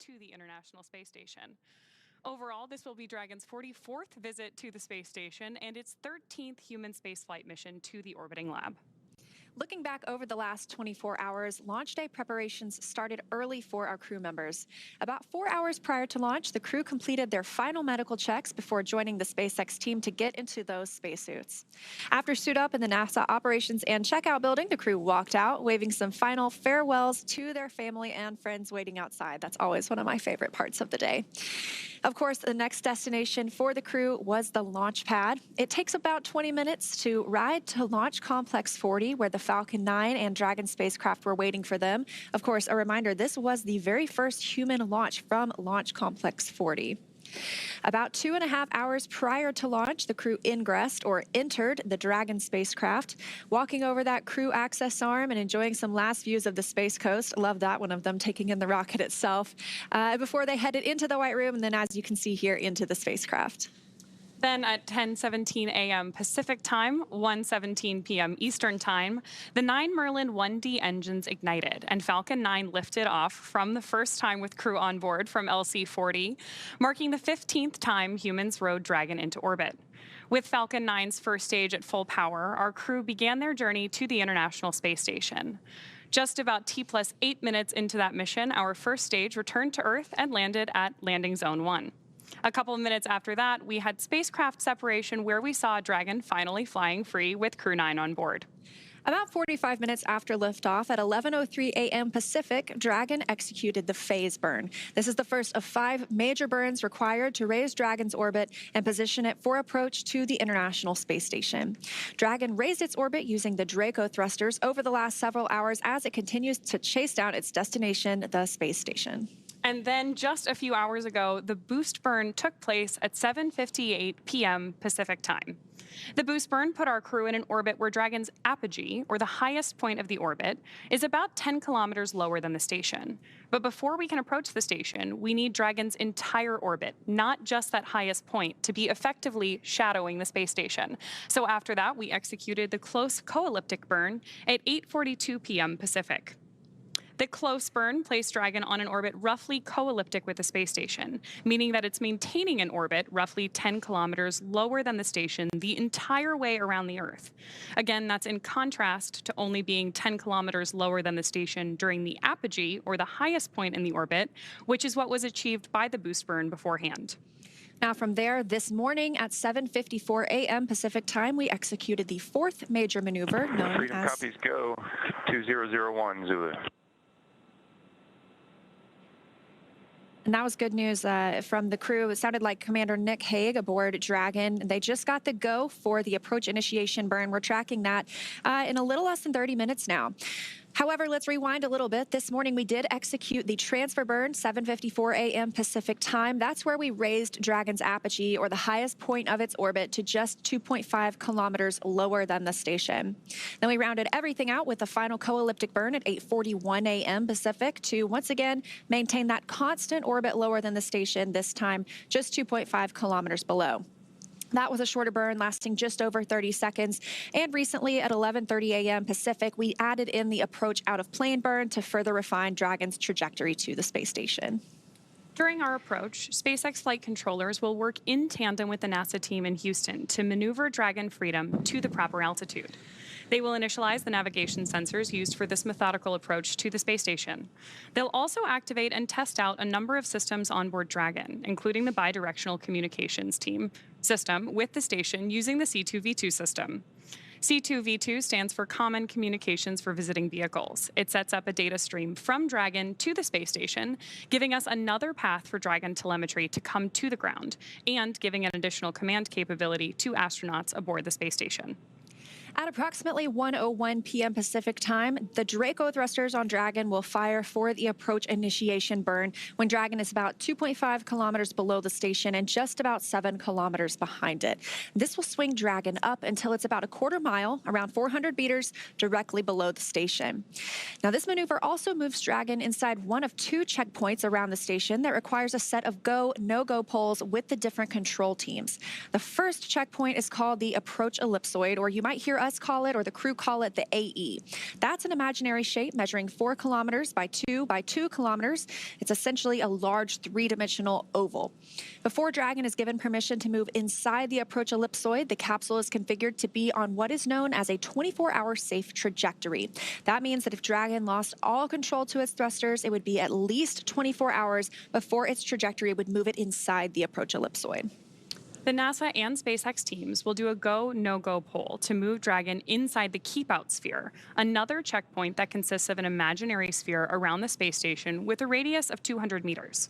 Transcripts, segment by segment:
to the International Space Station. Overall, this will be Dragon's 44th visit to the space station and its 13th human spaceflight mission to the orbiting lab. Looking back over the last 24 hours, launch day preparations started early for our crew members. About 4 hours prior to launch, the crew completed their final medical checks before joining the SpaceX team to get into those spacesuits. After suit up in the NASA operations and checkout building, the crew walked out, waving some final farewells to their family and friends waiting outside. That's always one of my favorite parts of the day. Of course, the next destination for the crew was the launch pad. It takes about 20 minutes to ride to Launch Complex 40, where the Falcon 9 and Dragon spacecraft were waiting for them. Of course, a reminder, this was the very first human launch from Launch Complex 40. About 2.5 hours prior to launch, the crew ingressed or entered the Dragon spacecraft, walking over that crew access arm and enjoying some last views of the Space Coast. Love that one of them taking in the rocket itself before they headed into the White Room and then, as you can see here, into the spacecraft. Then at 10:17 a.m. Pacific Time, 1:17 p.m. Eastern Time, the 9 Merlin 1D engines ignited, and Falcon 9 lifted off from the first time with crew on board from LC-40, marking the 15th time humans rode Dragon into orbit. With Falcon 9's first stage at full power, our crew began their journey to the International Space Station. Just about T+8 minutes into that mission, our first stage returned to Earth and landed at Landing Zone 1. A couple of minutes after that, we had spacecraft separation where we saw Dragon finally flying free with Crew-9 on board. About 45 minutes after liftoff at 11:03 a.m. Pacific, Dragon executed the phase burn. This is the first of 5 major burns required to raise Dragon's orbit and position it for approach to the International Space Station. Dragon raised its orbit using the Draco thrusters over the last several hours as it continues to chase down its destination, the space station. And then just a few hours ago, the boost burn took place at 7:58 p.m. Pacific time. The boost burn put our crew in an orbit where Dragon's apogee, or the highest point of the orbit, is about 10 kilometers lower than the station. But before we can approach the station, we need Dragon's entire orbit, not just that highest point, to be effectively shadowing the space station. So after that, we executed the close co-elliptic burn at 8:42 p.m. Pacific. The close burn placed Dragon on an orbit roughly co-elliptic with the space station, meaning that it's maintaining an orbit roughly 10 kilometers lower than the station the entire way around the Earth. Again, that's in contrast to only being 10 kilometers lower than the station during the apogee, or the highest point in the orbit, which is what was achieved by the boost burn beforehand. Now from there, this morning at 7:54 a.m. Pacific time, we executed the 4th major maneuver known Freedom as... copies go, 2001 Zulu. And that was good news from the crew. It sounded like Commander Nick Hague aboard Dragon. They just got the go for the approach initiation burn. We're tracking that in a little less than 30 minutes now. However, let's rewind a little bit. This morning, we did execute the transfer burn, 7:54 a.m. Pacific time. That's where we raised Dragon's apogee, or the highest point of its orbit, to just 2.5 kilometers lower than the station. Then we rounded everything out with the final co-elliptic burn at 8:41 a.m. Pacific to once again maintain that constant orbit lower than the station, this time just 2.5 kilometers below. That was a shorter burn lasting just over 30 seconds. And recently at 11:30 a.m. Pacific, we added in the approach out of plane burn to further refine Dragon's trajectory to the space station. During our approach, SpaceX flight controllers will work in tandem with the NASA team in Houston to maneuver Dragon Freedom to the proper altitude. They will initialize the navigation sensors used for this methodical approach to the space station. They'll also activate and test out a number of systems on board Dragon, including the bidirectional communications system with the station using the C2V2 system. C2V2 stands for Common Communications for Visiting Vehicles. It sets up a data stream from Dragon to the space station, giving us another path for Dragon telemetry to come to the ground, and giving an additional command capability to astronauts aboard the space station. At approximately 1:01 p.m. Pacific time, the Draco thrusters on Dragon will fire for the approach initiation burn when Dragon is about 2.5 kilometers below the station and just about 7 kilometers behind it. This will swing Dragon up until it's about a quarter mile, around 400 meters, directly below the station. Now, this maneuver also moves Dragon inside one of 2 checkpoints around the station that requires a set of go, no-go poles with the different control teams. The first checkpoint is called the approach ellipsoid, or you might hear us call it, or the crew call it, the AE. That's an imaginary shape measuring 4 kilometers by 2 by 2 kilometers. It's essentially a large 3-dimensional oval. Before Dragon is given permission to move inside the approach ellipsoid, the capsule is configured to be on what is known as a 24-hour safe trajectory. That means that if Dragon lost all control to its thrusters, it would be at least 24 hours before its trajectory would move it inside the approach ellipsoid. The NASA and SpaceX teams will do a go, no-go poll to move Dragon inside the keep-out sphere, another checkpoint that consists of an imaginary sphere around the space station with a radius of 200 meters.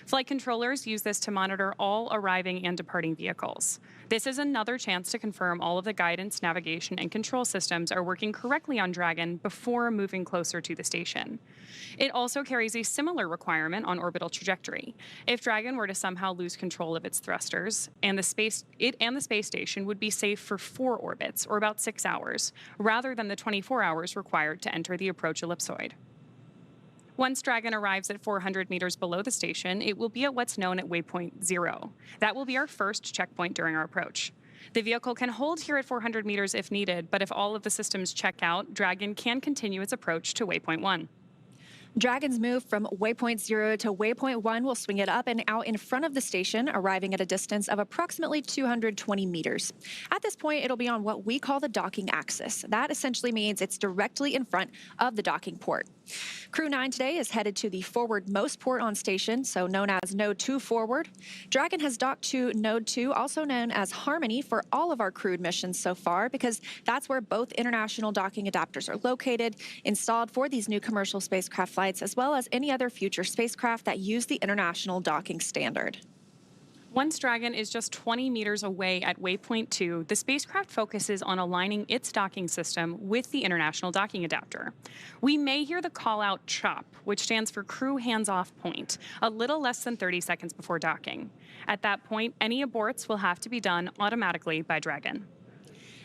Flight controllers use this to monitor all arriving and departing vehicles. This is another chance to confirm all of the guidance, navigation, and control systems are working correctly on Dragon before moving closer to the station. It also carries a similar requirement on orbital trajectory. If Dragon were to somehow lose control of its thrusters, it and the space station would be safe for 4 orbits, or about 6 hours, rather than the 24 hours required to enter the approach ellipsoid. Once Dragon arrives at 400 meters below the station, it will be at what's known at waypoint 0. That will be our first checkpoint during our approach. The vehicle can hold here at 400 meters if needed, but if all of the systems check out, Dragon can continue its approach to waypoint 1. Dragon's move from waypoint 0 to waypoint 1 will swing it up and out in front of the station, arriving at a distance of approximately 220 meters. At this point, it'll be on what we call the docking axis. That essentially means it's directly in front of the docking port. Crew-9 today is headed to the forwardmost port on station, so known as Node 2 forward. Dragon has docked to Node 2, also known as Harmony, for all of our crewed missions so far, because that's where both international docking adapters are located, installed for these new commercial spacecraft flights, as well as any other future spacecraft that use the international docking standard. Once Dragon is just 20 meters away at waypoint 2, the spacecraft focuses on aligning its docking system with the international docking adapter. We may hear the call-out CHOP, which stands for Crew Hands-Off Point, a little less than 30 seconds before docking. At that point, any aborts will have to be done automatically by Dragon.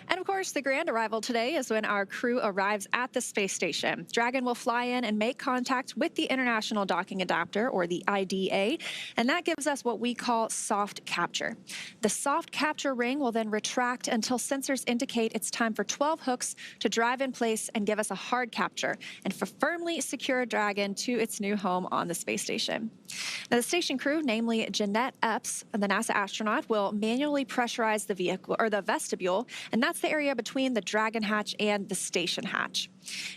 And of course, the grand arrival today is when our crew arrives at the space station. Dragon will fly in and make contact with the International Docking Adapter, or the IDA, and that gives us what we call soft capture. The soft capture ring will then retract until sensors indicate it's time for 12 hooks to drive in place and give us a hard capture, and for firmly secure Dragon to its new home on the space station. Now, the station crew, namely Jeanette Epps, the NASA astronaut, will manually pressurize the vehicle, or the vestibule, and that's the area between the Dragon hatch and the station hatch.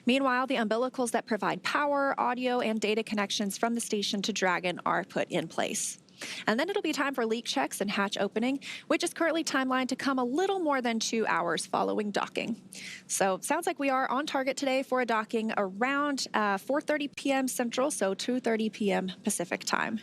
Meanwhile, the umbilicals that provide power, audio, and data connections from the station to Dragon are put in place. And then it'll be time for leak checks and hatch opening, which is currently timelined to come a little more than 2 hours following docking. So sounds like we are on target today for a docking around 4:30 p.m. Central, so 2:30 p.m. Pacific time.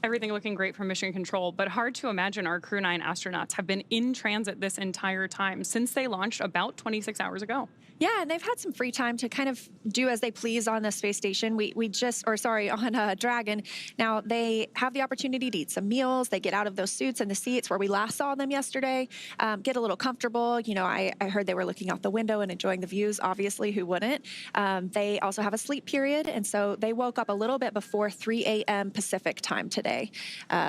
Everything looking great from Mission Control, but hard to imagine our Crew-9 astronauts have been in transit this entire time since they launched about 26 hours ago. Yeah, and they've had some free time to kind of do as they please on the space station. On Dragon. Now, they have the opportunity to eat some meals. They get out of those suits and the seats where we last saw them yesterday, get a little comfortable. You know, I heard they were looking out the window and enjoying the views. Obviously, who wouldn't? They also have a sleep period, and so they woke up a little bit before 3 a.m. Pacific time today.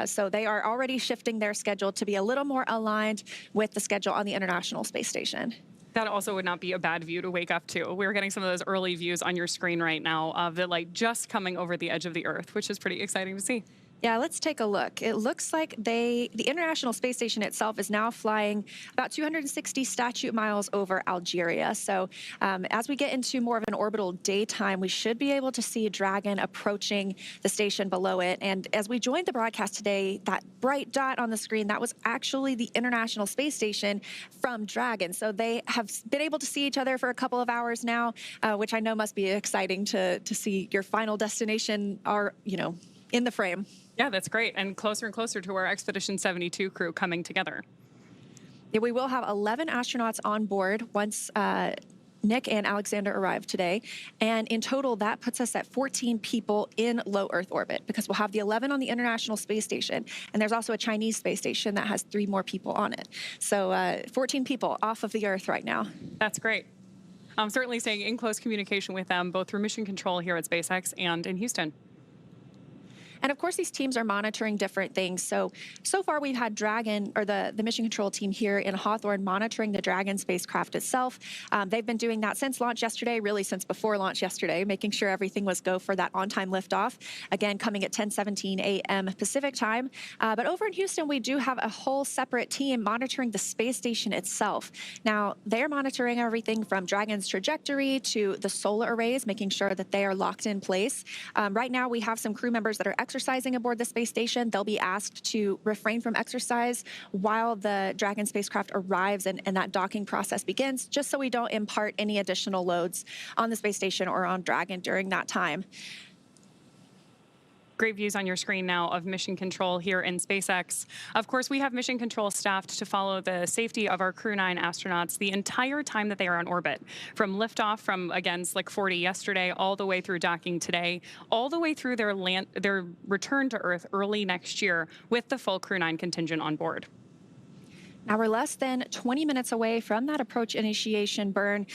So they are already shifting their schedule to be a little more aligned with the schedule on the International Space Station. That also would not be a bad view to wake up to. We're getting some of those early views on your screen right now of the light just coming over the edge of the Earth, which is pretty exciting to see. Yeah, let's take a look. It looks like the International Space Station itself is now flying about 260 statute miles over Algeria. So as we get into more of an orbital daytime, we should be able to see Dragon approaching the station below it. And as we joined the broadcast today, that bright dot on the screen, that was actually the International Space Station from Dragon. So they have been able to see each other for a couple of hours now, which I know must be exciting to see your final destination in the frame. Yeah, that's great. And closer to our Expedition 72 crew coming together. Yeah, we will have 11 astronauts on board once Nick and Aleksandr arrive today. And in total, that puts us at 14 people in low Earth orbit, because we'll have the 11 on the International Space Station. And there's also a Chinese space station that has 3 more people on it. So 14 people off of the Earth right now. That's great. I'm certainly staying in close communication with them, both through Mission Control here at SpaceX and in Houston. And of course, these teams are monitoring different things. So far we've had Dragon, or the mission control team here in Hawthorne, monitoring the Dragon spacecraft itself. They've been doing that since launch yesterday, really since before launch yesterday, making sure everything was go for that on-time liftoff. Again, coming at 10:17 a.m. Pacific time. But over in Houston, we do have a whole separate team monitoring the space station itself. Now, they're monitoring everything from Dragon's trajectory to the solar arrays, making sure that they are locked in place. Right now, we have some crew members that are exercising aboard the space station. They'll be asked to refrain from exercise while the Dragon spacecraft arrives and that docking process begins, just so we don't impart any additional loads on the space station or on Dragon during that time. Great views on your screen now of mission control here in SpaceX. Of course, we have mission control staffed to follow the safety of our Crew-9 astronauts the entire time that they are on orbit, from liftoff from, again, Slick 40 yesterday, all the way through docking today, all the way through their return to Earth early next year with the full Crew-9 contingent on board. Now we're less than 20 minutes away from that approach initiation burn.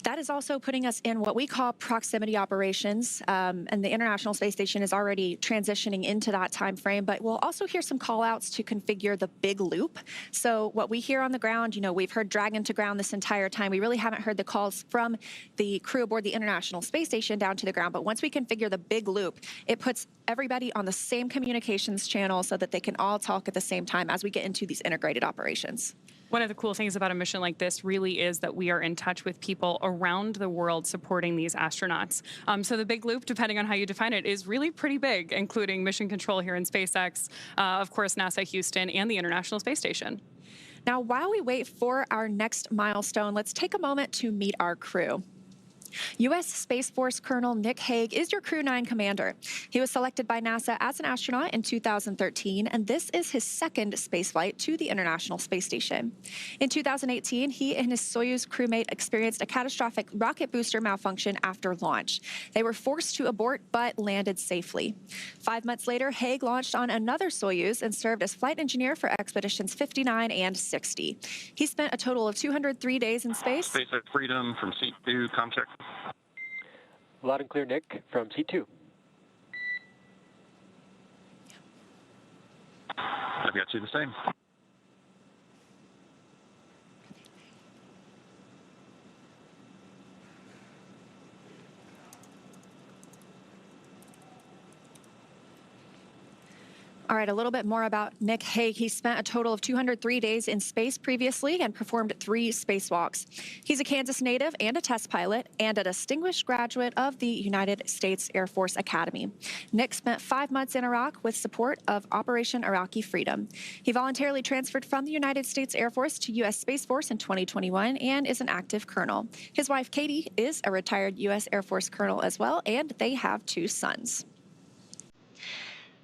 That is also putting us in what we call proximity operations, and the International Space Station is already transitioning into that time frame, but we'll also hear some call outs to configure the big loop. So what we hear on the ground, we've heard Dragon to ground this entire time. We really haven't heard the calls from the crew aboard the International Space Station down to the ground, but once we configure the big loop, it puts everybody on the same communications channel so that they can all talk at the same time as we get into these integrated operations. One of the cool things about a mission like this really is that we are in touch with people around the world supporting these astronauts. So the big loop, depending on how you define it, is really pretty big, including mission control here in SpaceX, of course, NASA Houston, and the International Space Station. Now, while we wait for our next milestone, let's take a moment to meet our crew. U.S. Space Force Colonel Nick Hague is your Crew-9 commander. He was selected by NASA as an astronaut in 2013, and this is his second spaceflight to the International Space Station. In 2018, he and his Soyuz crewmate experienced a catastrophic rocket booster malfunction after launch. They were forced to abort, but landed safely. 5 months later, Hague launched on another Soyuz and served as flight engineer for expeditions 59 and 60. He spent a total of 203 days in space. SpaceX Freedom from Seat 2, ComCheck. Loud and clear, Nick, from C2. I've got you the same. All right, a little bit more about Nick Hague. He spent a total of 203 days in space previously and performed 3 spacewalks. He's a Kansas native and a test pilot and a distinguished graduate of the United States Air Force Academy. Nick spent 5 months in Iraq with support of Operation Iraqi Freedom. He voluntarily transferred from the United States Air Force to U.S. Space Force in 2021 and is an active colonel. His wife, Katie, is a retired U.S. Air Force colonel as well, and they have 2 sons.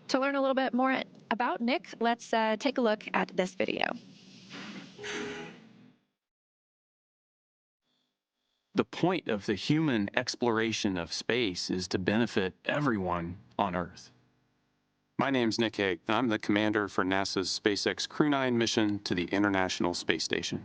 To learn a little bit more about Nick, let's take a look at this video. The point of the human exploration of space is to benefit everyone on Earth. My name's Nick Hague. I'm the commander for NASA's SpaceX Crew-9 mission to the International Space Station.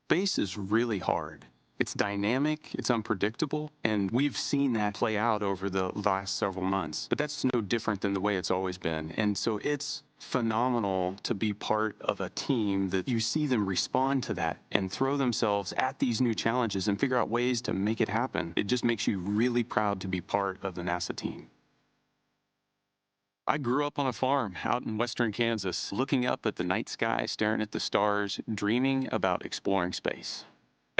Space is really hard. It's dynamic, it's unpredictable, and we've seen that play out over the last several months. But that's no different than the way it's always been. And so it's phenomenal to be part of a team that you see them respond to that and throw themselves at these new challenges and figure out ways to make it happen. It just makes you really proud to be part of the NASA team. I grew up on a farm out in western Kansas, looking up at the night sky, staring at the stars, dreaming about exploring space.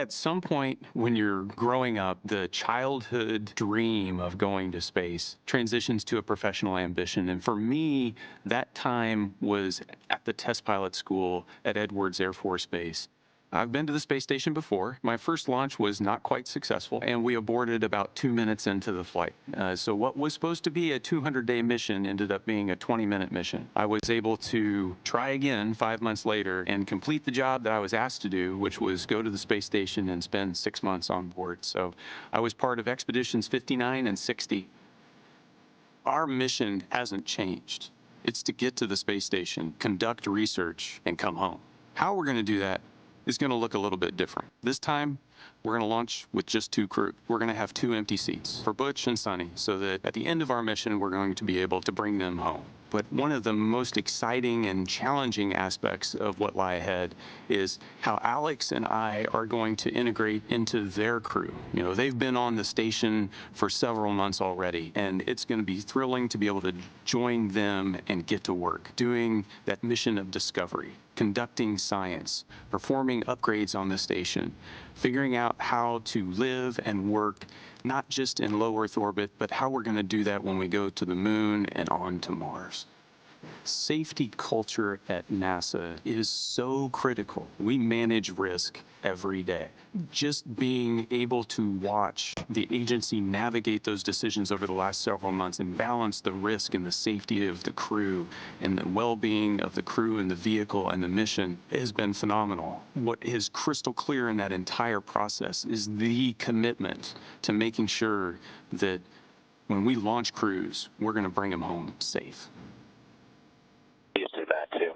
At some point when you're growing up, the childhood dream of going to space transitions to a professional ambition. And for me, that time was at the test pilot school at Edwards Air Force Base. I've been to the space station before. My first launch was not quite successful, and we aborted about 2 minutes into the flight. So what was supposed to be a 200-day mission ended up being a 20-minute mission. I was able to try again 5 months later and complete the job that I was asked to do, which was go to the space station and spend 6 months on board. So I was part of expeditions 59 and 60. Our mission hasn't changed. It's to get to the space station, conduct research, and come home. How we're going to do that is going to look a little bit different. This time, we're going to launch with just 2 crew. We're going to have 2 empty seats for Butch and Sunny, so that at the end of our mission, we're going to be able to bring them home. But one of the most exciting and challenging aspects of what lie ahead is how Alex and I are going to integrate into their crew. You know, they've been on the station for several months already, and it's going to be thrilling to be able to join them and get to work, doing that mission of discovery, conducting science, performing upgrades on the station, figuring out how to live and work not just in low Earth orbit, but how we're going to do that when we go to the moon and on to Mars. Safety culture at NASA is so critical. We manage risk every day. Just being able to watch the agency navigate those decisions over the last several months and balance the risk and the safety of the crew and the well-being of the crew and the vehicle and the mission has been phenomenal. What is crystal clear in that entire process is the commitment to making sure that when we launch crews, we're going to bring them home safe. Used to that too.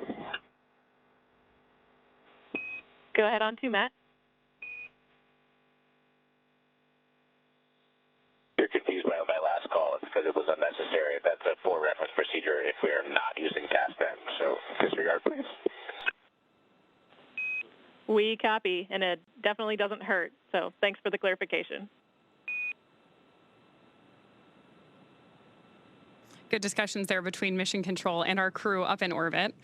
Go ahead on to Matt. You're confused by my last call. It's because it was unnecessary. That's a for reference procedure if we are not using task time. So disregard, please. We copy, and it definitely doesn't hurt. So thanks for the clarification. Good discussions there between Mission Control and our crew up in orbit.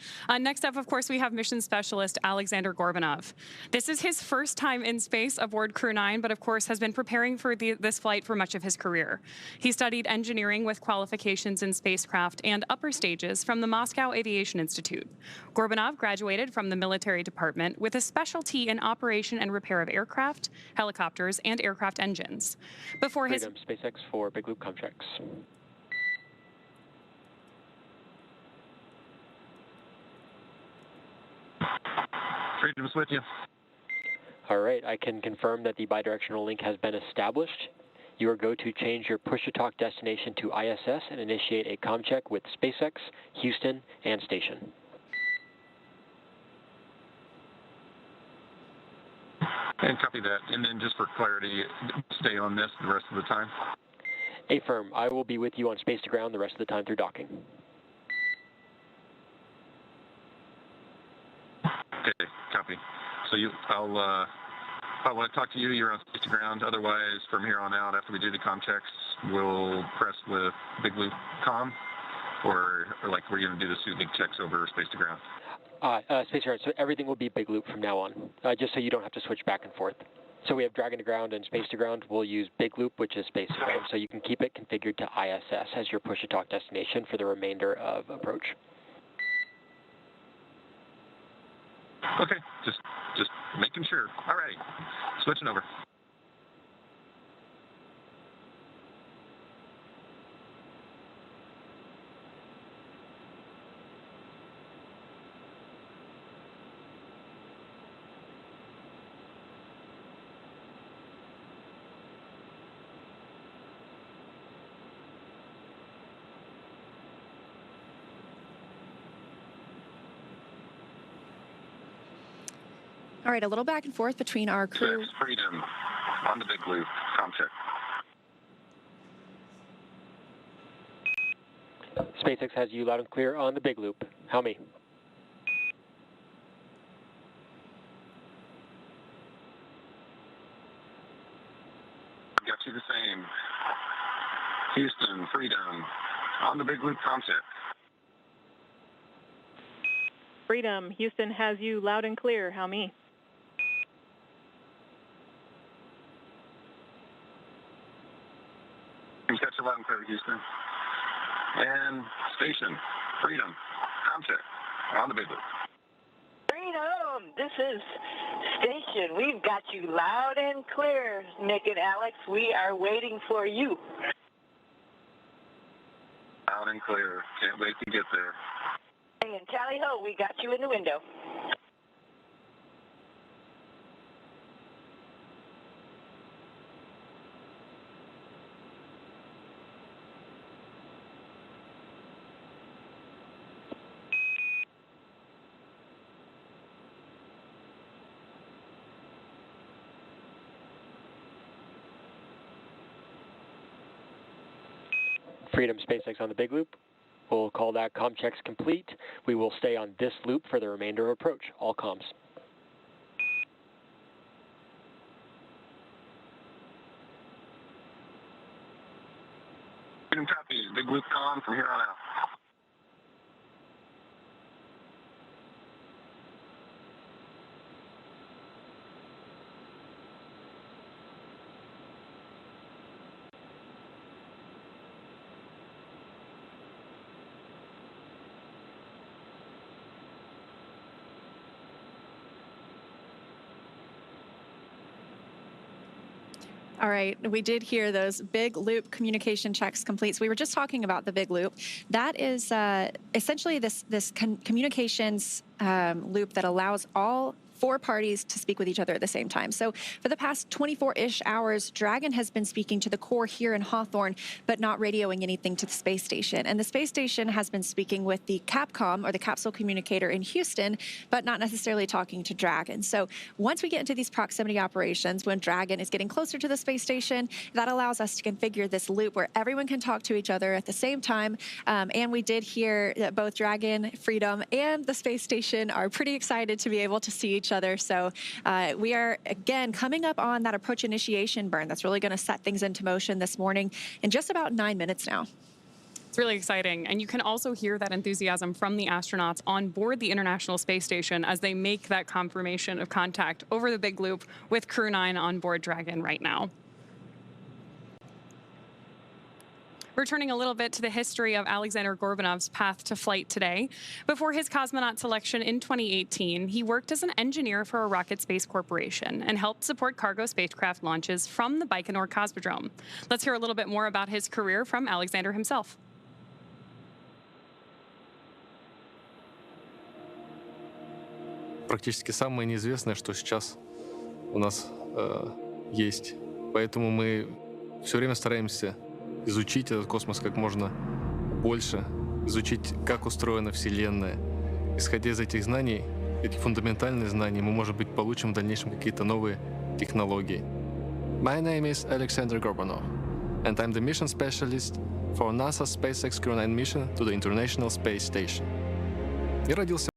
Next up, of course, we have Mission Specialist Aleksandr Gorbunov. This is his first time in space aboard Crew-9, but of course has been preparing for this flight for much of his career. He studied engineering with qualifications in spacecraft and upper stages from the Moscow Aviation Institute. Gorbunov graduated from the military department with a specialty in operation and repair of aircraft, helicopters, and aircraft engines. Before his SpaceX for big loop contracts. Freedom's with you. All right, I can confirm that the bidirectional link has been established. You are go to change your push-to-talk destination to ISS and initiate a comm check with SpaceX, Houston, and station. And copy that. And then just for clarity, stay on this the rest of the time. Affirm, I will be with you on space to ground the rest of the time through docking. Okay, copy. So I want to talk to you. You're on space to ground. Otherwise, from here on out, after we do the comm checks, we'll press with big loop comm, or like we're going to do the suiting checks over space to ground. Space to ground. So everything will be big loop from now on, just so you don't have to switch back and forth. So we have Dragon to ground and space to ground. We'll use big loop, which is space to ground. So you can keep it configured to ISS as your push-to-talk destination for the remainder of approach. Okay, just making sure. All right, switching over. All right, a little back and forth between our crew. Freedom on the big loop. Comm check. SpaceX has you loud and clear on the big loop. How me? Got you the same. Houston, Freedom on the big loop. Comm check. Freedom, Houston has you loud and clear. How me? Catch you loud and clear, Houston. And station, Freedom, comm check on the big loop. Freedom, this is station. We've got you loud and clear, Nick and Alex. We are waiting for you. Loud and clear. Can't wait to get there. And tally ho, we got you in the window. Freedom SpaceX on the big loop. We'll call that comm checks complete. We will stay on this loop for the remainder of approach. All comms. Freedom copy. Big loop comm from here on out. All right, we did hear those big loop communication checks complete. So we were just talking about the big loop. That is essentially this communications loop that allows all 4 parties to speak with each other at the same time. So for the past 24-ish hours, Dragon has been speaking to the core here in Hawthorne, but not radioing anything to the space station. And the space station has been speaking with the Capcom, or the capsule communicator in Houston, but not necessarily talking to Dragon. So once we get into these proximity operations, when Dragon is getting closer to the space station, that allows us to configure this loop where everyone can talk to each other at the same time. And we did hear that both Dragon, Freedom, and the space station are pretty excited to be able to see each other. So we are, again, coming up on that approach initiation burn that's really going to set things into motion this morning in just about 9 minutes now. It's really exciting. And you can also hear that enthusiasm from the astronauts on board the International Space Station as they make that confirmation of contact over the big loop with Crew-9 on board Dragon right now. Returning a little bit to the history of Aleksandr Gorbunov's path to flight today. Before his cosmonaut selection in 2018, he worked as an engineer for a rocket space corporation and helped support cargo spacecraft launches from the Baikonur Cosmodrome. Let's hear a little bit more about his career from Aleksandr himself. Практически самое неизвестное, что сейчас у нас есть. Поэтому мы все время стараемся изучить этот космос как можно больше, изучить, как устроена Вселенная. Исходя из этих знаний, этих фундаментальных знаний, мы, может быть, получим в дальнейшем какие-то новые технологии. My name is Aleksandr Gorbunov, and I'm the mission specialist for NASA's SpaceX Crew-9 mission to the International Space Station. Я родился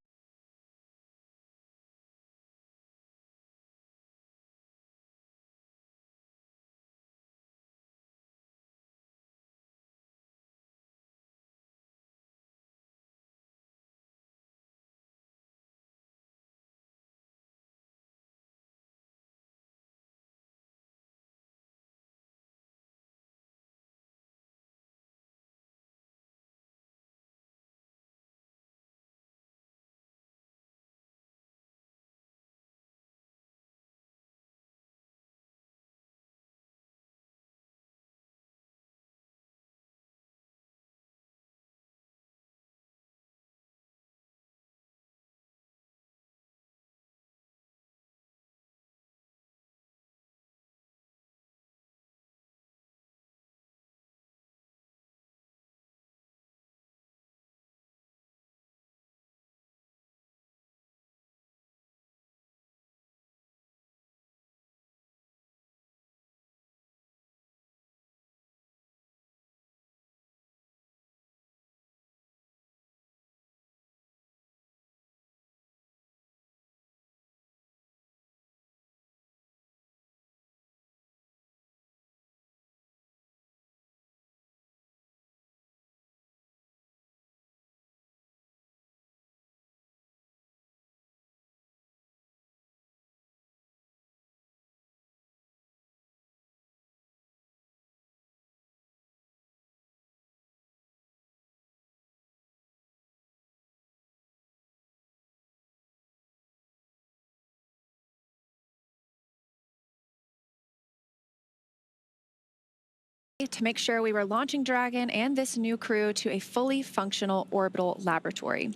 to make sure we were launching Dragon and this new crew to a fully functional orbital laboratory.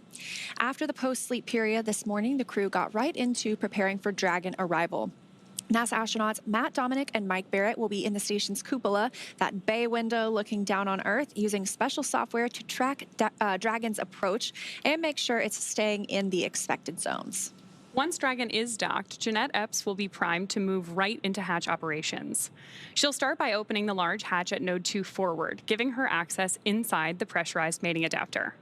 After the post-sleep period this morning, the crew got right into preparing for Dragon arrival. NASA astronauts Matt Dominic and Mike Barrett will be in the station's cupola, that bay window looking down on Earth, using special software to track Dragon's approach and make sure it's staying in the expected zones. Once Dragon is docked, Jeanette Epps will be primed to move right into hatch operations. She'll start by opening the large hatch at Node 2 forward, giving her access inside the pressurized mating adapter.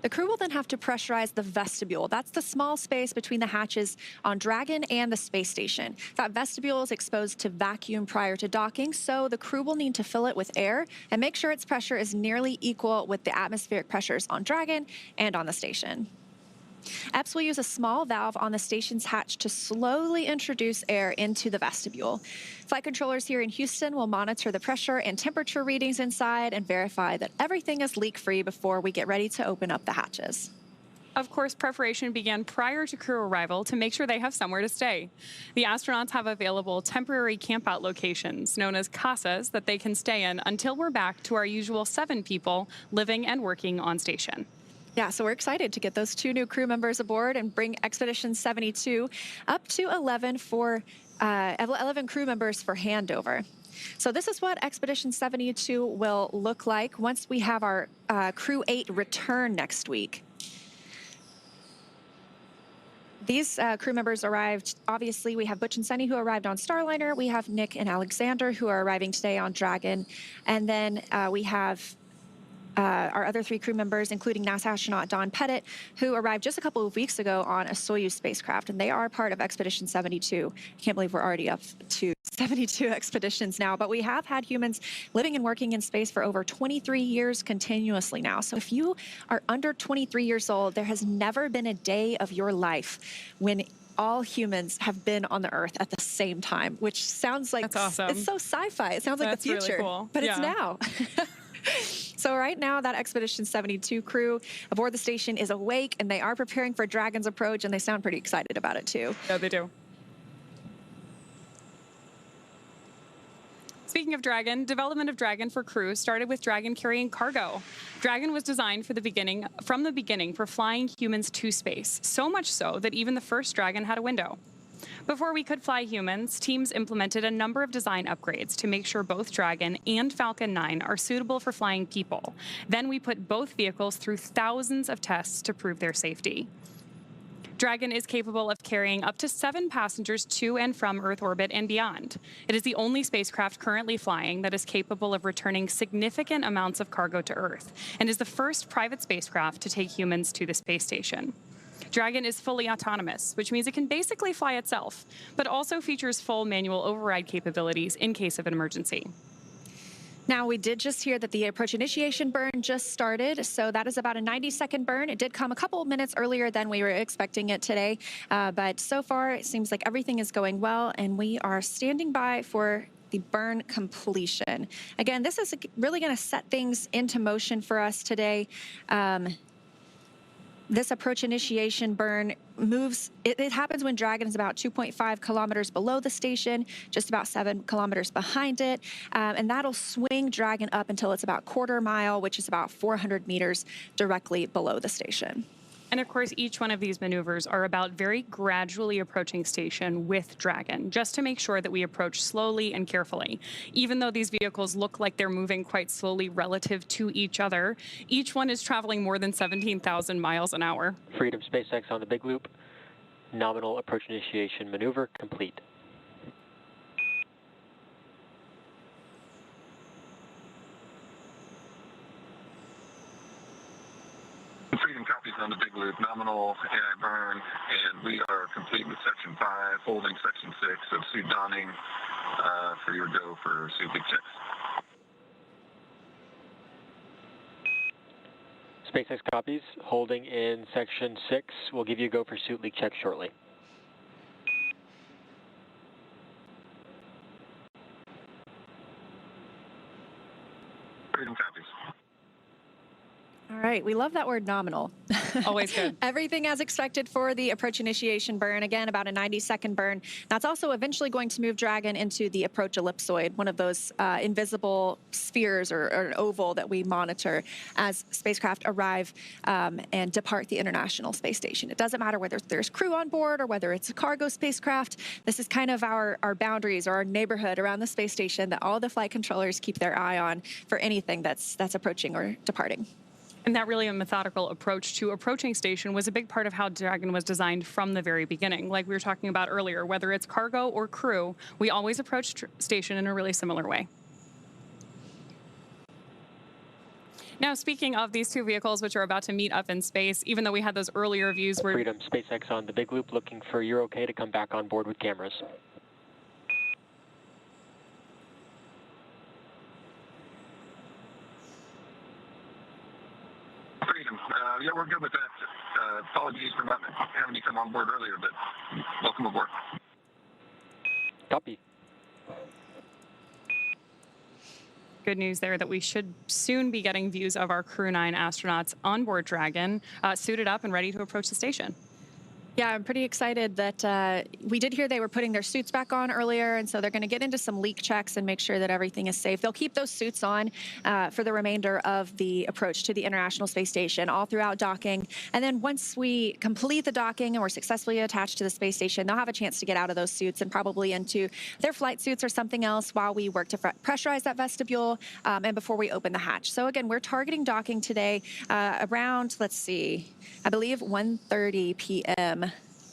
The crew will then have to pressurize the vestibule. That's the small space between the hatches on Dragon and the space station. That vestibule is exposed to vacuum prior to docking, so the crew will need to fill it with air and make sure its pressure is nearly equal with the atmospheric pressures on Dragon and on the station. Epps will use a small valve on the station's hatch to slowly introduce air into the vestibule. Flight controllers here in Houston will monitor the pressure and temperature readings inside and verify that everything is leak-free before we get ready to open up the hatches. Of course, preparation began prior to crew arrival to make sure they have somewhere to stay. The astronauts have available temporary campout locations, known as casas, that they can stay in until we're back to our usual 7 people living and working on station. Yeah, so we're excited to get those 2 new crew members aboard and bring Expedition 72 up to 11 crew members for handover. So this is what Expedition 72 will look like once we have our Crew 8 return next week. These crew members arrived, obviously, we have Butch and Sunny who arrived on Starliner. We have Nick and Aleksandr who are arriving today on Dragon. And then we have our other 3 crew members, including NASA astronaut Don Pettit, who arrived just a couple of weeks ago on a Soyuz spacecraft, and they are part of Expedition 72. I can't believe we're already up to 72 expeditions now, but we have had humans living and working in space for over 23 years continuously now. So if you are under 23 years old, there has never been a day of your life when all humans have been on the Earth at the same time, which sounds like, that's awesome. It's so sci-fi. It sounds like the future, really cool. But it's now. So right now, that Expedition 72 crew aboard the station is awake, and they are preparing for Dragon's approach, and they sound pretty excited about it, too. Yeah, they do. Speaking of Dragon, development of Dragon for Crew started with Dragon carrying cargo. Dragon was designed from the beginning for flying humans to space, so much so that even the first Dragon had a window. Before we could fly humans, teams implemented a number of design upgrades to make sure both Dragon and Falcon 9 are suitable for flying people. Then we put both vehicles through thousands of tests to prove their safety. Dragon is capable of carrying up to 7 passengers to and from Earth orbit and beyond. It is the only spacecraft currently flying that is capable of returning significant amounts of cargo to Earth, and is the first private spacecraft to take humans to the space station. Dragon is fully autonomous, which means it can basically fly itself, but also features full manual override capabilities in case of an emergency. Now, we did just hear that the approach initiation burn just started, so that is about a 90-second burn. It did come a couple of minutes earlier than we were expecting it today, but so far it seems like everything is going well, and we are standing by for the burn completion. Again, this is really going to set things into motion for us today. This approach initiation burn moves, it happens when Dragon is about 2.5 kilometers below the station, just about 7 kilometers behind it, and that'll swing Dragon up until it's about quarter mile, which is about 400 meters directly below the station. And of course, each one of these maneuvers are about very gradually approaching station with Dragon, just to make sure that we approach slowly and carefully. Even though these vehicles look like they're moving quite slowly relative to each other, each one is traveling more than 17,000 miles an hour. Freedom SpaceX on the big loop. Nominal approach initiation maneuver complete. Freedom copies on the big loop, nominal AI burn, and we are complete with Section 5, holding Section 6 of suit donning for your go for suit leak checks. SpaceX copies, holding in Section 6. We'll give you a go for suit leak check shortly. Freedom copies. All right, we love that word nominal. Always good. Everything as expected for the approach initiation burn. Again, about a 90-second burn. That's also eventually going to move Dragon into the approach ellipsoid, one of those invisible spheres or an oval that we monitor as spacecraft arrive and depart the International Space Station. It doesn't matter whether there's crew on board or whether it's a cargo spacecraft. This is kind of our boundaries or our neighborhood around the space station that all the flight controllers keep their eye on for anything that's approaching or departing. And that really a methodical approach to approaching station was a big part of how Dragon was designed from the very beginning. Like we were talking about earlier, whether it's cargo or crew, we always approach station in a really similar way. Now, speaking of these two vehicles, which are about to meet up in space, even though we had those earlier views where... Freedom, SpaceX on the big loop, looking for you're okay to come back on board with cameras. Freedom. Yeah, we're good with that. Apologies for not having you come on board earlier, but welcome aboard. Copy. Good news there that we should soon be getting views of our Crew-9 astronauts on board Dragon, suited up and ready to approach the station. Yeah, I'm pretty excited that we did hear they were putting their suits back on earlier, and so they're going to get into some leak checks and make sure that everything is safe. They'll keep those suits on for the remainder of the approach to the International Space Station, all throughout docking. And then once we complete the docking and we're successfully attached to the space station, they'll have a chance to get out of those suits and probably into their flight suits or something else while we work to pressurize that vestibule and before we open the hatch. So again, we're targeting docking today around, let's see, I believe 1:30 p.m.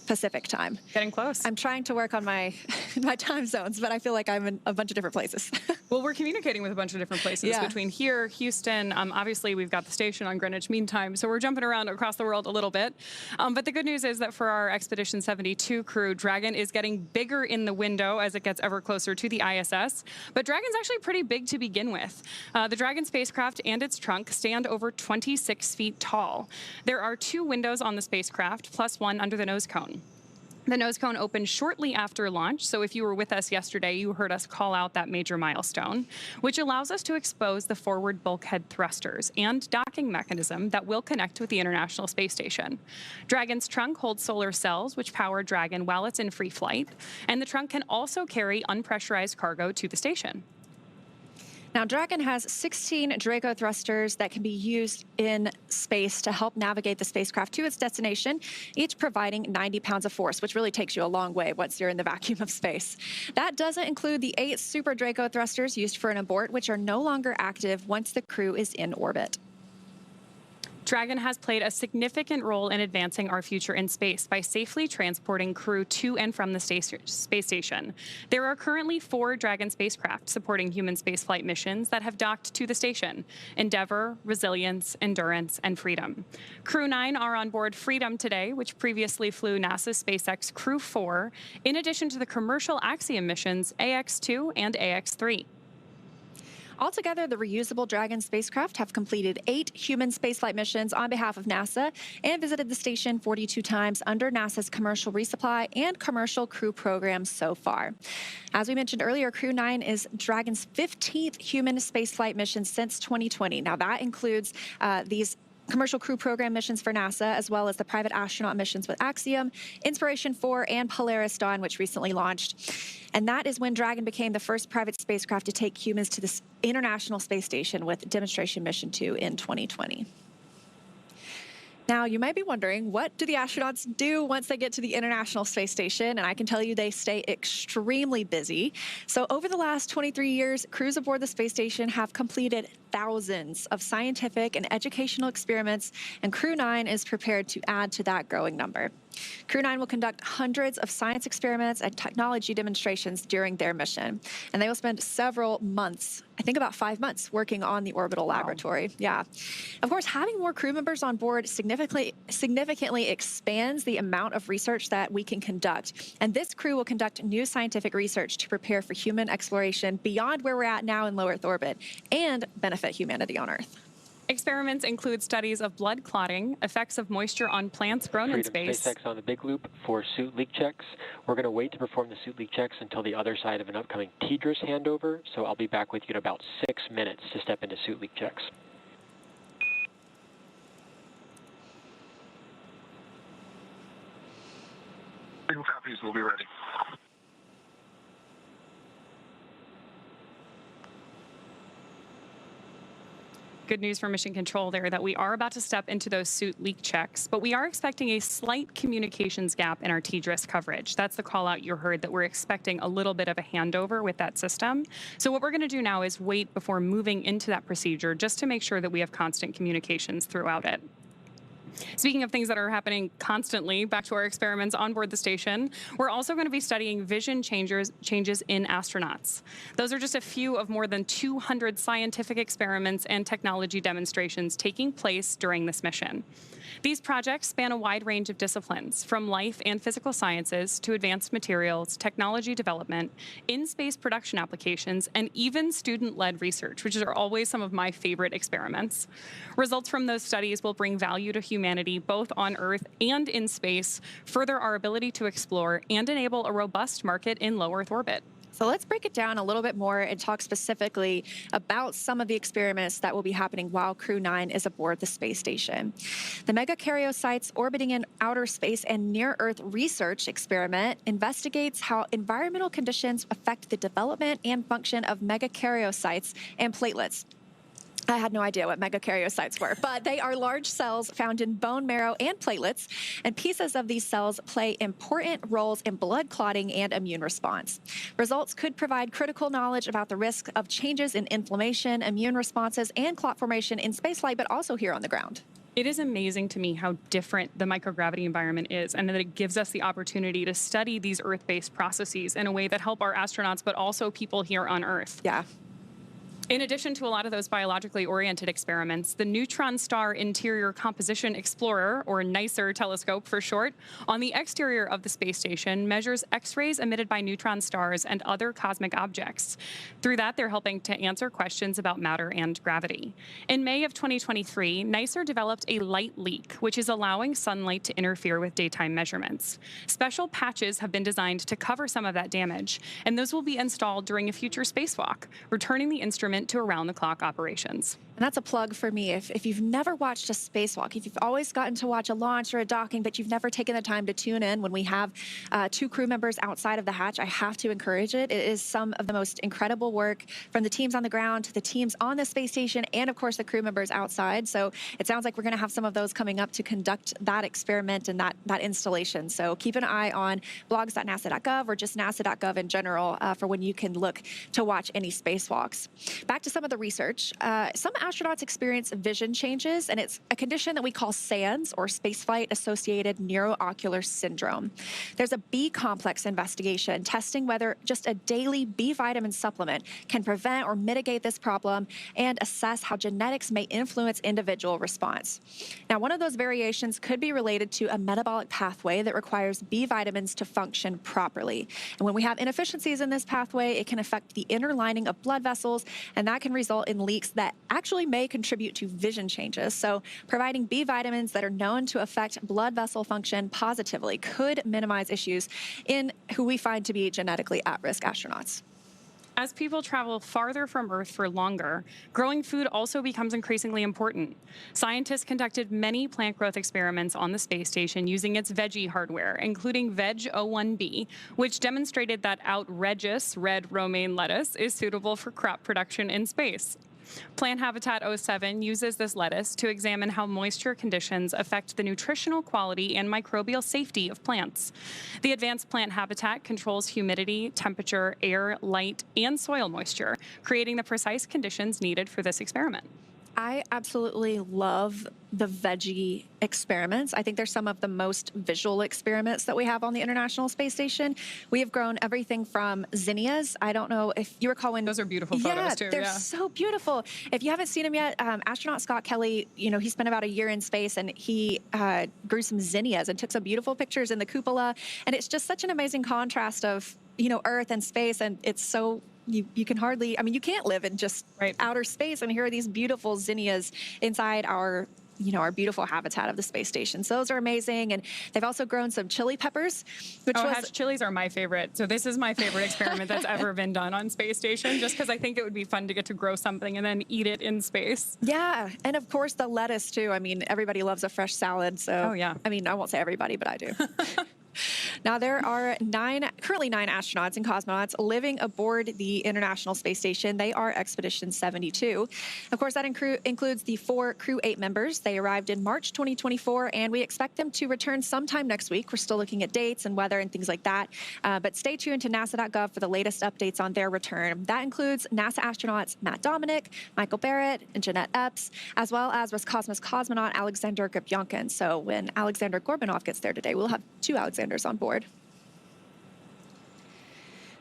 Pacific time. Getting close. I'm trying to work on my my time zones, but I feel like I'm in a bunch of different places. Well, we're communicating with a bunch of different places between here, Houston. Obviously, we've got the station on Greenwich Mean Time, so we're jumping around across the world a little bit. But the good news is that for our Expedition 72 crew, Dragon is getting bigger in the window as it gets ever closer to the ISS. But Dragon's actually pretty big to begin with. The Dragon spacecraft and its trunk stand over 26 feet tall. There are 2 windows on the spacecraft, plus 1 under the nose cone. The nose cone opened shortly after launch, so if you were with us yesterday, you heard us call out that major milestone, which allows us to expose the forward bulkhead thrusters and docking mechanism that will connect with the International Space Station. Dragon's trunk holds solar cells, which power Dragon while it's in free flight, and the trunk can also carry unpressurized cargo to the station. Now, Dragon has 16 Draco thrusters that can be used in space to help navigate the spacecraft to its destination, each providing 90 pounds of force, which really takes you a long way once you're in the vacuum of space. That doesn't include the 8 Super Draco thrusters used for an abort, which are no longer active once the crew is in orbit. Dragon has played a significant role in advancing our future in space by safely transporting crew to and from the space station. There are currently 4 Dragon spacecraft supporting human spaceflight missions that have docked to the station: Endeavour, Resilience, Endurance, and Freedom. Crew-9 are on board Freedom today, which previously flew NASA's SpaceX Crew-4, in addition to the commercial Axiom missions AX-2 and AX-3. Altogether, the reusable Dragon spacecraft have completed 8 human spaceflight missions on behalf of NASA and visited the station 42 times under NASA's commercial resupply and commercial crew programs so far. As we mentioned earlier, Crew-9 is Dragon's 15th human spaceflight mission since 2020. Now, that includes these commercial crew program missions for NASA, as well as the private astronaut missions with Axiom, Inspiration 4, and Polaris Dawn, which recently launched. And that is when Dragon became the first private spacecraft to take humans to the International Space Station with Demonstration Mission 2 in 2020. Now, you might be wondering, what do the astronauts do once they get to the International Space Station? And I can tell you they stay extremely busy. So over the last 23 years, crews aboard the space station have completed thousands of scientific and educational experiments, and Crew-9 is prepared to add to that growing number. Crew-9 will conduct hundreds of science experiments and technology demonstrations during their mission, and they will spend several months, I think about 5 months, working on the orbital laboratory. Yeah. Of course, having more crew members on board significantly expands the amount of research that we can conduct, and this crew will conduct new scientific research to prepare for human exploration beyond where we're at now in low Earth orbit and benefit humanity on Earth. Experiments include studies of blood clotting, effects of moisture on plants grown in space. SpaceX on the big loop for suit leak checks. We're going to wait to perform the suit leak checks until the other side of an upcoming TDRS handover, so I'll be back with you in about 6 minutes to step into suit leak checks. Signal copies, we'll be ready. Good news for Mission Control there that we are about to step into those suit leak checks, but we are expecting a slight communications gap in our TDRS coverage. That's the call out you heard, that we're expecting a little bit of a handover with that system. So what we're going to do now is wait before moving into that procedure just to make sure that we have constant communications throughout it. Speaking of things that are happening constantly, back to our experiments on board the station, we're also going to be studying vision changes in astronauts. Those are just a few of more than 200 scientific experiments and technology demonstrations taking place during this mission. These projects span a wide range of disciplines, from life and physical sciences to advanced materials, technology development, in-space production applications, and even student-led research, which are always some of my favorite experiments. Results from those studies will bring value to humanity both on Earth and in space, further our ability to explore, and enable a robust market in low Earth orbit. So let's break it down a little bit more and talk specifically about some of the experiments that will be happening while Crew-9 is aboard the space station. The megakaryocytes orbiting in outer space and near-Earth research experiment investigates how environmental conditions affect the development and function of megakaryocytes and platelets. I had no idea what megakaryocytes were, but they are large cells found in bone marrow and platelets, and pieces of these cells play important roles in blood clotting and immune response. Results could provide critical knowledge about the risk of changes in inflammation, immune responses, and clot formation in spaceflight, but also here on the ground. It is amazing to me how different the microgravity environment is, and that it gives us the opportunity to study these Earth-based processes in a way that help our astronauts, but also people here on Earth. Yeah. In addition to a lot of those biologically oriented experiments, the Neutron Star Interior Composition Explorer, or NICER telescope for short, on the exterior of the space station measures X-rays emitted by neutron stars and other cosmic objects. Through that, they're helping to answer questions about matter and gravity. In May of 2023, NICER developed a light leak, which is allowing sunlight to interfere with daytime measurements. Special patches have been designed to cover some of that damage, and those will be installed during a future spacewalk, returning the instrument to around-the-clock operations. And that's a plug for me. If you've never watched a spacewalk, if you've always gotten to watch a launch or a docking, but you've never taken the time to tune in when we have 2 crew members outside of the hatch, I have to encourage it. It is some of the most incredible work from the teams on the ground to the teams on the space station and, of course, the crew members outside. So it sounds like we're going to have some of those coming up to conduct that experiment and that installation. So keep an eye on blogs.nasa.gov or just nasa.gov in general for when you can look to watch any spacewalks. Back to some of the research. Some astronauts experience vision changes, and it's a condition that we call SANS, or spaceflight-associated neuroocular syndrome. There's a B complex investigation testing whether just a daily B vitamin supplement can prevent or mitigate this problem and assess how genetics may influence individual response. Now, one of those variations could be related to a metabolic pathway that requires B vitamins to function properly. And when we have inefficiencies in this pathway, it can affect the inner lining of blood vessels, and that can result in leaks that actually may contribute to vision changes. So providing B vitamins that are known to affect blood vessel function positively could minimize issues in who we find to be genetically at-risk astronauts. As people travel farther from Earth for longer, growing food also becomes increasingly important. Scientists conducted many plant growth experiments on the space station using its veggie hardware, including Veg-01B, which demonstrated that outrageous red romaine lettuce is suitable for crop production in space. Plant Habitat 07 uses this lettuce to examine how moisture conditions affect the nutritional quality and microbial safety of plants. The advanced plant habitat controls humidity, temperature, air, light, and soil moisture, creating the precise conditions needed for this experiment. I absolutely love the veggie experiments. I think they're some of the most visual experiments that we have on the International Space Station. We have grown everything from zinnias. I don't know if you recall when... Those are beautiful photos, too. They're so beautiful. If you haven't seen them yet, astronaut Scott Kelly, he spent about a year in space, and he grew some zinnias and took some beautiful pictures in the cupola. And it's just such an amazing contrast of, Earth and space, and it's so... You can hardly, you can't live in just outer space, and here are these beautiful zinnias inside our beautiful habitat of the space station. So those are amazing, and they've also grown some chili peppers. Chilies are my favorite. So this is my favorite experiment that's ever been done on space station, just because I think it would be fun to get to grow something and then eat it in space. Yeah, and of course the lettuce too. Everybody loves a fresh salad. So oh yeah. I won't say everybody, but I do. Now, there are 9 currently 9 astronauts and cosmonauts living aboard the International Space Station. They are Expedition 72. Of course, that includes the 4 Crew-8 members. They arrived in March 2024, and we expect them to return sometime next week. We're still looking at dates and weather and things like that. But stay tuned to nasa.gov for the latest updates on their return. That includes NASA astronauts Matt Dominic, Michael Barrett, and Jeanette Epps, as well as Roscosmos cosmonaut Aleksandr Gorbunov. So when Aleksandr Gorbunov gets there today, we'll have 2 Alexanders on board.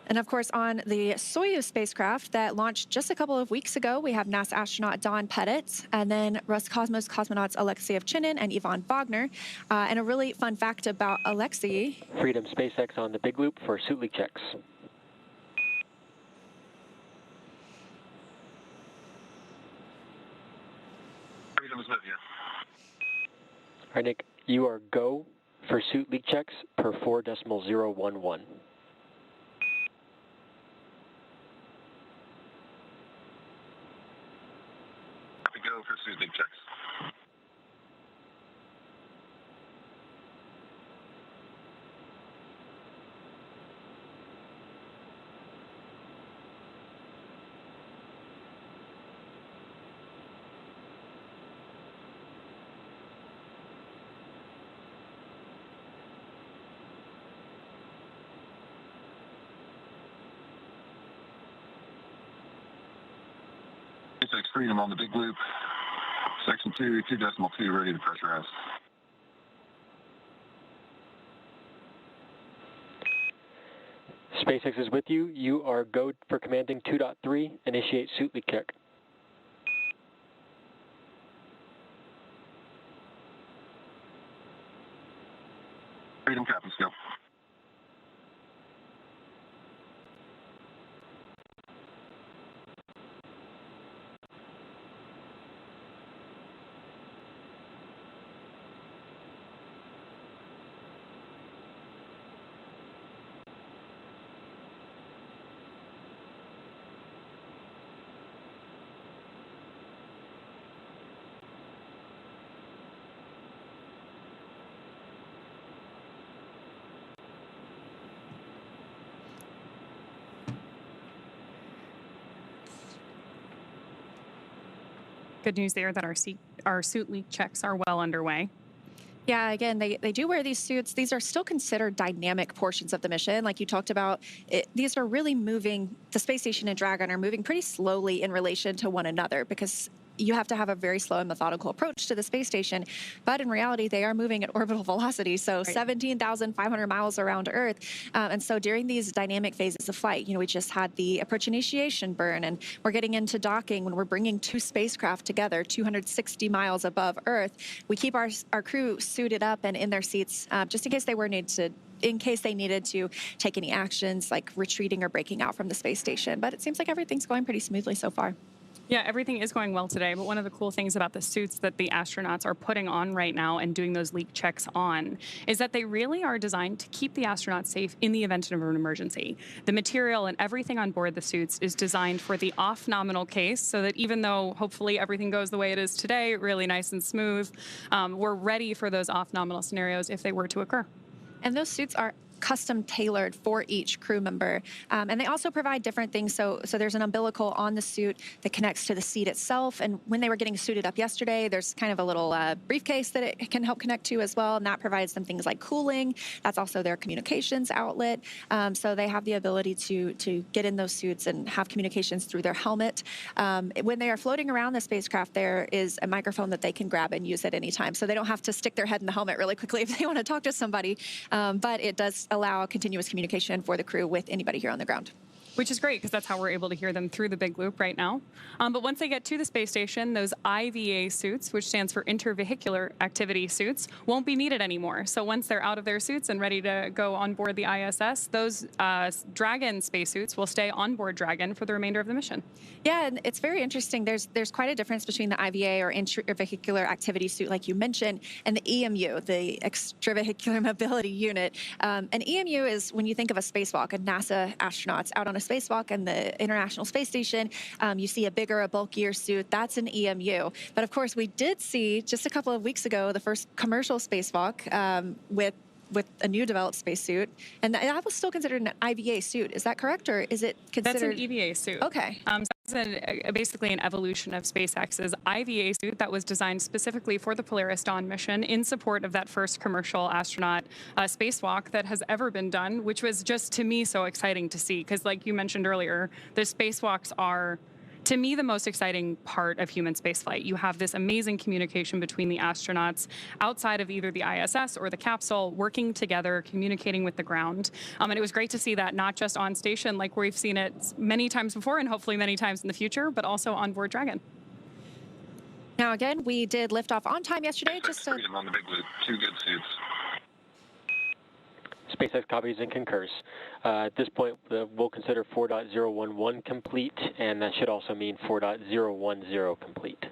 And of course, on the Soyuz spacecraft that launched just a couple of weeks ago, we have NASA astronaut Don Pettit, and then Roscosmos cosmonauts Alexei Ovchinin and Ivan Wagner. And a really fun fact about Alexei. Freedom SpaceX on the big loop for suit leak checks. Freedom is with you. All right, Nick, you are go for suit leak checks per 4.011. Go for suit leak checks. SpaceX Freedom on the big loop. Section 2, 2.2, ready to pressurize. SpaceX is with you. You are go for commanding 2.3. Initiate suit leak check. Freedom, Captain, go. Good news there that our suit leak checks are well underway. Yeah, again, they do wear these suits. These are still considered dynamic portions of the mission. Like you talked about, these are really moving, the space station and Dragon are moving pretty slowly in relation to one another because you have to have a very slow and methodical approach to the space station. But in reality, they are moving at orbital velocity, so 17,500 miles around Earth. And so during these dynamic phases of flight, we just had the approach initiation burn, and we're getting into docking when we're bringing 2 spacecraft together, 260 miles above Earth. We keep our crew suited up and in their seats just in case they needed to take any actions like retreating or breaking out from the space station. But it seems like everything's going pretty smoothly so far. Yeah, everything is going well today, but one of the cool things about the suits that the astronauts are putting on right now and doing those leak checks on is that they really are designed to keep the astronauts safe in the event of an emergency. The material and everything on board the suits is designed for the off-nominal case so that even though hopefully everything goes the way it is today, really nice and smooth, we're ready for those off-nominal scenarios if they were to occur. And those suits are custom tailored for each crew member. And they also provide different things. So there's an umbilical on the suit that connects to the seat itself. And when they were getting suited up yesterday, there's kind of a little briefcase that it can help connect to as well. And that provides them things like cooling. That's also their communications outlet. So they have the ability to get in those suits and have communications through their helmet. When they are floating around the spacecraft, there is a microphone that they can grab and use at any time. So they don't have to stick their head in the helmet really quickly if they want to talk to somebody. But it does allow continuous communication for the crew with anybody here on the ground. Which is great because that's how we're able to hear them through the big loop right now. But once they get to the space station, those IVA suits, which stands for intervehicular activity suits, won't be needed anymore. So once they're out of their suits and ready to go on board the ISS, those Dragon spacesuits will stay on board Dragon for the remainder of the mission. Yeah, and it's very interesting. There's quite a difference between the IVA or intervehicular activity suit, like you mentioned, and the EMU, the extravehicular mobility unit. An EMU is when you think of a spacewalk, and NASA astronauts out on a spacewalk and the International Space Station, you see a bigger, a bulkier suit. That's an EMU. But of course, we did see just a couple of weeks ago the first commercial spacewalk with with a new developed spacesuit, and that was still considered an IVA suit. Is that correct, or is it considered? That's an EVA suit. Okay. So it's basically an evolution of SpaceX's IVA suit that was designed specifically for the Polaris Dawn mission in support of that first commercial astronaut spacewalk that has ever been done, which was just, to me, so exciting to see. Because like you mentioned earlier, the spacewalks are, to me, the most exciting part of human spaceflight. You have this amazing communication between the astronauts outside of either the ISS or the capsule, working together, communicating with the ground. And it was great to see that not just on station like we've seen it many times before and hopefully many times in the future, but also on board Dragon. Now, again, we did lift off on time yesterday. Just freedom on the big loop. 2 good suits. SpaceX copies and concurs. At this point, we'll consider 4.011 complete, and that should also mean 4.010 complete.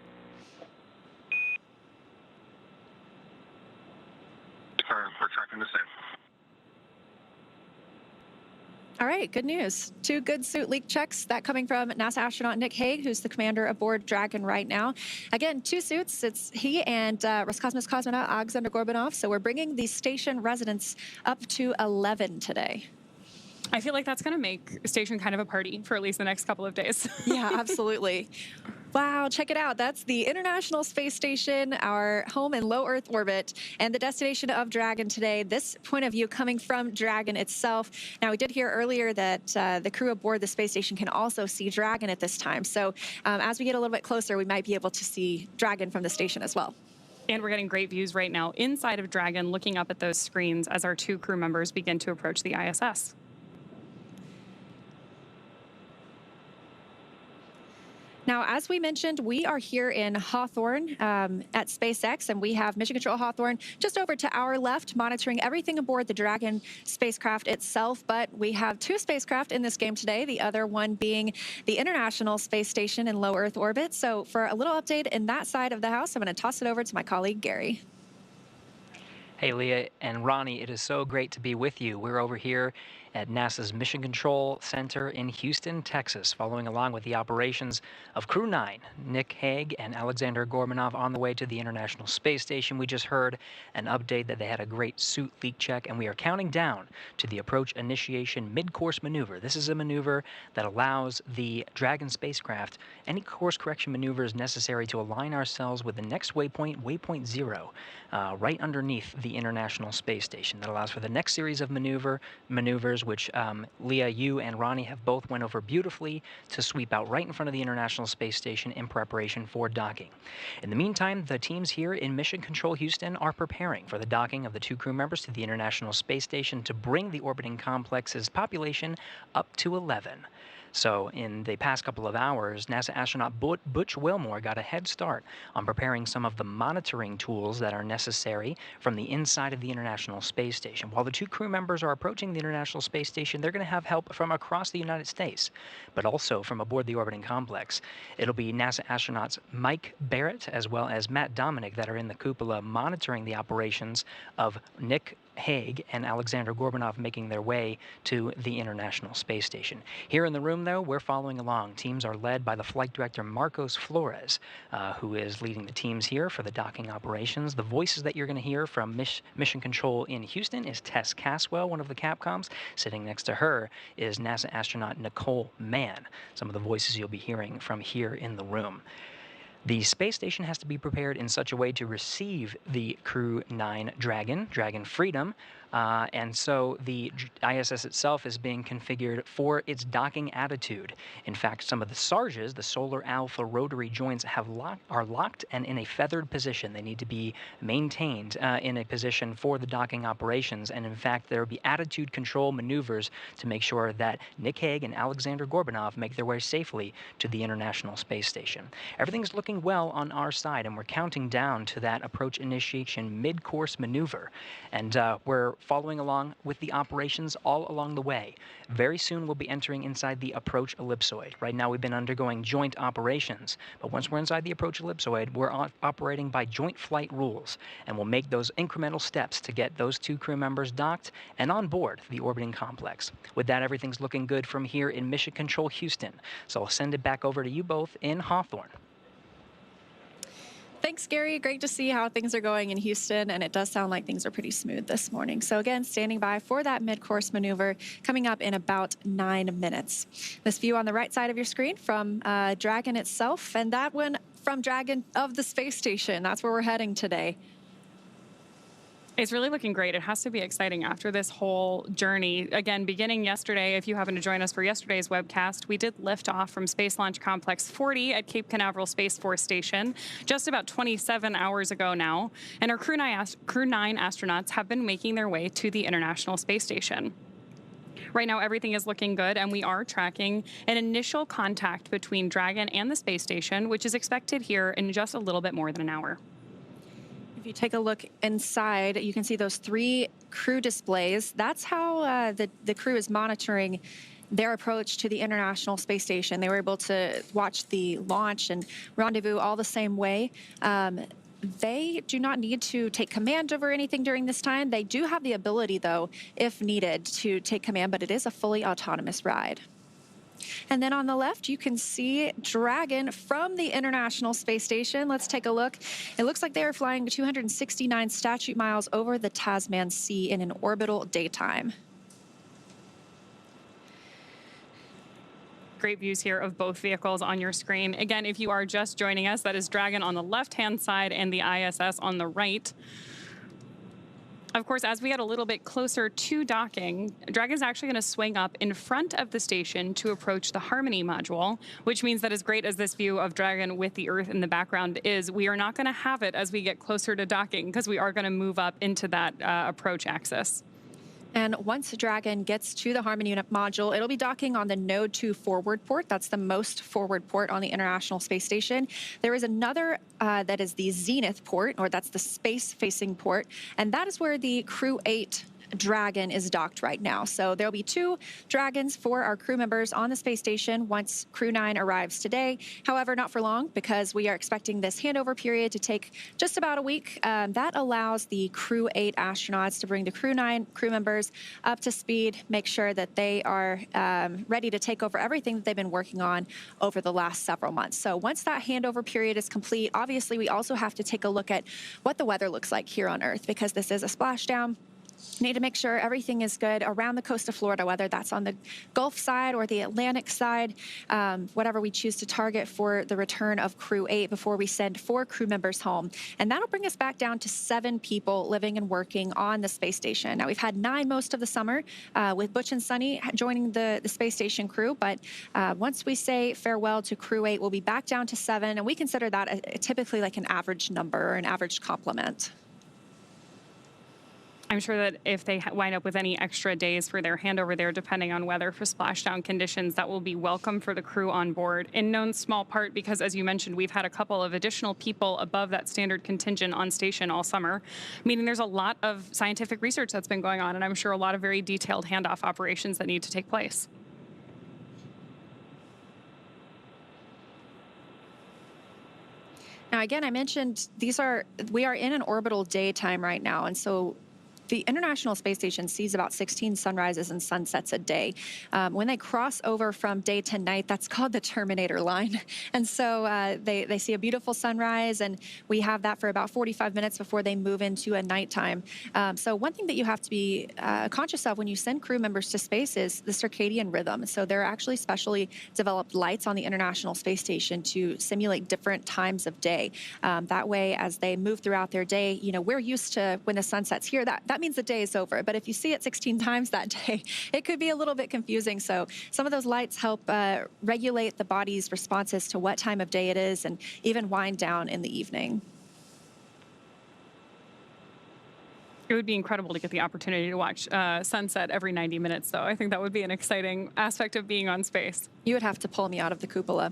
We're tracking the same. All right, good news. 2 good suit leak checks. That coming from NASA astronaut Nick Hague, who's the commander aboard Dragon right now. Again, 2 suits. It's he and Roscosmos cosmonaut Aleksandr Gorbunov. So we're bringing the station residents up to 11 today. I feel like that's going to make station kind of a party for at least the next couple of days. Yeah, absolutely. Wow, check it out. That's the International Space Station, our home in low Earth orbit, and the destination of Dragon today. This point of view coming from Dragon itself. Now, we did hear earlier that the crew aboard the space station can also see Dragon at this time. So as we get a little bit closer, we might be able to see Dragon from the station as well. And we're getting great views right now inside of Dragon, looking up at those screens as our 2 crew members begin to approach the ISS. Now, as we mentioned, we are here in Hawthorne at SpaceX, and we have Mission Control Hawthorne just over to our left, monitoring everything aboard the Dragon spacecraft itself. But we have 2 spacecraft in this game today, the other one being the International Space Station in low Earth orbit. So for a little update in that side of the house, I'm going to toss it over to my colleague, Gary. Hey, Leah and Ronnie, it is so great to be with you. We're over here at NASA's Mission Control Center in Houston, Texas, following along with the operations of Crew-9, Nick Hague and Aleksandr Gorbunov on the way to the International Space Station. We just heard an update that they had a great suit leak check, and we are counting down to the approach initiation mid-course maneuver. This is a maneuver that allows the Dragon spacecraft any course correction maneuvers necessary to align ourselves with the next waypoint, waypoint 0, right underneath the International Space Station. That allows for the next series of maneuvers, which Leah, you and Ronnie have both went over beautifully to sweep out right in front of the International Space Station in preparation for docking. In the meantime, the teams here in Mission Control Houston are preparing for the docking of the 2 crew members to the International Space Station to bring the orbiting complex's population up to 11. So in the past couple of hours, NASA astronaut Butch Wilmore got a head start on preparing some of the monitoring tools that are necessary from the inside of the International Space Station. While the 2 crew members are approaching the International Space Station, they're going to have help from across the United States, but also from aboard the orbiting complex. It'll be NASA astronauts Mike Barrett as well as Matt Dominic that are in the cupola monitoring the operations of Nick Hague and Aleksandr Gorbunov making their way to the International Space Station. Here in the room, though, we're following along. Teams are led by the flight director Marcos Flores, who is leading the teams here for the docking operations. The voices that you're going to hear from Mission Control in Houston is Tess Caswell, one of the Capcoms. Sitting next to her is NASA astronaut Nicole Mann. Some of the voices you'll be hearing from here in the room. The space station has to be prepared in such a way to receive the Crew-9 Dragon Freedom, and so the ISS itself is being configured for its docking attitude. In fact, some of the SARJs, the Solar Alpha rotary joints, are locked and in a feathered position. They need to be maintained in a position for the docking operations, and in fact, there will be attitude control maneuvers to make sure that Nick Hague and Aleksandr Gorbunov make their way safely to the International Space Station. Everything's looking well on our side, and we're counting down to that approach initiation mid-course maneuver, and we're following along with the operations all along the way. Very soon we'll be entering inside the approach ellipsoid. Right now we've been undergoing joint operations, but once we're inside the approach ellipsoid, we're operating by joint flight rules, and we'll make those incremental steps to get those 2 crew members docked and on board the orbiting complex. With that, everything's looking good from here in Mission Control Houston, so I'll send it back over to you both in Hawthorne. Thanks, Gary. Great to see how things are going in Houston, and it does sound like things are pretty smooth this morning. So again, standing by for that mid-course maneuver coming up in about 9 minutes. This view on the right side of your screen from Dragon itself, and that one from Dragon of the space station. That's where we're heading today. It's really looking great. It has to be exciting after this whole journey. Again, beginning yesterday, if you happen to join us for yesterday's webcast, we did lift off from Space Launch Complex 40 at Cape Canaveral Space Force Station just about 27 hours ago now. And our Crew-9 astronauts have been making their way to the International Space Station. Right now, everything is looking good, and we are tracking an initial contact between Dragon and the space station, which is expected here in just a little bit more than an hour. If you take a look inside, you can see those 3 crew displays. That's how the crew is monitoring their approach to the International Space Station. They were able to watch the launch and rendezvous all the same way. They do not need to take command over anything during this time. They do have the ability, though, if needed, to take command, but it is a fully autonomous ride. And then on the left, you can see Dragon from the International Space Station. Let's take a look. It looks like they are flying 269 statute miles over the Tasman Sea in an orbital daytime. Great views here of both vehicles on your screen. Again, if you are just joining us, that is Dragon on the left-hand side and the ISS on the right. Of course, as we get a little bit closer to docking, Dragon's actually going to swing up in front of the station to approach the Harmony module, which means that as great as this view of Dragon with the Earth in the background is, we are not going to have it as we get closer to docking because we are going to move up into that approach axis. And once Dragon gets to the Harmony module, it'll be docking on the Node 2 forward port. That's the most forward port on the International Space Station. There is another that is the Zenith port, or that's the space-facing port, and that is where the Crew-8 Dragon is docked right now. So there'll be 2 Dragons for our crew members on the space station once Crew-9 arrives today. However, not for long, because we are expecting this handover period to take just about a week. That allows the Crew-8 astronauts to bring the Crew-9 crew members up to speed, make sure that they are ready to take over everything that they've been working on over the last several months. So once that handover period is complete, obviously we also have to take a look at what the weather looks like here on Earth, because this is a splashdown. Need to make sure everything is good around the coast of Florida, whether that's on the Gulf side or the Atlantic side, whatever we choose to target for the return of Crew-8 before we send 4 crew members home. And that'll bring us back down to 7 people living and working on the space station. Now, we've had 9 most of the summer with Butch and Sunny joining the space station crew, but once we say farewell to Crew-8, we'll be back down to 7, and we consider that typically like an average number or an average complement. I'm sure that if they wind up with any extra days for their handover there, depending on weather for splashdown conditions, that will be welcome for the crew on board, in no small part because, as you mentioned, we've had a couple of additional people above that standard contingent on station all summer, meaning there's a lot of scientific research that's been going on, and I'm sure a lot of very detailed handoff operations that need to take place. Now, again, I mentioned we are in an orbital daytime right now, and so the International Space Station sees about 16 sunrises and sunsets a day. When they cross over from day to night, that's called the Terminator line. And so they see a beautiful sunrise, and we have that for about 45 minutes before they move into a nighttime. So one thing that you have to be conscious of when you send crew members to space is the circadian rhythm. So there are actually specially developed lights on the International Space Station to simulate different times of day. That way, as they move throughout their day, you know, we're used to when the sun sets here, that means the day is over. But if you see it 16 times that day, it could be a little bit confusing. So some of those lights help regulate the body's responses to what time of day it is, and even wind down in the evening. It would be incredible to get the opportunity to watch sunset every 90 minutes, though. I think that would be an exciting aspect of being on space. You would have to pull me out of the cupola.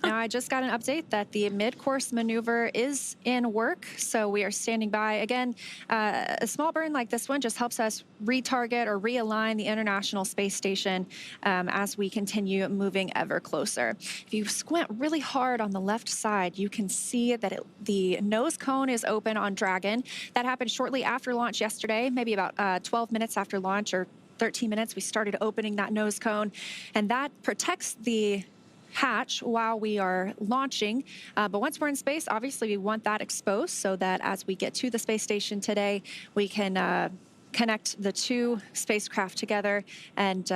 Now, I just got an update that the mid-course maneuver is in work, so we are standing by. Again, a small burn like this one just helps us retarget or realign the International Space Station as we continue moving ever closer. If you squint really hard on the left side, you can see that the nose cone is open on Dragon. That happened shortly after launch yesterday, maybe about 12 minutes after launch, or 13 minutes, we started opening that nose cone, and that protects the hatch while we are launching. But once we're in space, obviously we want that exposed so that as we get to the space station today, we can connect the two spacecraft together and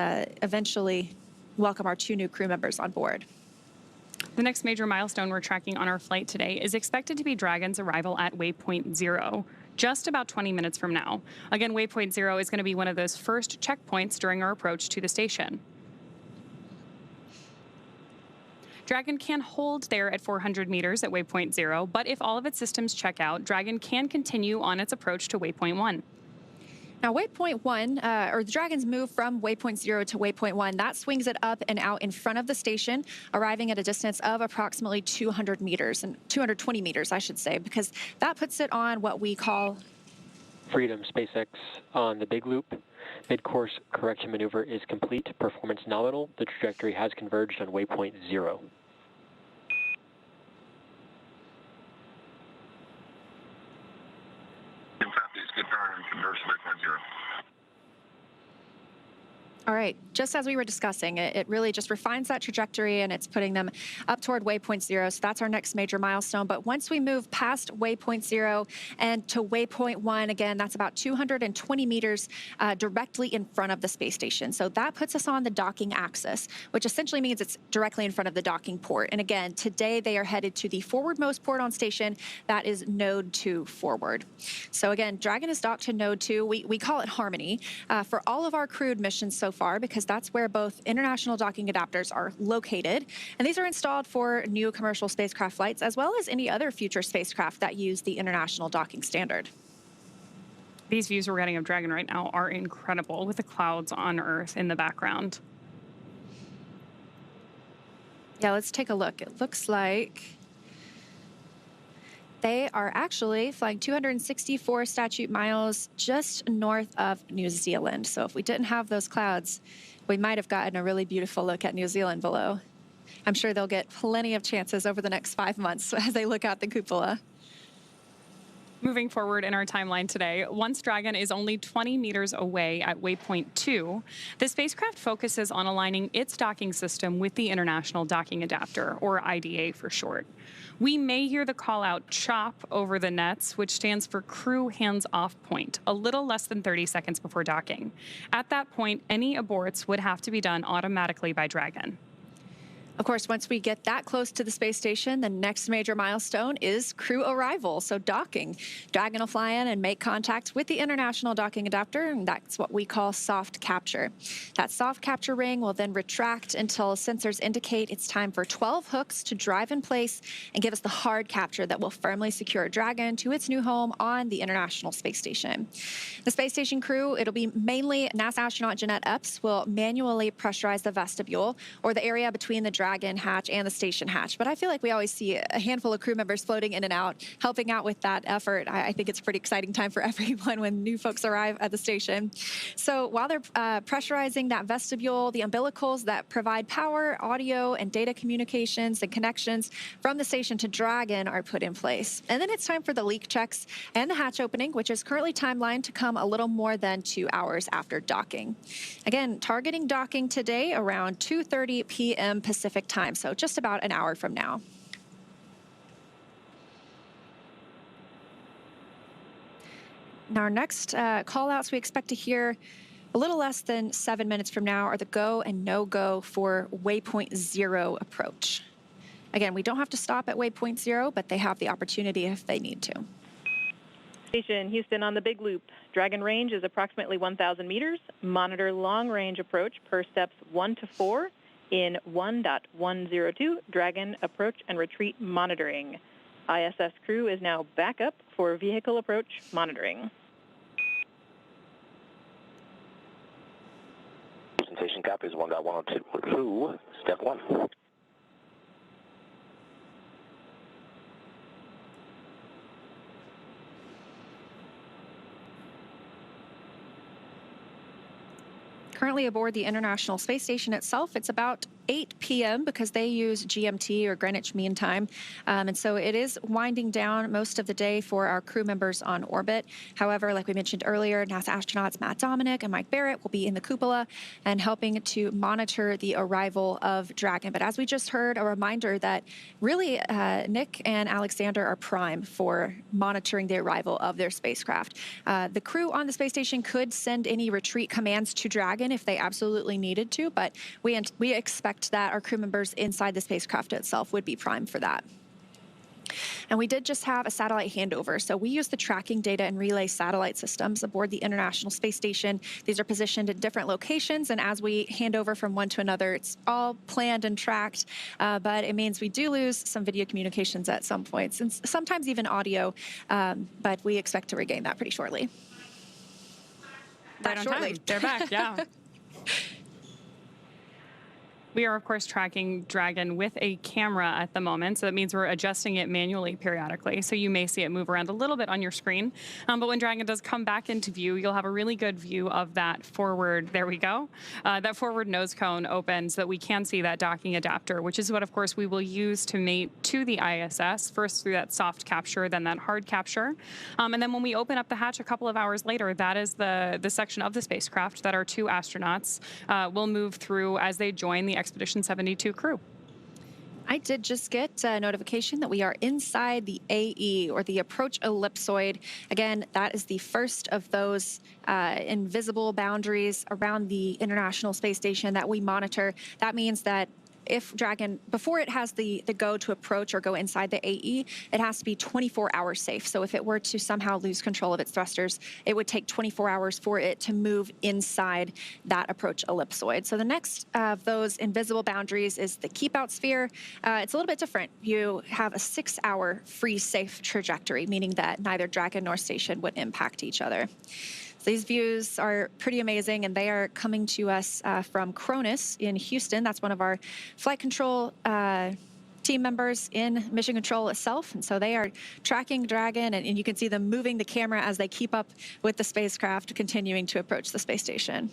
eventually welcome our 2 new crew members on board. The next major milestone we're tracking on our flight today is expected to be Dragon's arrival at waypoint 0, just about 20 minutes from now. Again, waypoint 0 is going to be one of those first checkpoints during our approach to the station. Dragon can hold there at 400 meters at waypoint 0, but if all of its systems check out, Dragon can continue on its approach to waypoint 1. Now, waypoint 1, or the Dragon's move from waypoint 0 to waypoint 1, that swings it up and out in front of the station, arriving at a distance of approximately 200 meters, and 220 meters, I should say, because that puts it on what we call Freedom. SpaceX on the big loop. Mid-course correction maneuver is complete. Performance nominal. The trajectory has converged on waypoint 0. Good turn and converge to waypoint 0. All right, just as we were discussing, it really just refines that trajectory and it's putting them up toward waypoint 0. So that's our next major milestone. But once we move past waypoint 0 and to waypoint 1, again, that's about 220 meters directly in front of the space station. So that puts us on the docking axis, which essentially means it's directly in front of the docking port. And again, today they are headed to the forwardmost port on station. That is node 2 forward. So again, Dragon is docked to node 2. We call it Harmony for all of our crewed missions so far, because that's where both international docking adapters are located. And these are installed for new commercial spacecraft flights, as well as any other future spacecraft that use the international docking standard. These views we're getting of Dragon right now are incredible, with the clouds on Earth in the background. Yeah, let's take a look. It looks like they are actually flying 264 statute miles just north of New Zealand. So if we didn't have those clouds, we might have gotten a really beautiful look at New Zealand below. I'm sure they'll get plenty of chances over the next 5 months as they look out the cupola. Moving forward in our timeline today, once Dragon is only 20 meters away at waypoint 2, the spacecraft focuses on aligning its docking system with the International Docking Adapter, or IDA for short. We may hear the call out CHOP over the nets, which stands for Crew Hands-Off Point, a little less than 30 seconds before docking. At that point, any aborts would have to be done automatically by Dragon. Of course, once we get that close to the space station, the next major milestone is crew arrival, so docking. Dragon will fly in and make contact with the International Docking Adapter, and that's what we call soft capture. That soft capture ring will then retract until sensors indicate it's time for 12 hooks to drive in place and give us the hard capture that will firmly secure Dragon to its new home on the International Space Station. The space station crew, it'll be mainly NASA astronaut Jeanette Epps, will manually pressurize the vestibule, or the area between the Dragon hatch and the station hatch. But I feel like we always see a handful of crew members floating in and out, helping out with that effort. I think it's a pretty exciting time for everyone when new folks arrive at the station. So while they're pressurizing that vestibule, the umbilicals that provide power, audio, and data communications and connections from the station to Dragon are put in place. And then it's time for the leak checks and the hatch opening, which is currently timelined to come a little more than 2 hours after docking. Again, targeting docking today around 2:30 p.m. Pacific time, so just about an hour from now. Now, our next call-outs we expect to hear a little less than 7 minutes from now are the go and no-go for waypoint 0 approach. Again, we don't have to stop at waypoint 0, but they have the opportunity if they need to. Station Houston on the big loop. Dragon range is approximately 1,000 meters. Monitor long-range approach per steps 1 to 4. In 1.102, Dragon approach and retreat monitoring. ISS crew is now back up for vehicle approach monitoring. Presentation copy is 1.102, step 1. Currently aboard the International Space Station itself, it's about 8 p.m. because they use GMT or Greenwich Mean Time. And so it is winding down most of the day for our crew members on orbit. However, like we mentioned earlier, NASA astronauts Matt Dominic and Mike Barrett will be in the cupola and helping to monitor the arrival of Dragon. But as we just heard, a reminder that really Nick and Aleksandr are prime for monitoring the arrival of their spacecraft. The crew on the space station could send any retreat commands to Dragon if they absolutely needed to, but we expect that our crew members inside the spacecraft itself would be prime for that. And we did just have a satellite handover. So we use the tracking data and relay satellite systems aboard the International Space Station. These are positioned at different locations, and as we hand over from one to another, it's all planned and tracked, but it means we do lose some video communications at some points, and sometimes even audio, but we expect to regain that pretty shortly. Right on time. They're back, yeah. We are, of course, tracking Dragon with a camera at the moment, so that means we're adjusting it manually periodically. So you may see it move around a little bit on your screen. But when Dragon does come back into view, you'll have a really good view of that forward, there we go, that forward nose cone open so that we can see that docking adapter, which is what, of course, we will use to mate to the ISS, first through that soft capture, then that hard capture. And then when we open up the hatch a couple of hours later, that is the section of the spacecraft that our two astronauts will move through as they join the Expedition 72 crew. I did just get a notification that we are inside the AE, or the approach ellipsoid. Again, that is the first of those invisible boundaries around the International Space Station that we monitor. That means that if Dragon, before it has the go to approach or go inside the AE, it has to be 24 hours safe. So if it were to somehow lose control of its thrusters, it would take 24 hours for it to move inside that approach ellipsoid. So the next of those invisible boundaries is the keep out sphere. It's a little bit different. You have a 6-hour free safe trajectory, meaning that neither Dragon nor station would impact each other. So these views are pretty amazing, and they are coming to us from Cronus in Houston. That's one of our flight control team members in Mission Control itself. And so they are tracking Dragon, and you can see them moving the camera as they keep up with the spacecraft continuing to approach the space station.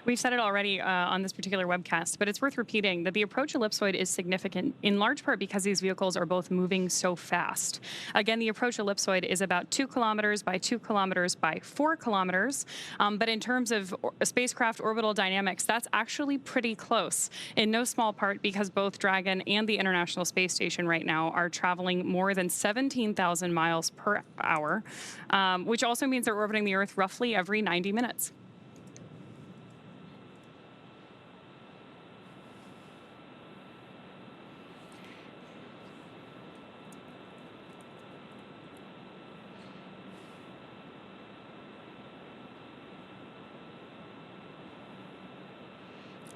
We've said it already on this particular webcast, but it's worth repeating that the approach ellipsoid is significant in large part because these vehicles are both moving so fast. Again, the approach ellipsoid is about 2 kilometers by 2 kilometers by 4 kilometers. But in terms of spacecraft orbital dynamics, that's actually pretty close, in no small part because both Dragon and the International Space Station right now are traveling more than 17,000 miles per hour, which also means they're orbiting the Earth roughly every 90 minutes.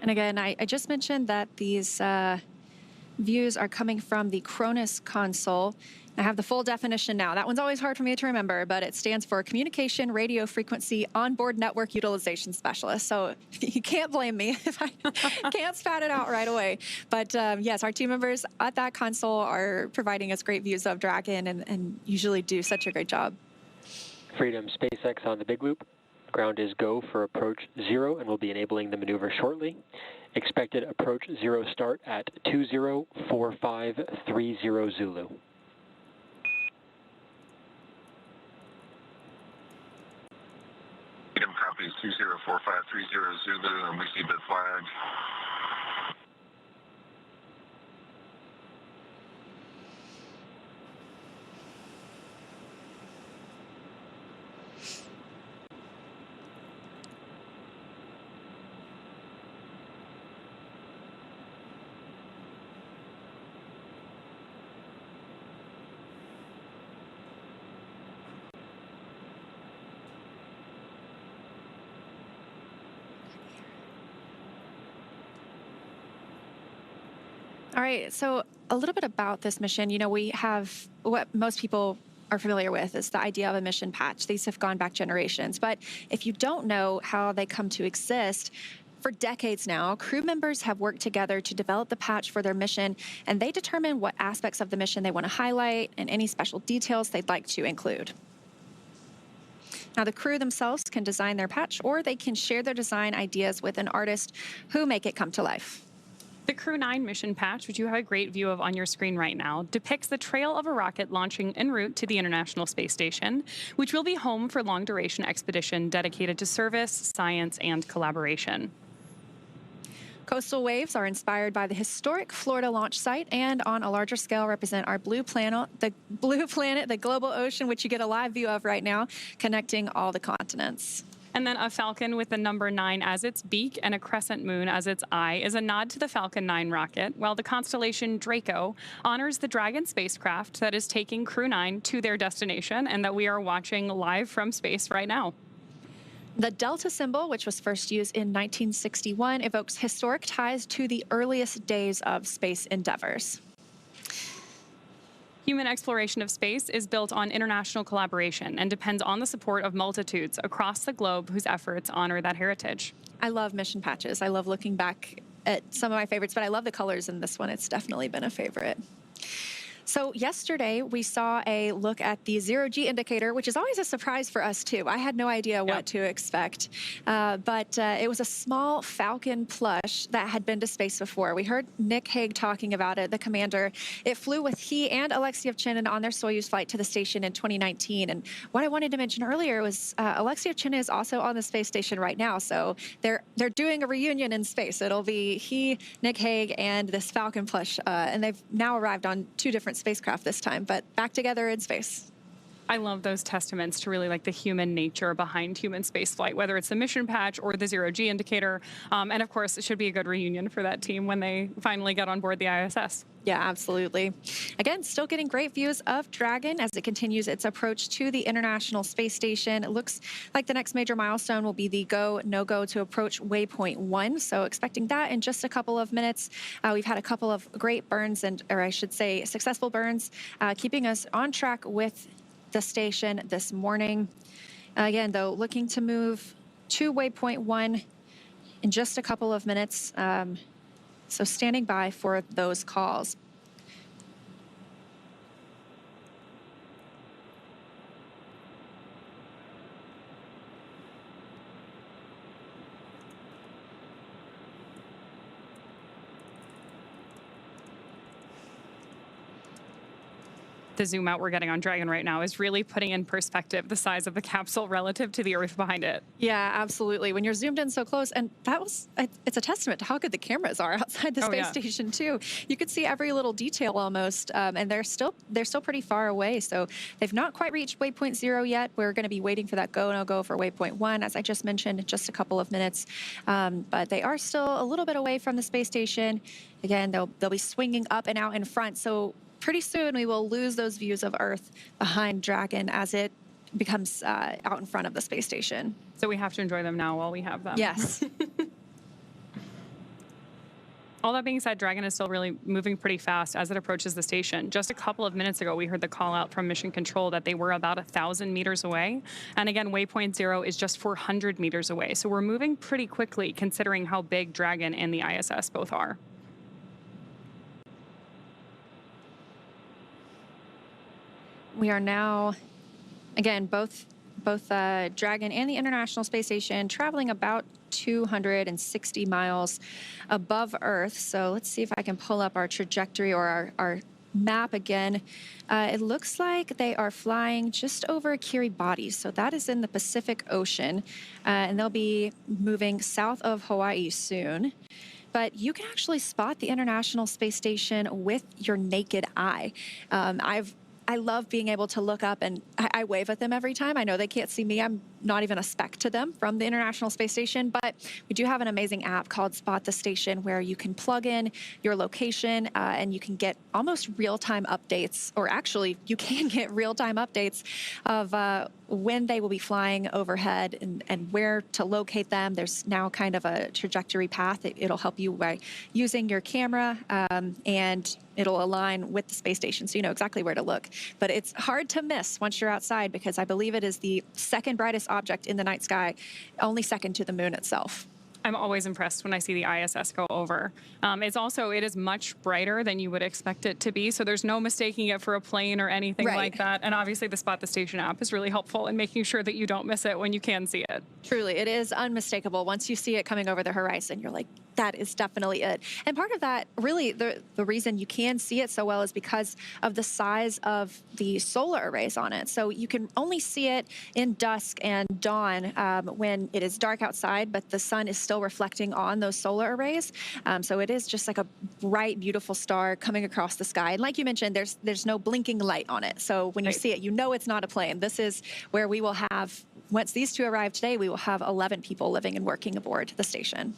And again, I just mentioned that these views are coming from the Cronus console. I have the full definition now. That one's always hard for me to remember, but it stands for Communication Radio Frequency Onboard Network Utilization Specialist. So you can't blame me if I can't spat it out right away. But yes, our team members at that console are providing us great views of Dragon and usually do such a great job. Freedom SpaceX on the Big Loop. Ground is go for approach 0, and we'll be enabling the maneuver shortly. Expected approach 0 start at 204530 Zulu. Freedom copies 204530 Zulu, and we see the flag. All right, so a little bit about this mission. You know, we have what most people are familiar with is the idea of a mission patch. These have gone back generations. But if you don't know how they come to exist, for decades now, crew members have worked together to develop the patch for their mission, and they determine what aspects of the mission they want to highlight and any special details they'd like to include. Now, the crew themselves can design their patch, or they can share their design ideas with an artist who make it come to life. The Crew-9 mission patch, which you have a great view of on your screen right now, depicts the trail of a rocket launching en route to the International Space Station, which will be home for long-duration expedition dedicated to service, science, and collaboration. Coastal waves are inspired by the historic Florida launch site and on a larger scale represent our blue planet, the global ocean, which you get a live view of right now, connecting all the continents. And then a falcon with the number 9 as its beak and a crescent moon as its eye is a nod to the Falcon 9 rocket, while the constellation Draco honors the Dragon spacecraft that is taking Crew-9 to their destination and that we are watching live from space right now. The Delta symbol, which was first used in 1961, evokes historic ties to the earliest days of space endeavors. Human exploration of space is built on international collaboration and depends on the support of multitudes across the globe whose efforts honor that heritage. I love mission patches. I love looking back at some of my favorites, but I love the colors in this one. It's definitely been a favorite. So yesterday, we saw a look at the zero-G indicator, which is always a surprise for us, too. I had no idea what to expect. But it was a small Falcon plush that had been to space before. We heard Nick Hague talking about it, the commander. It flew with he and Alexei Ovchinin on their Soyuz flight to the station in 2019. And what I wanted to mention earlier was Alexei Ovchinin is also on the space station right now. So they're doing a reunion in space. It'll be he, Nick Hague, and this Falcon plush. And they've now arrived on 2 different spacecraft this time, but back together in space. I love those testaments to really like the human nature behind human spaceflight, whether it's the mission patch or the zero-G indicator. And of course, it should be a good reunion for that team when they finally get on board the ISS. Yeah, absolutely. Again, still getting great views of Dragon as it continues its approach to the International Space Station. It looks like the next major milestone will be the go, no-go to approach waypoint 1. So expecting that in just a couple of minutes. We've had a couple of great burns, or I should say successful burns, keeping us on track with the station this morning. Again, though, looking to move to waypoint 1 in just a couple of minutes. So standing by for those calls. The zoom out we're getting on Dragon right now is really putting in perspective the size of the capsule relative to the Earth behind it. Yeah, absolutely. When you're zoomed in so close, and it's a testament to how good the cameras are outside the space station too. You could see every little detail almost, and they're still pretty far away. So they've not quite reached waypoint 0 yet. We're going to be waiting for that go no go for waypoint 1, as I just mentioned, in just a couple of minutes. But they are still a little bit away from the space station. Again, they'll be swinging up and out in front. So pretty soon we will lose those views of Earth behind Dragon as it becomes out in front of the space station. So we have to enjoy them now while we have them. Yes. All that being said, Dragon is still really moving pretty fast as it approaches the station. Just a couple of minutes ago, we heard the call out from Mission Control that they were about 1,000 meters away. And again, waypoint 0 is just 400 meters away. So we're moving pretty quickly considering how big Dragon and the ISS both are. We are now, again, both Dragon and the International Space Station traveling about 260 miles above Earth. So let's see if I can pull up our trajectory or our map again. It looks like they are flying just over Kiribati. So that is in the Pacific Ocean. And they'll be moving south of Hawaii soon. But you can actually spot the International Space Station with your naked eye. I love being able to look up, and I wave at them every time. I know they can't see me. I'm not even a speck to them from the International Space Station, but we do have an amazing app called Spot the Station where you can plug in your location and you can get almost real-time updates, or actually you can get real-time updates of when they will be flying overhead and where to locate them. There's now kind of a trajectory path. It'll help you by using your camera and it'll align with the space station so you know exactly where to look. But it's hard to miss once you're outside because I believe it is the second brightest object in the night sky, only second to the moon itself. I'm always impressed when I see the ISS go over. It is much brighter than you would expect it to be, so there's no mistaking it for a plane or anything like that. And obviously the Spot the Station app is really helpful in making sure that you don't miss it when you can see it. Truly, it is unmistakable. Once you see it coming over the horizon, you're like, that is definitely it. And part of that, really, the reason you can see it so well is because of the size of the solar arrays on it. So you can only see it in dusk and dawn when it is dark outside, but the sun is still reflecting on those solar arrays. So it is just like a bright, beautiful star coming across the sky. And like you mentioned, there's no blinking light on it. So when you see it, you know it's not a plane. This is where we will have, once these two arrive today, we will have 11 people living and working aboard the station.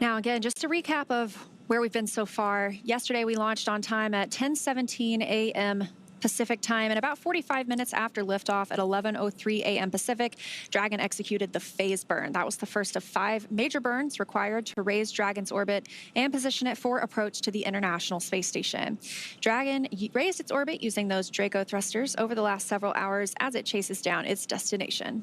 Now, again, just a recap of where we've been so far. Yesterday, we launched on time at 10:17 a.m. Pacific time, and about 45 minutes after liftoff at 11:03 a.m. Pacific, Dragon executed the phase burn. That was the first of 5 major burns required to raise Dragon's orbit and position it for approach to the International Space Station. Dragon raised its orbit using those Draco thrusters over the last several hours as it chases down its destination.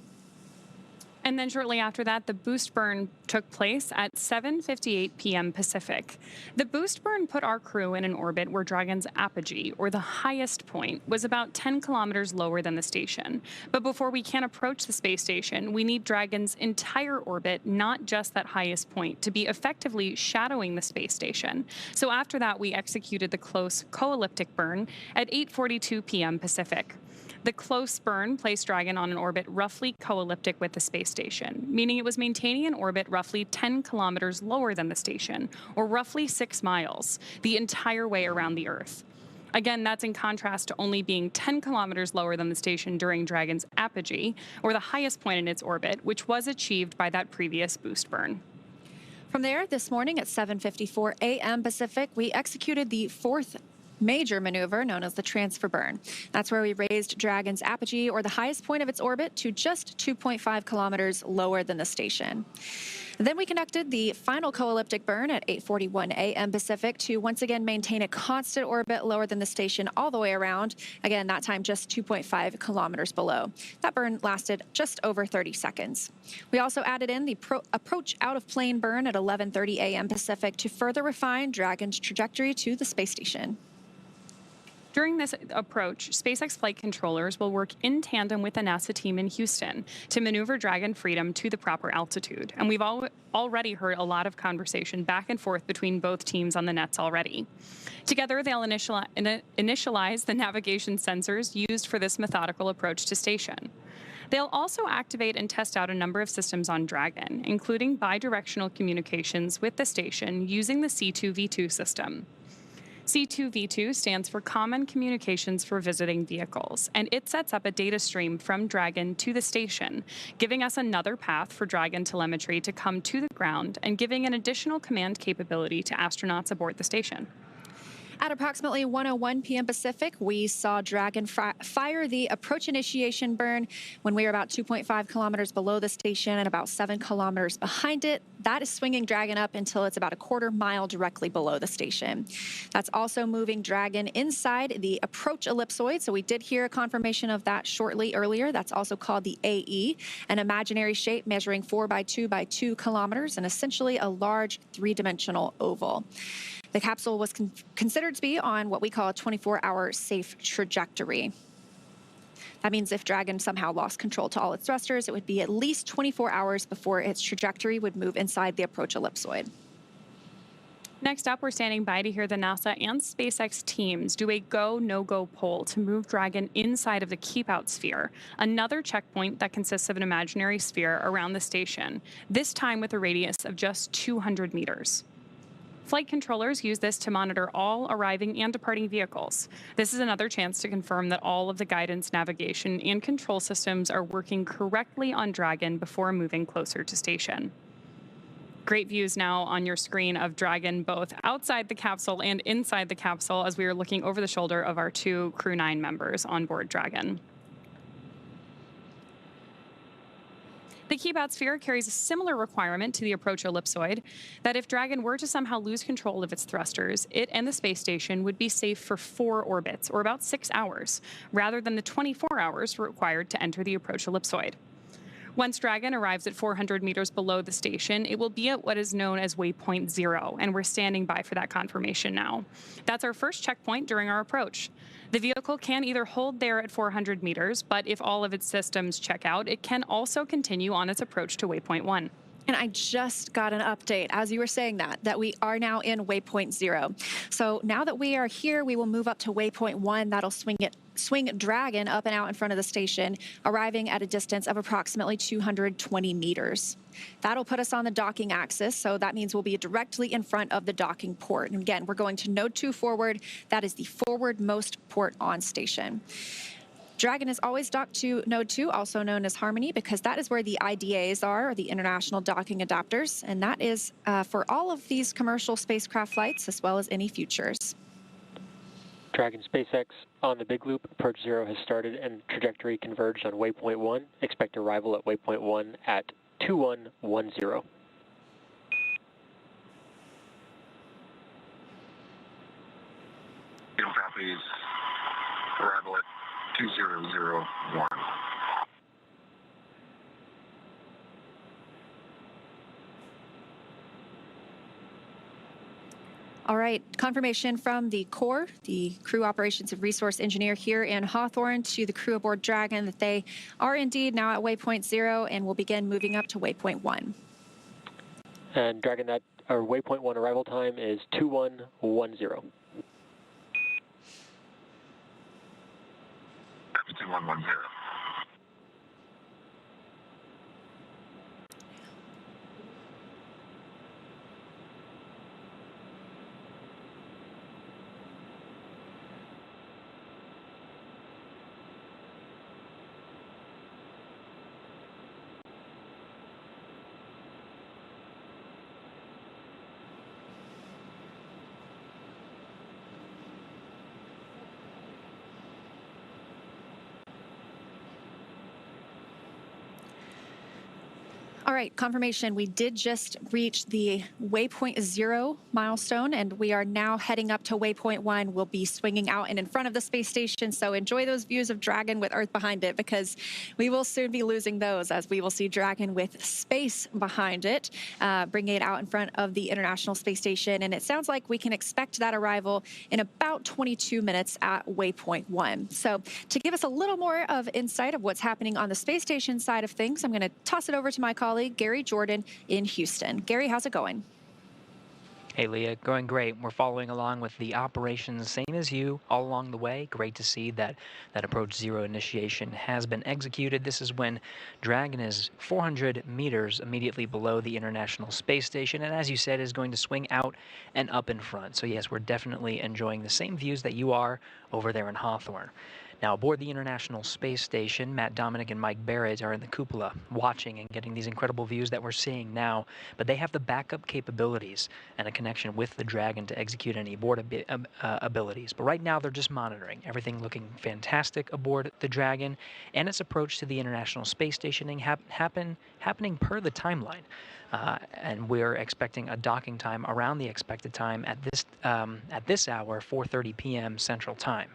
And then shortly after that, the boost burn took place at 7:58 p.m. Pacific. The boost burn put our crew in an orbit where Dragon's apogee, or the highest point, was about 10 kilometers lower than the station. But before we can approach the space station, we need Dragon's entire orbit, not just that highest point, to be effectively shadowing the space station. So after that, we executed the close co-elliptic burn at 8:42 p.m. Pacific. The close burn placed Dragon on an orbit roughly co-elliptic with the space station, meaning it was maintaining an orbit roughly 10 kilometers lower than the station, or roughly 6 miles, the entire way around the Earth. Again, that's in contrast to only being 10 kilometers lower than the station during Dragon's apogee, or the highest point in its orbit, which was achieved by that previous boost burn. From there, this morning at 7:54 a.m. Pacific, we executed the 4th major maneuver known as the transfer burn. That's where we raised Dragon's apogee, or the highest point of its orbit, to just 2.5 kilometers lower than the station. Then we conducted the final co-elliptic burn at 8:41 a.m. Pacific to once again maintain a constant orbit lower than the station all the way around. Again, that time just 2.5 kilometers below. That burn lasted just over 30 seconds. We also added in the approach out of plane burn at 11:30 a.m. Pacific to further refine Dragon's trajectory to the space station. During this approach, SpaceX flight controllers will work in tandem with the NASA team in Houston to maneuver Dragon Freedom to the proper altitude. And we've already heard a lot of conversation back and forth between both teams on the nets already. Together, they'll initialize the navigation sensors used for this methodical approach to station. They'll also activate and test out a number of systems on Dragon, including bidirectional communications with the station using the C2V2 system. C2V2 stands for Common Communications for Visiting Vehicles, and it sets up a data stream from Dragon to the station, giving us another path for Dragon telemetry to come to the ground and giving an additional command capability to astronauts aboard the station. At approximately 1:01 p.m. Pacific, we saw Dragon fire the approach initiation burn when we were about 2.5 kilometers below the station and about 7 kilometers behind it. That is swinging Dragon up until it's about a quarter mile directly below the station. That's also moving Dragon inside the approach ellipsoid. So we did hear a confirmation of that shortly earlier. That's also called the AE, an imaginary shape measuring 4 by 2 by 2 kilometers and essentially a large 3-dimensional oval. The capsule was considered to be on what we call a 24-hour safe trajectory. That means if Dragon somehow lost control to all its thrusters, it would be at least 24 hours before its trajectory would move inside the approach ellipsoid. Next up, we're standing by to hear the NASA and SpaceX teams do a go, no-go poll to move Dragon inside of the keep-out sphere, another checkpoint that consists of an imaginary sphere around the station, this time with a radius of just 200 meters. Flight controllers use this to monitor all arriving and departing vehicles. This is another chance to confirm that all of the guidance, navigation, and control systems are working correctly on Dragon before moving closer to station. Great views now on your screen of Dragon both outside the capsule and inside the capsule as we are looking over the shoulder of our two Crew-9 members on board Dragon. The keep-out sphere carries a similar requirement to the approach ellipsoid that if Dragon were to somehow lose control of its thrusters, it and the space station would be safe for 4 orbits, or about 6 hours, rather than the 24 hours required to enter the approach ellipsoid. Once Dragon arrives at 400 meters below the station, it will be at what is known as waypoint 0, and we're standing by for that confirmation now. That's our first checkpoint during our approach. The vehicle can either hold there at 400 meters, but if all of its systems check out, it can also continue on its approach to waypoint 1. And I just got an update as you were saying that we are now in waypoint 0. So now that we are here, we will move up to waypoint 1. That'll swing Dragon up and out in front of the station, arriving at a distance of approximately 220 meters. That'll put us on the docking axis, so that means we'll be directly in front of the docking port. And again, we're going to node 2 forward. That is the forwardmost port on station. Dragon is always docked to node 2, also known as Harmony, because that is where the IDAs are, or the International Docking Adapters, and that is for all of these commercial spacecraft flights, as well as any futures. Dragon SpaceX on the big loop, approach 0 has started and trajectory converged on waypoint 1. Expect arrival at waypoint 1 at 2110. Copies. Arrival at 2001. All right, confirmation from the Corps, the Crew Operations and Resource Engineer here in Hawthorne, to the crew aboard Dragon that they are indeed now at waypoint 0 and will begin moving up to waypoint 1. And Dragon, that our waypoint 1 arrival time is 2110. 2110. All right, confirmation. We did just reach the waypoint 0 milestone, and we are now heading up to waypoint 1. We'll be swinging out and in front of the space station, so enjoy those views of Dragon with Earth behind it, because we will soon be losing those as we will see Dragon with space behind it, bringing it out in front of the International Space Station. And it sounds like we can expect that arrival in about 22 minutes at waypoint 1. So to give us a little more of insight of what's happening on the space station side of things, I'm going to toss it over to my colleague, Gary Jordan in Houston. Gary, how's it going? Hey, Leah, going great. We're following along with the operations, same as you, all along the way. Great to see that approach 0 initiation has been executed. This is when Dragon is 400 meters immediately below the International Space Station, and as you said, is going to swing out and up in front. So yes, we're definitely enjoying the same views that you are over there in Hawthorne. Now, aboard the International Space Station, Matt Dominic and Mike Barrett are in the cupola watching and getting these incredible views that we're seeing now, but they have the backup capabilities and a connection with the Dragon to execute any abort abilities. But right now, they're just monitoring. Everything looking fantastic aboard the Dragon, and its approach to the International Space Station happening per the timeline. And we're expecting a docking time around the expected time at this hour, 4:30 p.m. Central Time.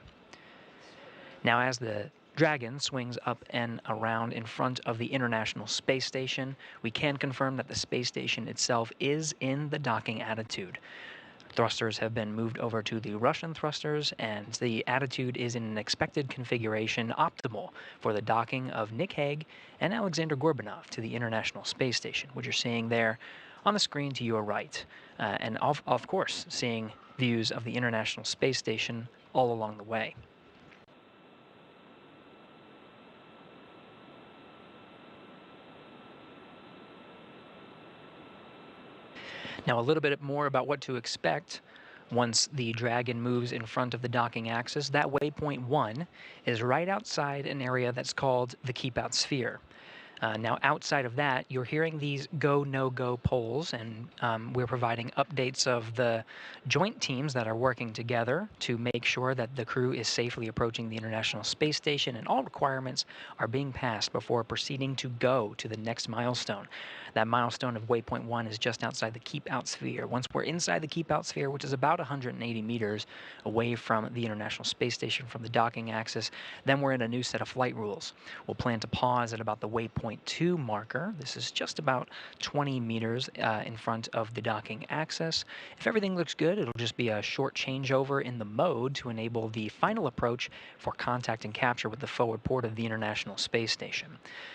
Now, as the Dragon swings up and around in front of the International Space Station, we can confirm that the space station itself is in the docking attitude. Thrusters have been moved over to the Russian thrusters, and the attitude is in an expected configuration optimal for the docking of Nick Hague and Aleksandr Gorbunov to the International Space Station. What you're seeing there on the screen to your right, and of course, seeing views of the International Space Station all along the way. Now, a little bit more about what to expect once the Dragon moves in front of the docking axis. That waypoint 1 is right outside an area that's called the Keep Out Sphere. Now, outside of that, you're hearing these go, no-go polls, and we're providing updates of the joint teams that are working together to make sure that the crew is safely approaching the International Space Station, and all requirements are being passed before proceeding to go to the next milestone. That milestone of waypoint 1 is just outside the Keep Out Sphere. Once we're inside the Keep Out Sphere, which is about 180 meters away from the International Space Station from the docking axis, then we're in a new set of flight rules. We'll plan to pause at about the waypoint 2 marker. This is just about 20 meters in front of the docking axis. If everything looks good, it'll just be a short changeover in the mode to enable the final approach for contact and capture with the forward port of the International Space Station.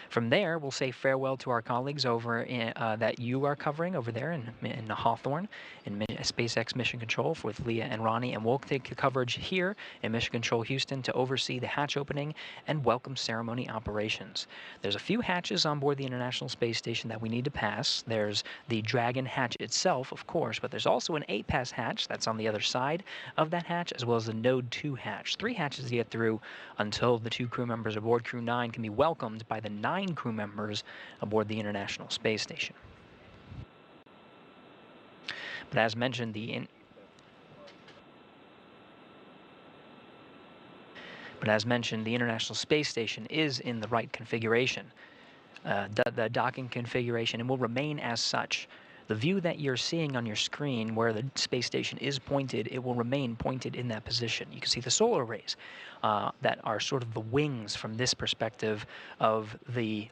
From there, we'll say farewell to our colleagues over that you are covering over there in Hawthorne in SpaceX Mission Control with Leah and Ronnie, and we'll take the coverage here in Mission Control Houston to oversee the hatch opening and welcome ceremony operations. There's a few hatches on board the International Space Station that we need to pass. There's the Dragon hatch itself, of course, but there's also an 8-pass hatch that's on the other side of that hatch, as well as the Node 2 hatch. 3 hatches to get through until the 2 crew members aboard Crew-9 can be welcomed by the 9 crew members aboard the International Space Station. But as mentioned, the International Space Station is in the right configuration, the docking configuration, and will remain as such. The view that you're seeing on your screen where the space station is pointed, it will remain pointed in that position. You can see the solar arrays that are sort of the wings from this perspective of the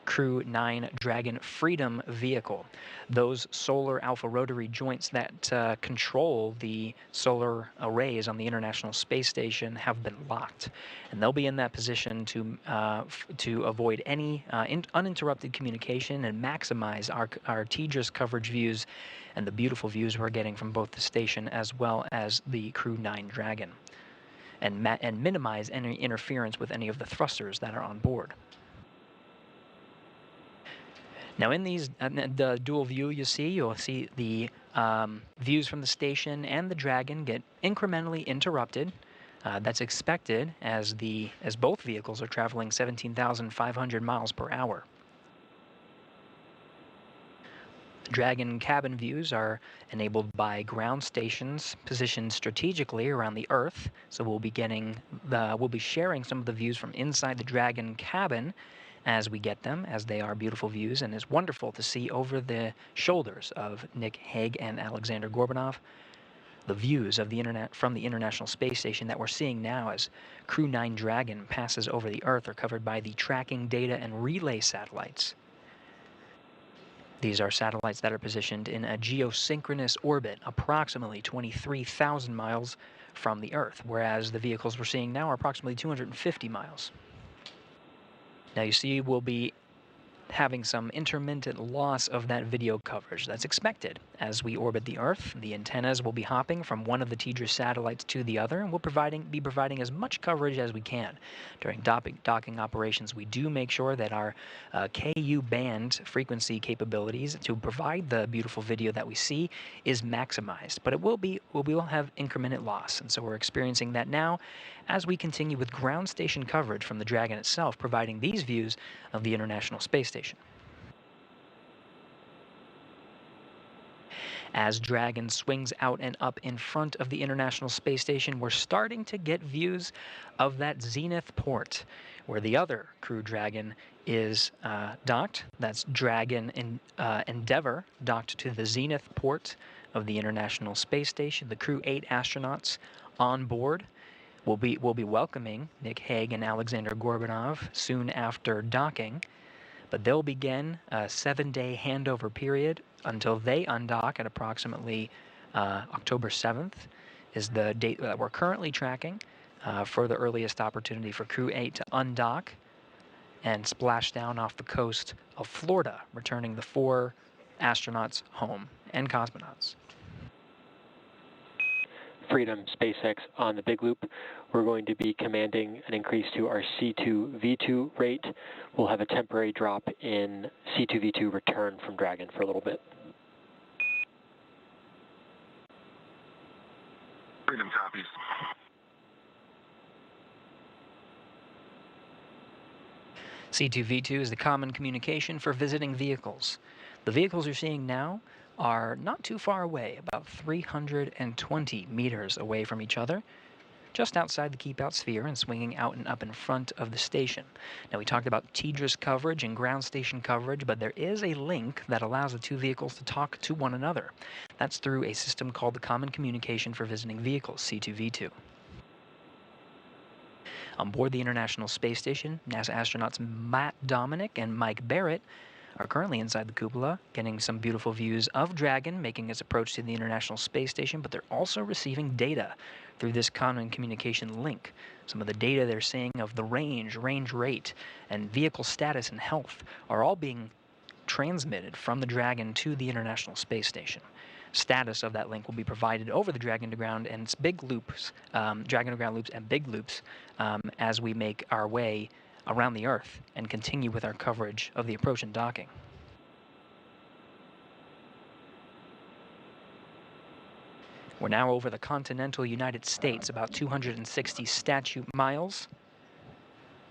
Crew-9 Dragon Freedom vehicle. Those solar alpha rotary joints that control the solar arrays on the International Space Station have been locked, and they'll be in that position to avoid any uninterrupted communication and maximize our TDRS coverage views and the beautiful views we're getting from both the station as well as the Crew-9 Dragon, and minimize any interference with any of the thrusters that are on board. Now, in these the dual view you'll see the views from the station and the Dragon get incrementally interrupted. That's expected as both vehicles are traveling 17,500 miles per hour. The Dragon cabin views are enabled by ground stations positioned strategically around the Earth. So we'll be sharing some of the views from inside the Dragon cabin as we get them, as they are beautiful views, and it's wonderful to see over the shoulders of Nick Hague and Aleksandr Gorbunov the views of from the International Space Station that we're seeing now as Crew-9 Dragon passes over the Earth are covered by the tracking data and relay satellites. These are satellites that are positioned in a geosynchronous orbit approximately 23,000 miles from the Earth, whereas the vehicles we're seeing now are approximately 250 miles. Now you see we'll be having some intermittent loss of that video coverage. That's expected. As we orbit the Earth, the antennas will be hopping from one of the TDRS satellites to the other, and we'll be providing as much coverage as we can. During docking operations, we do make sure that our KU band frequency capabilities to provide the beautiful video that we see is maximized, but we will have incremental loss, and so we're experiencing that now as we continue with ground station coverage from the Dragon itself, providing these views of the International Space Station. As Dragon swings out and up in front of the International Space Station, we're starting to get views of that Zenith port, where the other Crew Dragon is docked. That's Dragon Endeavour docked to the Zenith port of the International Space Station. The Crew 8 astronauts on board will be welcoming Nick Hague and Aleksandr Gorbunov soon after docking, but they'll begin a 7-day handover period until they undock at approximately October 7th is the date that we're currently tracking for the earliest opportunity for Crew 8 to undock and splash down off the coast of Florida, returning the 4 astronauts home and cosmonauts. Freedom, SpaceX on the big loop. We're going to be commanding an increase to our C2V2 rate. We'll have a temporary drop in C2V2 return from Dragon for a little bit. Freedom copies. C2V2 is the common communication for visiting vehicles. The vehicles you're seeing now are not too far away, about 320 meters away from each other, just outside the keep-out sphere and swinging out and up in front of the station. Now, we talked about TDRS coverage and ground station coverage, but there is a link that allows the two vehicles to talk to one another. That's through a system called the Common Communication for Visiting Vehicles, C2V2. On board the International Space Station, NASA astronauts Matt Dominic and Mike Barrett are currently inside the cupola, getting some beautiful views of Dragon making its approach to the International Space Station, but they're also receiving data through this common communication link. Some of the data they're seeing of the range rate, and vehicle status and health are all being transmitted from the Dragon to the International Space Station. Status of that link will be provided over the Dragon to Ground and its big loops, Dragon to Ground loops and big loops, as we make our way around the Earth and continue with our coverage of the approach and docking. We're now over the continental United States, about 260 statute miles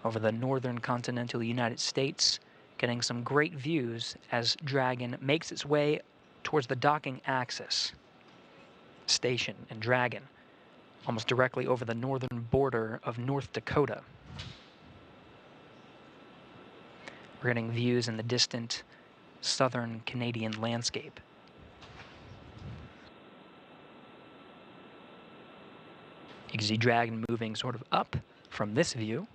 over the northern continental United States, getting some great views as Dragon makes its way towards the docking axis. Station and Dragon, almost directly over the northern border of North Dakota. We're getting views in the distant southern Canadian landscape. You can see Dragon moving sort of up from this view.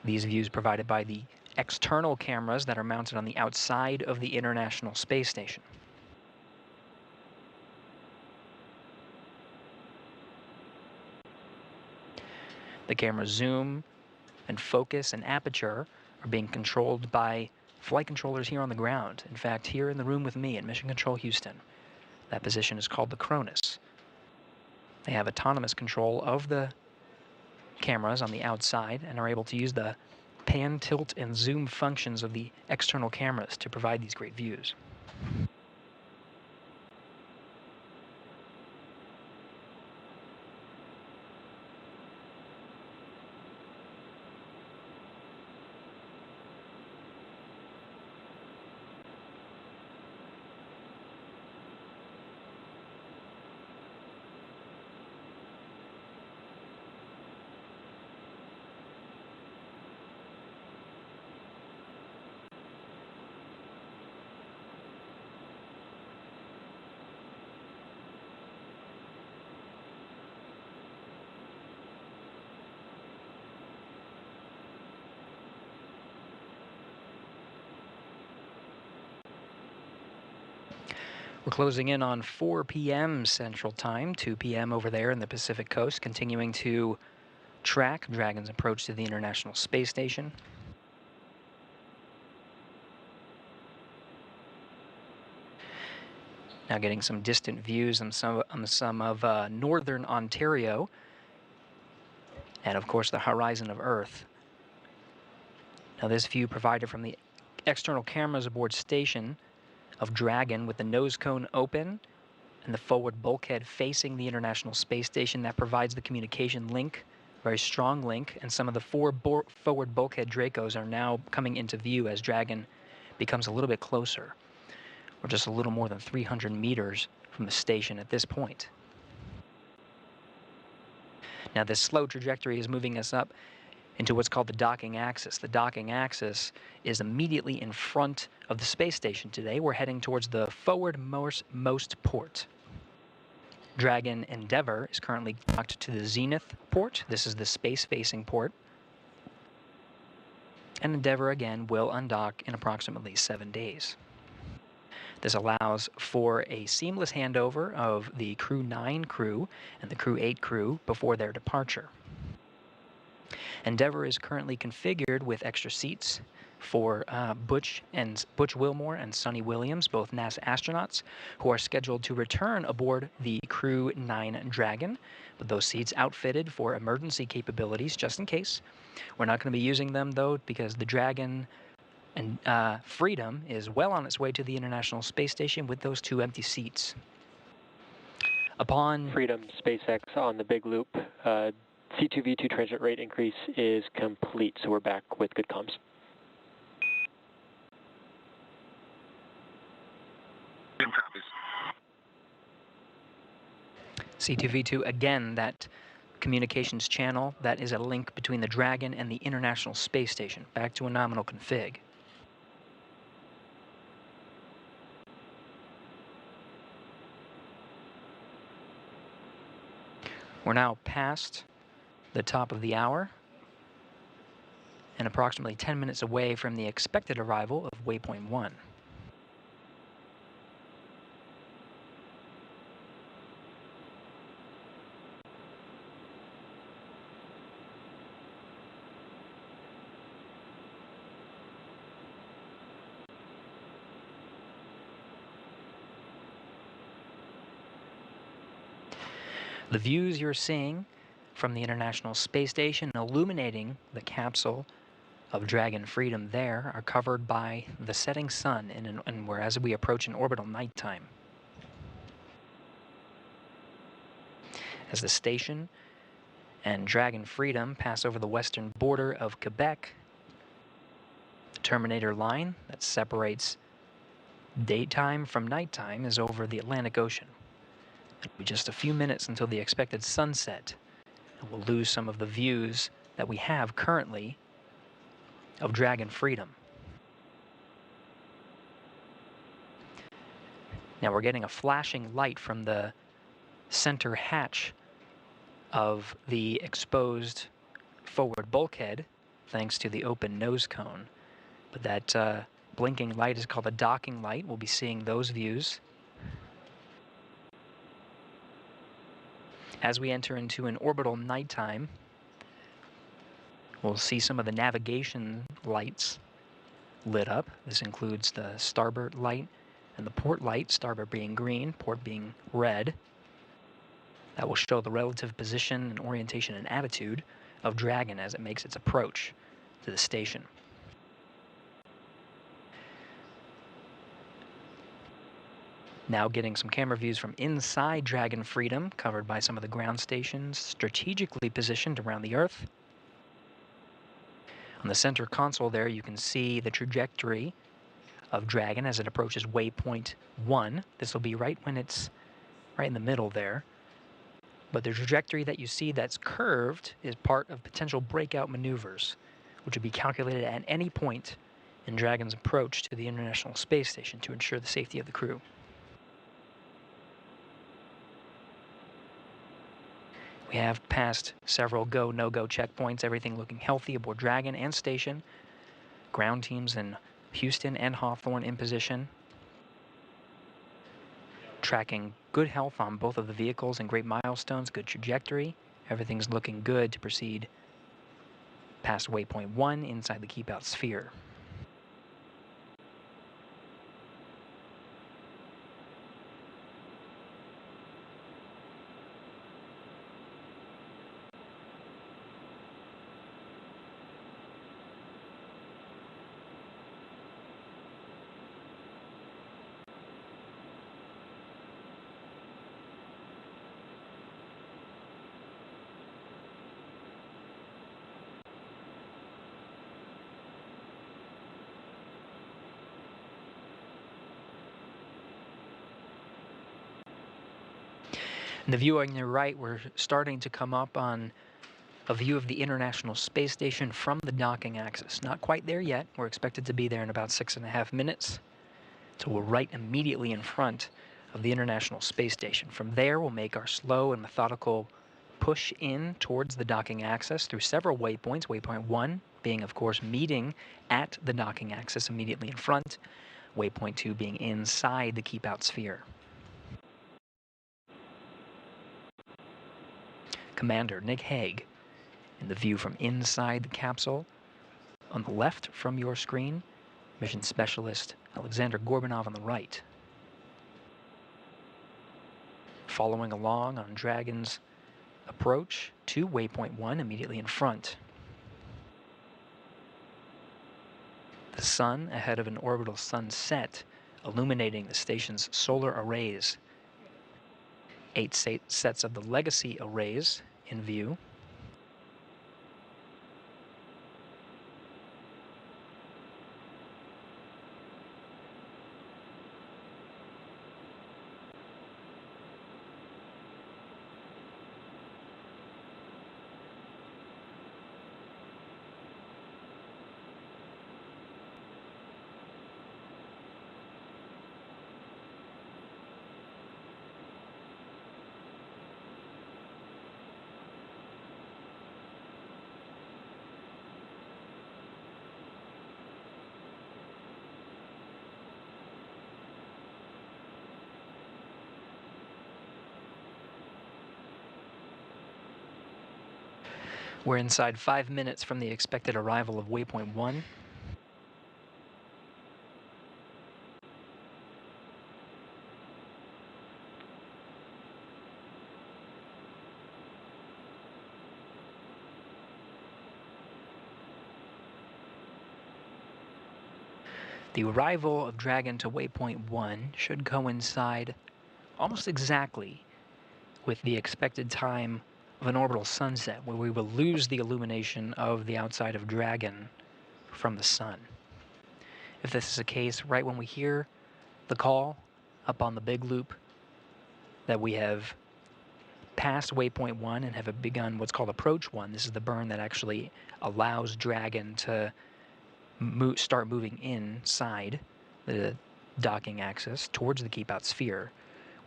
These views provided by the external cameras that are mounted on the outside of the International Space Station. The camera's zoom and focus and aperture are being controlled by flight controllers here on the ground. In fact, here in the room with me at Mission Control Houston, that position is called the Cronus. They have autonomous control of the cameras on the outside and are able to use the pan, tilt, and zoom functions of the external cameras to provide these great views. We're closing in on 4 p.m. Central Time, 2 p.m. over there in the Pacific Coast, continuing to track Dragon's approach to the International Space Station. Now getting some distant views on some of northern Ontario, and of course the horizon of Earth. Now this view provided from the external cameras aboard station of Dragon with the nose cone open and the forward bulkhead facing the International Space Station. That provides the communication link, very strong link, and some of the forward bulkhead Dracos are now coming into view as Dragon becomes a little bit closer. We're just a little more than 300 meters from the station at this point. Now this slow trajectory is moving us up into what's called the docking axis. The docking axis is immediately in front of the space station today. We're heading towards the forwardmost port. Dragon Endeavour is currently docked to the Zenith port. This is the space-facing port. And Endeavour, again, will undock in approximately 7 days. This allows for a seamless handover of the Crew-9 crew and the Crew-8 crew before their departure. Endeavour is currently configured with extra seats for Butch Wilmore and Sonny Williams, both NASA astronauts, who are scheduled to return aboard the Crew-9 Dragon, with those seats outfitted for emergency capabilities, just in case. We're not going to be using them, though, because the Dragon and Freedom is well on its way to the International Space Station with those 2 empty seats. Upon Freedom, SpaceX on the big loop, C2V2 transit rate increase is complete, so we're back with good comms. Copies. C2V2, again, that communications channel that is a link between the Dragon and the International Space Station. Back to a nominal config. We're now past the top of the hour and approximately 10 minutes away from the expected arrival of waypoint 1. The views you're seeing from the International Space Station illuminating the capsule of Dragon Freedom there are covered by the setting sun and whereas we approach an orbital nighttime. As the station and Dragon Freedom pass over the western border of Quebec, the terminator line that separates daytime from nighttime is over the Atlantic Ocean. It'll be just a few minutes until the expected sunset, and we'll lose some of the views that we have currently of Dragon Freedom. Now we're getting a flashing light from the center hatch of the exposed forward bulkhead, thanks to the open nose cone. But that blinking light is called a docking light. We'll be seeing those views. As we enter into an orbital nighttime, we'll see some of the navigation lights lit up. This includes the starboard light and the port light, starboard being green, port being red. That will show the relative position and orientation and attitude of Dragon as it makes its approach to the station. Now getting some camera views from inside Dragon Freedom, covered by some of the ground stations strategically positioned around the Earth. On the center console there, you can see the trajectory of Dragon as it approaches waypoint 1. This will be right when it's right in the middle there. But the trajectory that you see that's curved is part of potential breakout maneuvers, which would be calculated at any point in Dragon's approach to the International Space Station to ensure the safety of the crew. We have passed several go, no-go checkpoints, everything looking healthy aboard Dragon and station. Ground teams in Houston and Hawthorne in position. Tracking good health on both of the vehicles and great milestones, good trajectory. Everything's looking good to proceed past waypoint 1 inside the keep-out sphere. In the view on your right, we're starting to come up on a view of the International Space Station from the docking axis. Not quite there yet. We're expected to be there in about 6.5 minutes. So we're right immediately in front of the International Space Station. From there, we'll make our slow and methodical push in towards the docking axis through several waypoints. Waypoint 1 being, of course, meeting at the docking axis immediately in front. Waypoint 2 being inside the keep-out sphere. Commander Nick Hague in the view from inside the capsule on the left from your screen, Mission Specialist Aleksandr Gorbunov on the right. Following along on Dragon's approach to waypoint 1 immediately in front. The sun ahead of an orbital sunset, illuminating the station's solar arrays. 8 sets of the legacy arrays in view. We're inside 5 minutes from the expected arrival of waypoint 1. The arrival of Dragon to waypoint 1 should coincide almost exactly with the expected time of an orbital sunset, where we will lose the illumination of the outside of Dragon from the sun. If this is the case, right when we hear the call up on the big loop that we have passed waypoint 1 and have begun what's called approach 1, this is the burn that actually allows Dragon to start moving inside the docking axis towards the keep-out sphere,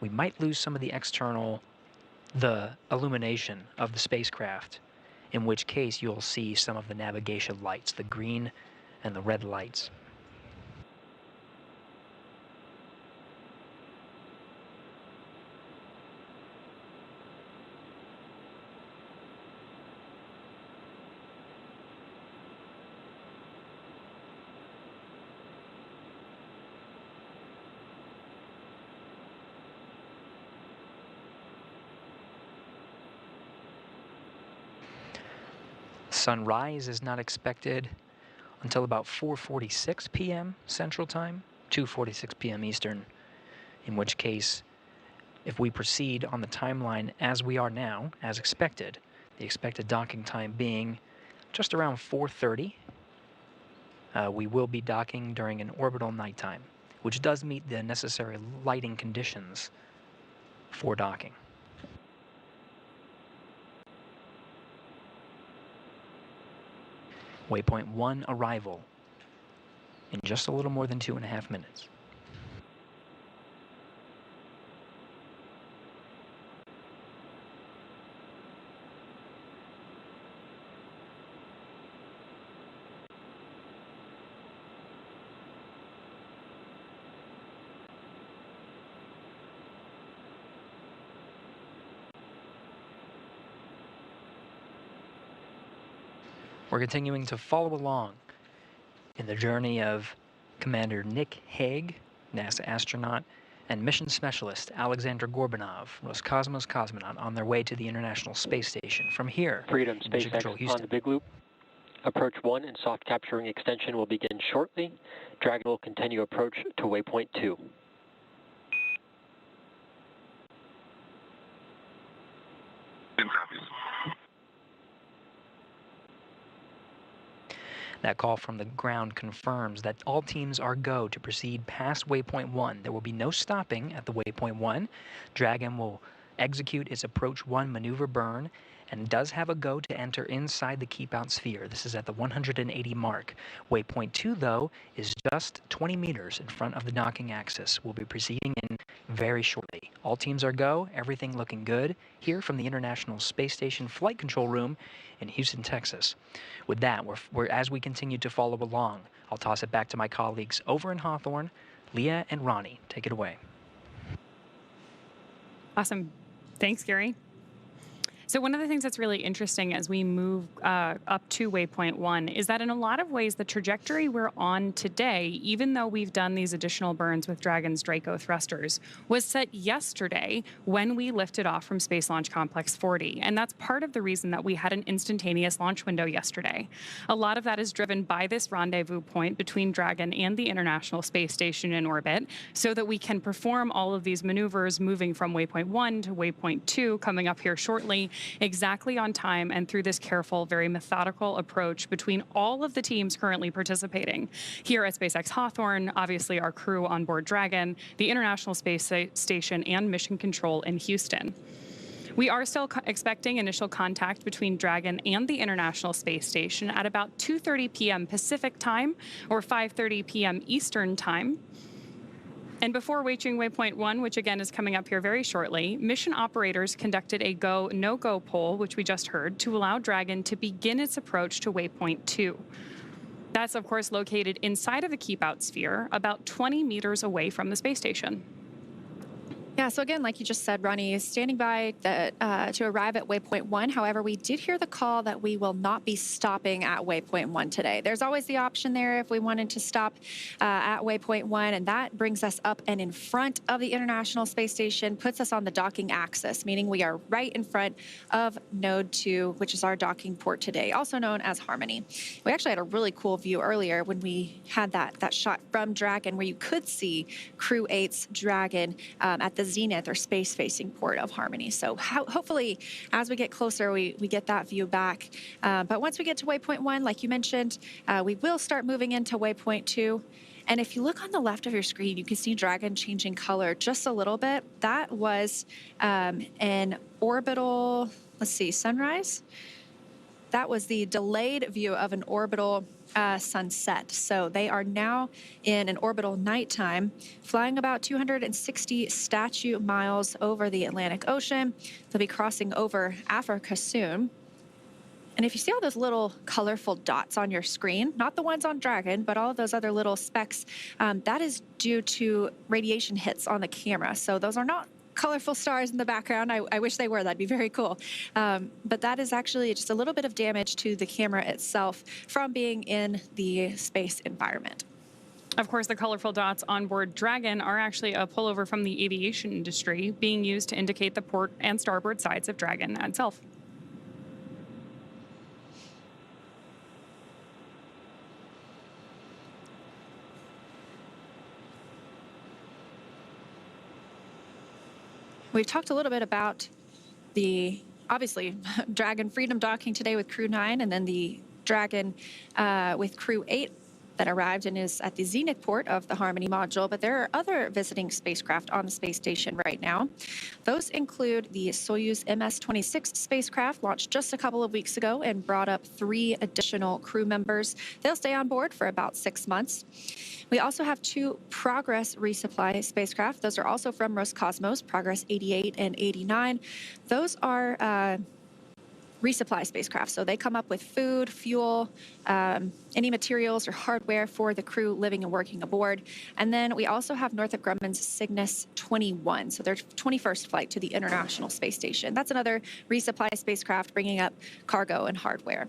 we might lose some of the illumination of the spacecraft, in which case you'll see some of the navigation lights, the green and the red lights. Sunrise is not expected until about 4:46 p.m. Central Time, 2:46 p.m. Eastern, in which case, if we proceed on the timeline as we are now, as expected, the expected docking time being just around 4:30, we will be docking during an orbital nighttime, which does meet the necessary lighting conditions for docking. Waypoint 1 arrival in just a little more than 2.5 minutes. We're continuing to follow along in the journey of Commander Nick Hague, NASA astronaut, and Mission Specialist Aleksandr Gorbunov, Roscosmos cosmonaut, on their way to the International Space Station. From here, Freedom Mission SpaceX Control on Houston. the big loop. Approach 1 and soft capturing extension will begin shortly. Dragon will continue approach to waypoint 2. That call from the ground confirms that all teams are go to proceed past waypoint 1. There will be no stopping at the waypoint 1. Dragon will execute its approach 1 maneuver burn and does have a go to enter inside the keep-out sphere. This is at the 180 mark. Waypoint 2, though, is just 20 meters in front of the docking axis. We'll be proceeding in very shortly. All teams are go, everything looking good, here from the International Space Station Flight Control Room in Houston, Texas. With that, as we continue to follow along, I'll toss it back to my colleagues over in Hawthorne, Leah and Ronnie. Take it away. Awesome. Thanks, Gary. So one of the things that's really interesting as we move up to waypoint 1 is that in a lot of ways, the trajectory we're on today, even though we've done these additional burns with Dragon's Draco thrusters, was set yesterday when we lifted off from Space Launch Complex 40. And that's part of the reason that we had an instantaneous launch window yesterday. A lot of that is driven by this rendezvous point between Dragon and the International Space Station in orbit, so that we can perform all of these maneuvers moving from waypoint 1 to waypoint 2, coming up here shortly, exactly on time and through this careful, very methodical approach between all of the teams currently participating. Here at SpaceX Hawthorne, obviously our crew on board Dragon, the International Space Station, and Mission Control in Houston. We are still expecting initial contact between Dragon and the International Space Station at about 2:30 p.m. Pacific time or 5:30 p.m. Eastern time. And before reaching waypoint 1, which again is coming up here very shortly, mission operators conducted a go, no-go poll, which we just heard, to allow Dragon to begin its approach to waypoint 2. That's, of course, located inside of the keep-out sphere, about 20 meters away from the space station. Yeah, so again, like you just said, Ronnie is standing by to arrive at waypoint 1. However, we did hear the call that we will not be stopping at waypoint 1 today. There's always the option there if we wanted to stop at waypoint 1, and that brings us up and in front of the International Space Station, puts us on the docking axis, meaning we are right in front of Node 2, which is our docking port today, also known as Harmony. We actually had a really cool view earlier when we had that shot from Dragon where you could see Crew 8's Dragon at the zenith or space-facing port of Harmony. So hopefully, as we get closer, we get that view back. But once we get to waypoint 1, like you mentioned, we will start moving into waypoint 2. And if you look on the left of your screen, you can see Dragon changing color just a little bit. That was an orbital, let's see, sunrise? That was the delayed view of an orbital sunset. So they are now in an orbital nighttime, flying about 260 statute miles over the Atlantic Ocean. They'll be crossing over Africa soon. And if you see all those little colorful dots on your screen, not the ones on Dragon, but all of those other little specks, that is due to radiation hits on the camera. So those are not colorful stars in the background. I wish they were. That'd be very cool. But that is actually just a little bit of damage to the camera itself from being in the space environment. Of course, the colorful dots on board Dragon are actually a pullover from the aviation industry being used to indicate the port and starboard sides of Dragon itself. We've talked a little bit about the, obviously, Dragon Freedom docking today with Crew-9, and then the Dragon with Crew-8 that arrived and is at the zenith port of the Harmony module. But there are other visiting spacecraft on the space station right now. Those include the Soyuz MS-26 spacecraft, launched just a couple of weeks ago and brought up 3 additional crew members. They'll stay on board for about 6 months. We also have 2 Progress resupply spacecraft. Those are also from Roscosmos, Progress 88 and 89. Those are resupply spacecraft. So they come up with food, fuel, any materials or hardware for the crew living and working aboard. And then we also have Northrop Grumman's Cygnus 21, so their 21st flight to the International Space Station. That's another resupply spacecraft bringing up cargo and hardware.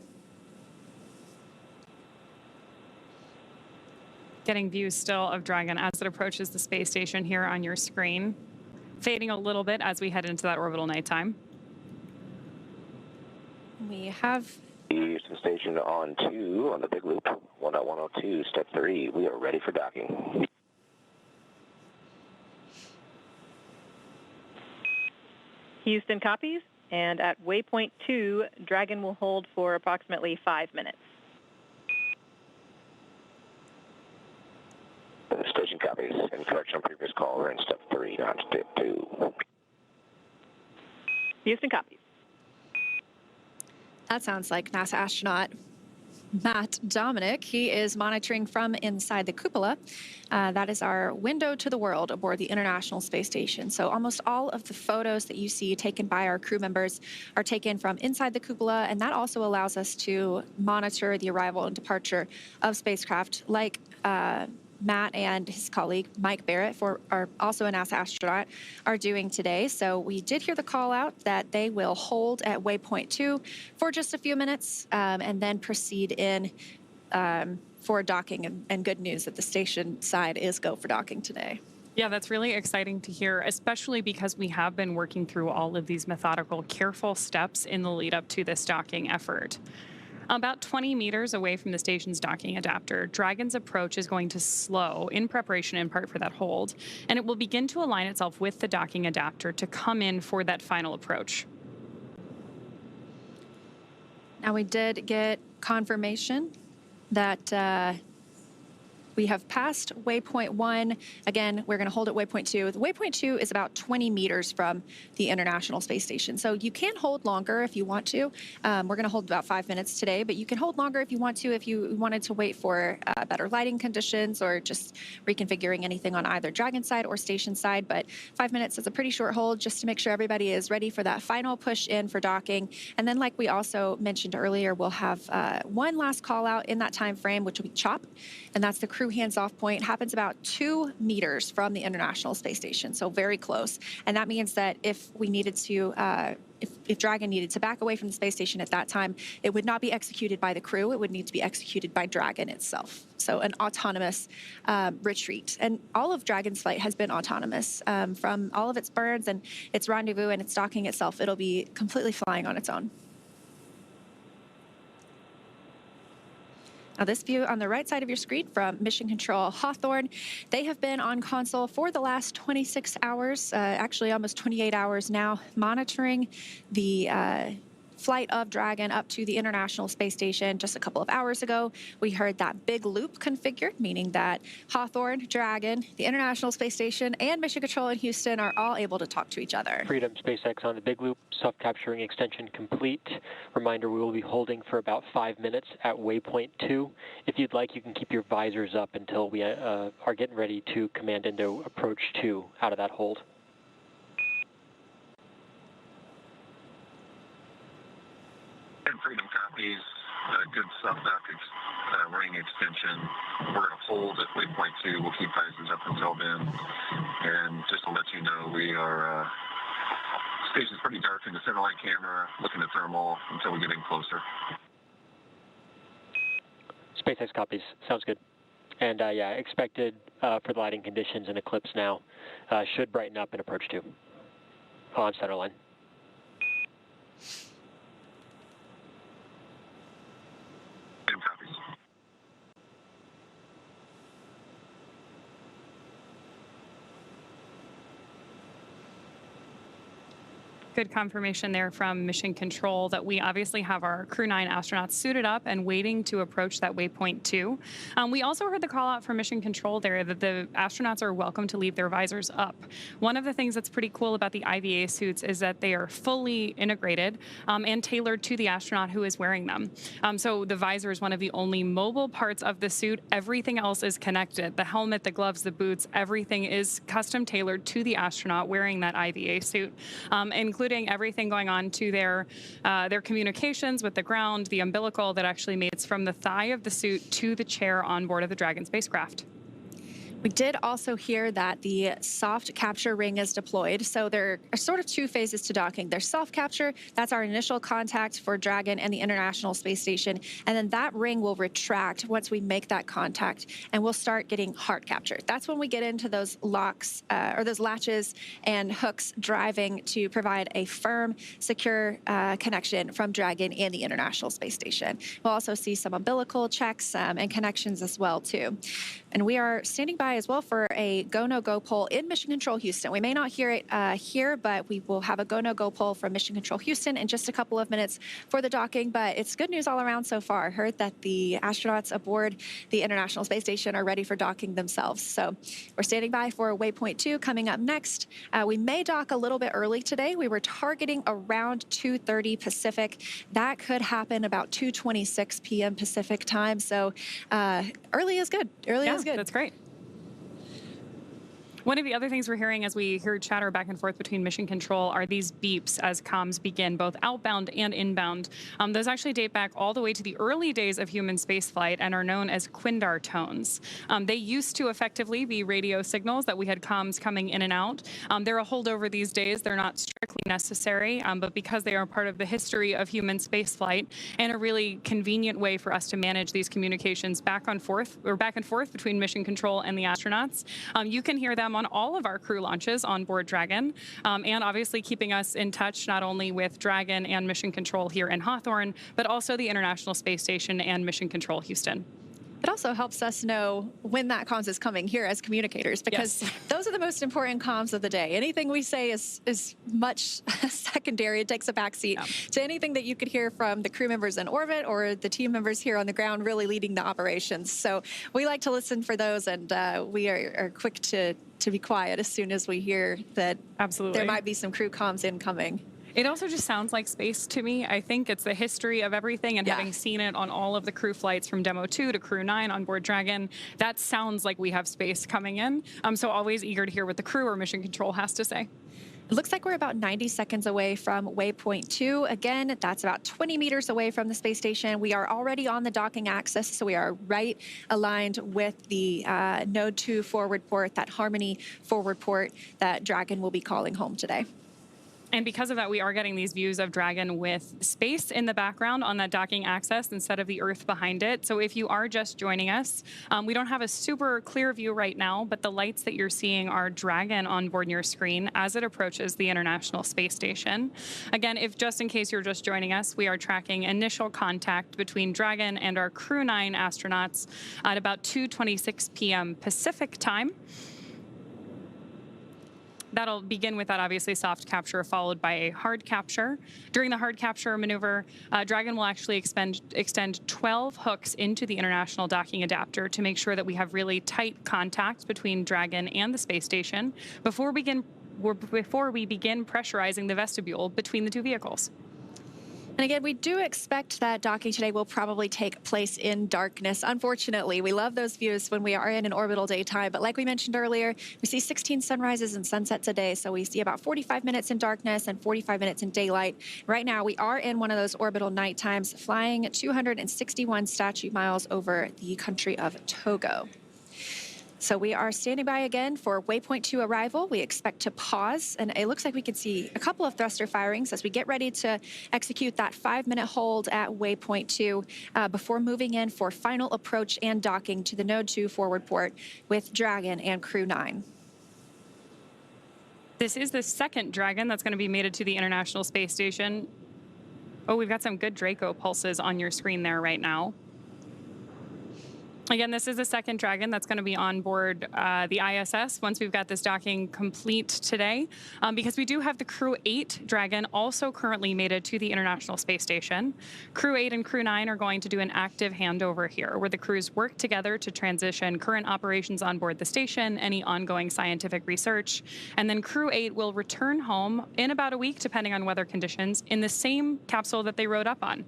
Getting views still of Dragon as it approaches the space station here on your screen, fading a little bit as we head into that orbital nighttime. We have Houston Station on 2 on the big loop, 1.102, step 3. We are ready for docking. Houston copies, and at waypoint 2, Dragon will hold for approximately 5 minutes. Station copies. In correction on previous call, we're in step 3, not step 2. Houston copies. That sounds like NASA astronaut Matt Dominic. He is monitoring from inside the cupola. That is our window to the world aboard the International Space Station. So almost all of the photos that you see taken by our crew members are taken from inside the cupola, and that also allows us to monitor the arrival and departure of spacecraft like Matt and his colleague, Mike Barrett, are also a NASA astronaut, are doing today. So we did hear the call out that they will hold at waypoint 2 for just a few minutes and then proceed in for docking. And good news that the station side is go for docking today. Yeah, that's really exciting to hear, especially because we have been working through all of these methodical, careful steps in the lead up to this docking effort. About 20 meters away from the station's docking adapter, Dragon's approach is going to slow in preparation in part for that hold, and it will begin to align itself with the docking adapter to come in for that final approach. Now, we did get confirmation that we have passed waypoint 1. Again, we're going to hold at waypoint 2. The waypoint 2 is about 20 meters from the International Space Station. So you can hold longer if you want to. We're going to hold about 5 minutes today, but you can hold longer if you want to, if you wanted to wait for better lighting conditions or just reconfiguring anything on either Dragon side or station side. But 5 minutes is a pretty short hold just to make sure everybody is ready for that final push in for docking. And then, like we also mentioned earlier, we'll have one last call out in that time frame, which will be CHOP, and that's the crew hands-off point. It happens about 2 meters from the International Space Station, so very close. And that means that if we needed to, if Dragon needed to back away from the space station at that time, it would not be executed by the crew. It would need to be executed by Dragon itself. So an autonomous retreat. And all of Dragon's flight has been autonomous from all of its burns and its rendezvous and its docking itself. It'll be completely flying on its own. Now, this view on the right side of your screen from Mission Control Hawthorne, they have been on console for the last 26 hours, actually almost 28 hours now, monitoring the flight of Dragon up to the International Space Station. Just a couple of hours ago, we heard that big loop configured, meaning that Hawthorne, Dragon, the International Space Station, and Mission Control in Houston are all able to talk to each other. Freedom SpaceX on the big loop, self-capturing extension complete. Reminder, we will be holding for about 5 minutes at waypoint 2. If you'd like, you can keep your visors up until we are getting ready to command into approach 2 out of that hold. And Freedom copies, good sub-duck ring extension. We're going to hold at waypoint 2. We'll keep visors up until then. And just to let you know, we are, station's pretty dark in the center line camera, looking at thermal until we get in closer. SpaceX copies. Sounds good. And yeah, expected for the lighting conditions and eclipse now. Should brighten up in approach 2 on center line. Same copies. Good confirmation there from Mission Control that we obviously have our Crew-9 astronauts suited up and waiting to approach that waypoint 2. We also heard the call out from Mission Control there that the astronauts are welcome to leave their visors up. One of the things that's pretty cool about the IVA suits is that they are fully integrated and tailored to the astronaut who is wearing them. So the visor is one of the only mobile parts of the suit. Everything else is connected. The helmet, the gloves, the boots, everything is custom tailored to the astronaut wearing that IVA suit, including everything going on to their communications with the ground, the umbilical that actually mates from the thigh of the suit to the chair on board of the Dragon spacecraft. We did also hear that the soft capture ring is deployed. So there are sort of 2 phases to docking. There's soft capture. That's our initial contact for Dragon and the International Space Station. And then that ring will retract once we make that contact, and we'll start getting hard capture. That's when we get into those locks or those latches and hooks driving to provide a firm, secure connection from Dragon and the International Space Station. We'll also see some umbilical checks and connections as well, too. And we are standing by as well for a go-no-go poll in Mission Control Houston. We may not hear it here, but we will have a go-no-go poll from Mission Control Houston in just a couple of minutes for the docking. But it's good news all around so far. Heard that the astronauts aboard the International Space Station are ready for docking themselves. So we're standing by for waypoint 2 coming up next. We may dock a little bit early today. We were targeting around 2:30 Pacific. That could happen about 2:26 p.m. Pacific time. So early is good. Early is good. That's great. One of the other things we're hearing as we hear chatter back and forth between mission control are these beeps as comms begin, both outbound and inbound. Those actually date back all the way to the early days of human spaceflight and are known as Quindar tones. They used to effectively be radio signals that we had comms coming in and out. They're a holdover these days. They're not strictly necessary, but because they are part of the history of human spaceflight and a really convenient way for us to manage these communications back and forth between mission control and the astronauts, you can hear them on all of our crew launches on board Dragon, and obviously keeping us in touch not only with Dragon and Mission Control here in Hawthorne, but also the International Space Station and Mission Control Houston. It also helps us know when that comms is coming here as communicators, because those are the most important comms of the day. Anything we say is much secondary. It takes a backseat to anything that you could hear from the crew members in orbit or the team members here on the ground really leading the operations. So we like to listen for those, and we are quick to be quiet as soon as we hear that there might be some crew comms incoming. It also just sounds like space to me. I think it's the history of everything, and having seen it on all of the crew flights from Demo 2 to Crew-9 on board Dragon, that sounds like we have space coming in. I'm so always eager to hear what the crew or Mission Control has to say. It looks like we're about 90 seconds away from waypoint 2. Again, that's about 20 meters away from the space station. We are already on the docking axis, so we are right aligned with the Node 2 forward port, that Harmony forward port that Dragon will be calling home today. And because of that, we are getting these views of Dragon with space in the background on that docking axis instead of the Earth behind it. So if you are just joining us, we don't have a super clear view right now, but the lights that you're seeing are Dragon on board your screen as it approaches the International Space Station. Again, if just in case you're just joining us, we are tracking initial contact between Dragon and our Crew-9 astronauts at about 2:26 p.m. Pacific time. That'll begin with that obviously soft capture followed by a hard capture. During the hard capture maneuver, Dragon will actually extend 12 hooks into the International Docking Adapter to make sure that we have really tight contact between Dragon and the space station before we begin pressurizing the vestibule between the two vehicles. And again, we do expect that docking today will probably take place in darkness. Unfortunately, we love those views when we are in an orbital daytime. But like we mentioned earlier, we see 16 sunrises and sunsets a day. So we see about 45 minutes in darkness and 45 minutes in daylight. Right now, we are in one of those orbital night times, flying 261 statute miles over the country of Togo. So we are standing by again for waypoint 2 arrival. We expect to pause, and it looks like we could see a couple of thruster firings as we get ready to execute that 5-minute hold at waypoint 2 before moving in for final approach and docking to the Node 2 forward port with Dragon and Crew-9. This is the second Dragon that's going to be mated to the International Space Station. Oh, we've got some good Draco pulses on your screen there right now. Again, this is the second Dragon that's going to be on board the ISS once we've got this docking complete today, because we do have the Crew-8 Dragon also currently mated to the International Space Station. Crew-8 and Crew-9 are going to do an active handover here, where the crews work together to transition current operations on board the station, any ongoing scientific research, and then Crew-8 will return home in about a week, depending on weather conditions, in the same capsule that they rode up on.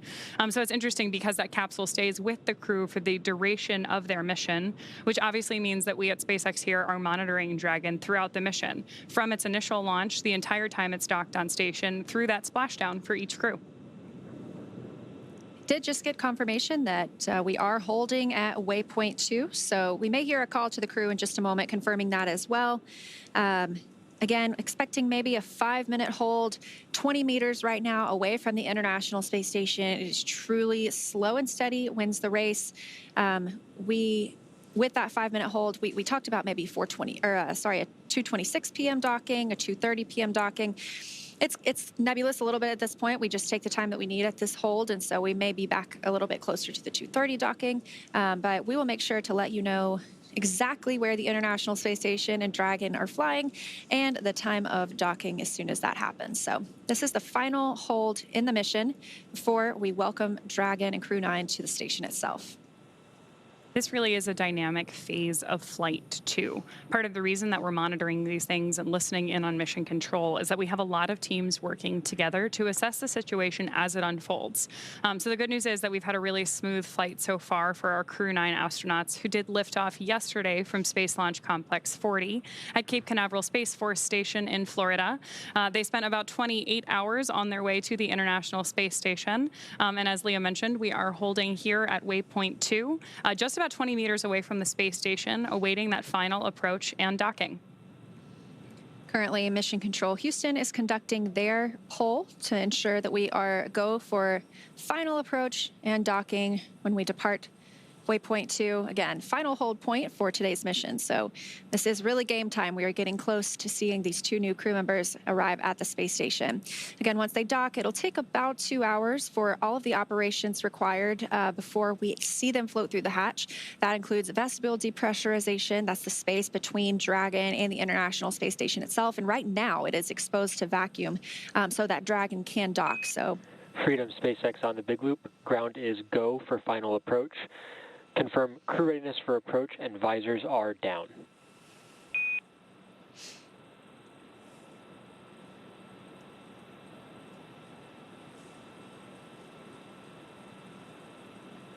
So it's interesting because that capsule stays with the crew for the duration of their mission, which obviously means that we at SpaceX here are monitoring Dragon throughout the mission, from its initial launch, the entire time it's docked on station, through that splashdown for each crew. Did just get confirmation that we are holding at waypoint 2, so we may hear a call to the crew in just a moment confirming that as well. Again, expecting maybe a 5-minute hold, 20 meters right now away from the International Space Station. It is truly slow and steady, wins the race. With that 5-minute hold, we talked about maybe a 2:26 p.m. docking, a 2:30 p.m. docking. It's nebulous a little bit at this point. We just take the time that we need at this hold, and so we may be back a little bit closer to the 2:30 docking. But we will make sure to let you know exactly where the International Space Station and Dragon are flying and the time of docking as soon as that happens. So this is the final hold in the mission before we welcome Dragon and Crew-9 to the station itself. This really is a dynamic phase of flight, too. Part of the reason that we're monitoring these things and listening in on mission control is that we have a lot of teams working together to assess the situation as it unfolds. So the good news is that we've had a really smooth flight so far for our Crew-9 astronauts who did lift off yesterday from Space Launch Complex 40 at Cape Canaveral Space Force Station in Florida. They spent about 28 hours on their way to the International Space Station. And as Leah mentioned, we are holding here at waypoint 2, just about 20 meters away from the space station, awaiting that final approach and docking. Currently, Mission Control Houston is conducting their poll to ensure that we are go for final approach and docking when we depart waypoint 2. Again, final hold point for today's mission. So this is really game time. We are getting close to seeing these 2 new crew members arrive at the space station. Again, once they dock, it'll take about 2 hours for all of the operations required before we see them float through the hatch. That includes vestibule depressurization. That's the space between Dragon and the International Space Station itself. And right now it is exposed to vacuum so that Dragon can dock. So Freedom SpaceX on the big loop. Ground is go for final approach. Confirm crew readiness for approach and visors are down.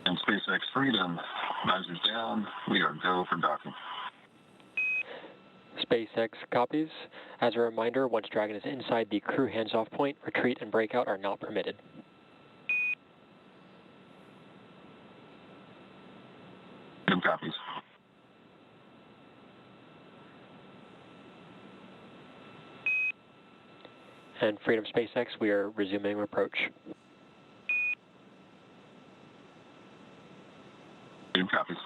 And SpaceX Freedom, visors down. We are go for docking. SpaceX copies. As a reminder, once Dragon is inside the crew hands-off point, retreat and breakout are not permitted. Copies. And Freedom SpaceX, we are resuming approach. Copies.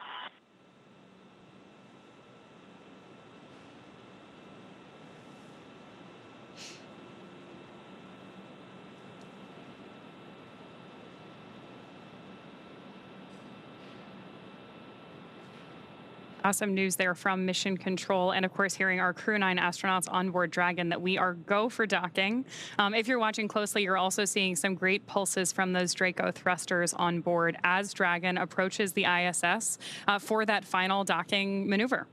Awesome news there from Mission Control, and of course hearing our Crew-9 astronauts on board Dragon that we are go for docking. If you're watching closely, you're also seeing some great pulses from those Draco thrusters on board as Dragon approaches the ISS for that final docking maneuver.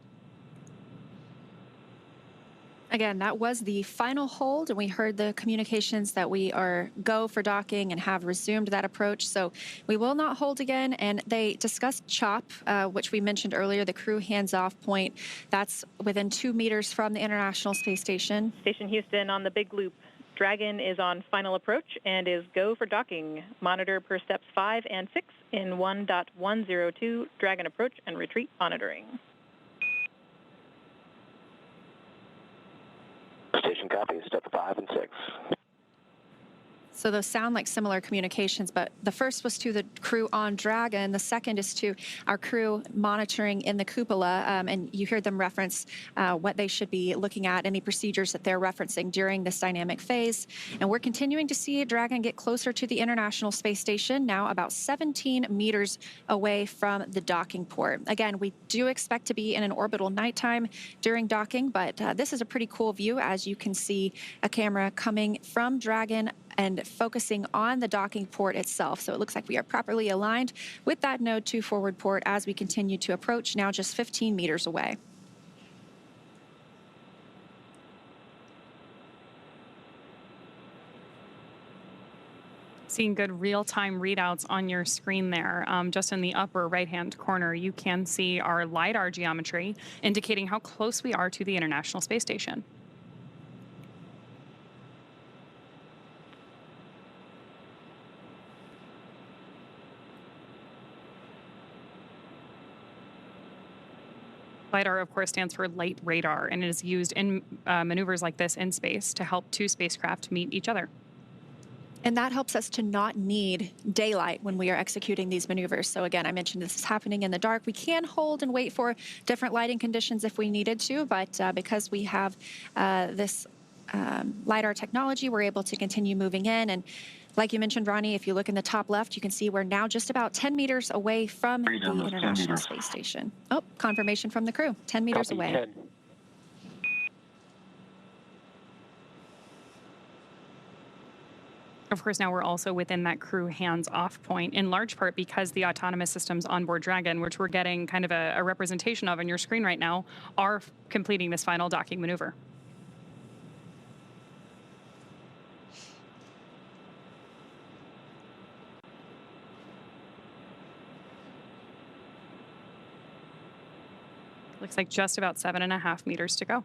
again, that was the final hold, and we heard the communications that we are go for docking and have resumed that approach. So we will not hold again. And they discussed CHOP, which we mentioned earlier, the crew hands-off point. That's within 2 meters from the International Space Station. Station Houston on the big loop. Dragon is on final approach and is go for docking. Monitor per steps 5 and 6 in 1.102. Dragon approach and retreat monitoring. Station copy, step 5 and 6. So those sound like similar communications, but the first was to the crew on Dragon. The second is to our crew monitoring in the cupola, and you hear them reference what they should be looking at, any procedures that they're referencing during this dynamic phase. And we're continuing to see Dragon get closer to the International Space Station, now about 17 meters away from the docking port. Again, we do expect to be in an orbital nighttime during docking, but this is a pretty cool view, as you can see a camera coming from Dragon and focusing on the docking port itself. So it looks like we are properly aligned with that Node 2 forward port as we continue to approach, now just 15 meters away. Seeing good real-time readouts on your screen there. Just in the upper right-hand corner, you can see our LiDAR geometry indicating how close we are to the International Space Station. LiDAR, of course, stands for light radar, and it is used in maneuvers like this in space to help two spacecraft meet each other. And that helps us to not need daylight when we are executing these maneuvers. So again, I mentioned this is happening in the dark. We can hold and wait for different lighting conditions if we needed to, but because we have this LiDAR technology, we're able to continue moving in. And like you mentioned, Ronnie, if you look in the top left, you can see we're now just about 10 meters away from the International Space Station. Oh, confirmation from the crew, 10 meters Copy, away. 10. Of course, now we're also within that crew hands-off point, in large part because the autonomous systems on board Dragon, which we're getting kind of a representation of on your screen right now, are completing this final docking maneuver. Looks like just about 7.5 meters to go.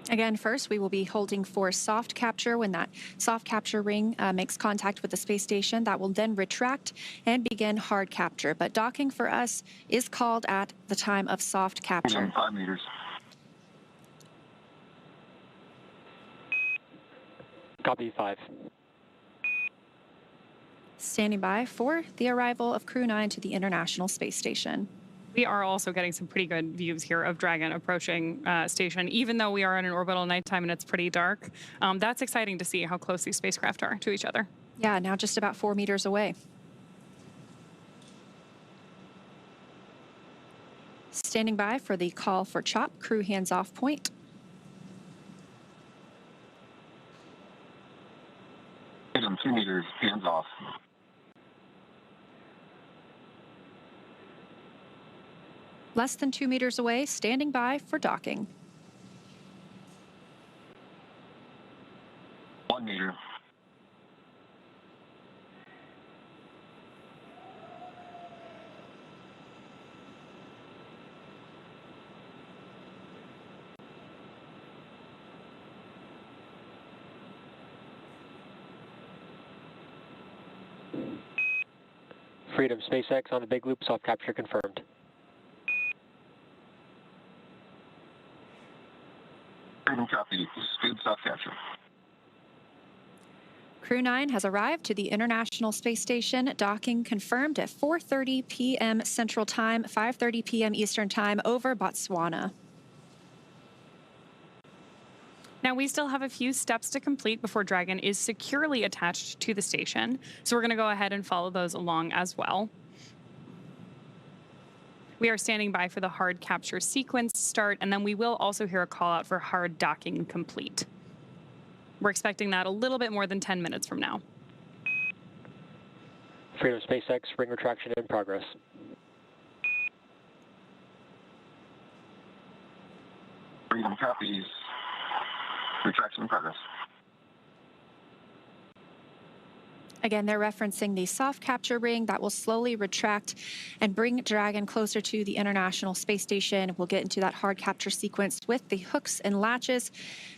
Again, first, we will be holding for soft capture. When that soft capture ring makes contact with the space station, that will then retract and begin hard capture. But docking for us is called at the time of soft capture. 5 meters. Copy 5. Standing by for the arrival of Crew-9 to the International Space Station. We are also getting some pretty good views here of Dragon approaching station, even though we are in an orbital nighttime and it's pretty dark. That's exciting to see how close these spacecraft are to each other. Yeah, now just about 4 meters away. Standing by for the call for CHOP, crew hands-off point. Hit them 2 meters, hands off. Less than 2 meters away, standing by for docking. 1 meter. Freedom, SpaceX on the big loop, soft capture confirmed. Freedom copy. Good soft capture. Crew-9 has arrived to the International Space Station. Docking confirmed at 4:30 p.m. Central Time, 5:30 p.m. Eastern Time over Botswana. Now, we still have a few steps to complete before Dragon is securely attached to the station, so we're going to go ahead and follow those along as well. We are standing by for the hard capture sequence start, and then we will also hear a call out for hard docking complete. We're expecting that a little bit more than 10 minutes from now. Freedom, SpaceX, ring retraction in progress. Freedom copies. Retraction in progress. Again, they're referencing the soft capture ring that will slowly retract and bring Dragon closer to the International Space Station. We'll get into that hard capture sequence with the hooks and latches,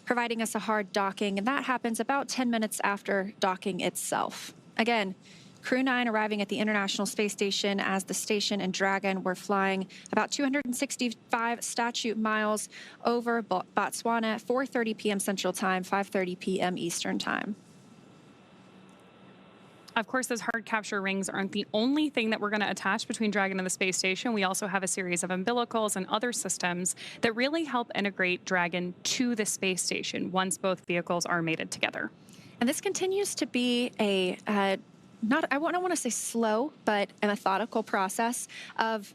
providing us a hard docking, and that happens about 10 minutes after docking itself. Again, Crew-9 arriving at the International Space Station as the station and Dragon were flying about 265 statute miles over Botswana at 4:30 p.m. Central Time, 5:30 p.m. Eastern Time. Of course, those hard capture rings aren't the only thing that we're going to attach between Dragon and the space station. We also have a series of umbilicals and other systems that really help integrate Dragon to the space station once both vehicles are mated together. And this continues to be a I don't want to say slow, but a methodical process of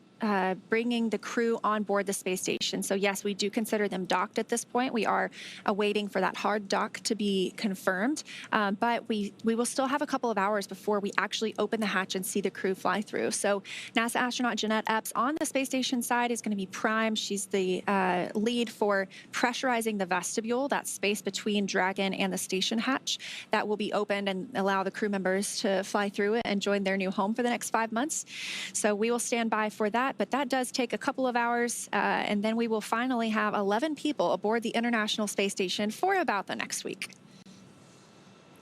bringing the crew on board the space station. So yes, we do consider them docked at this point. We are awaiting for that hard dock to be confirmed, but we will still have a couple of hours before we actually open the hatch and see the crew fly through. So NASA astronaut Jeanette Epps on the space station side is going to be prime. She's the lead for pressurizing the vestibule, that space between Dragon and the station hatch that will be opened and allow the crew members to fly through it and join their new home for the next 5 months. So we will stand by for that. But that does take a couple of hours, and then we will finally have 11 people aboard the International Space Station for about the next week.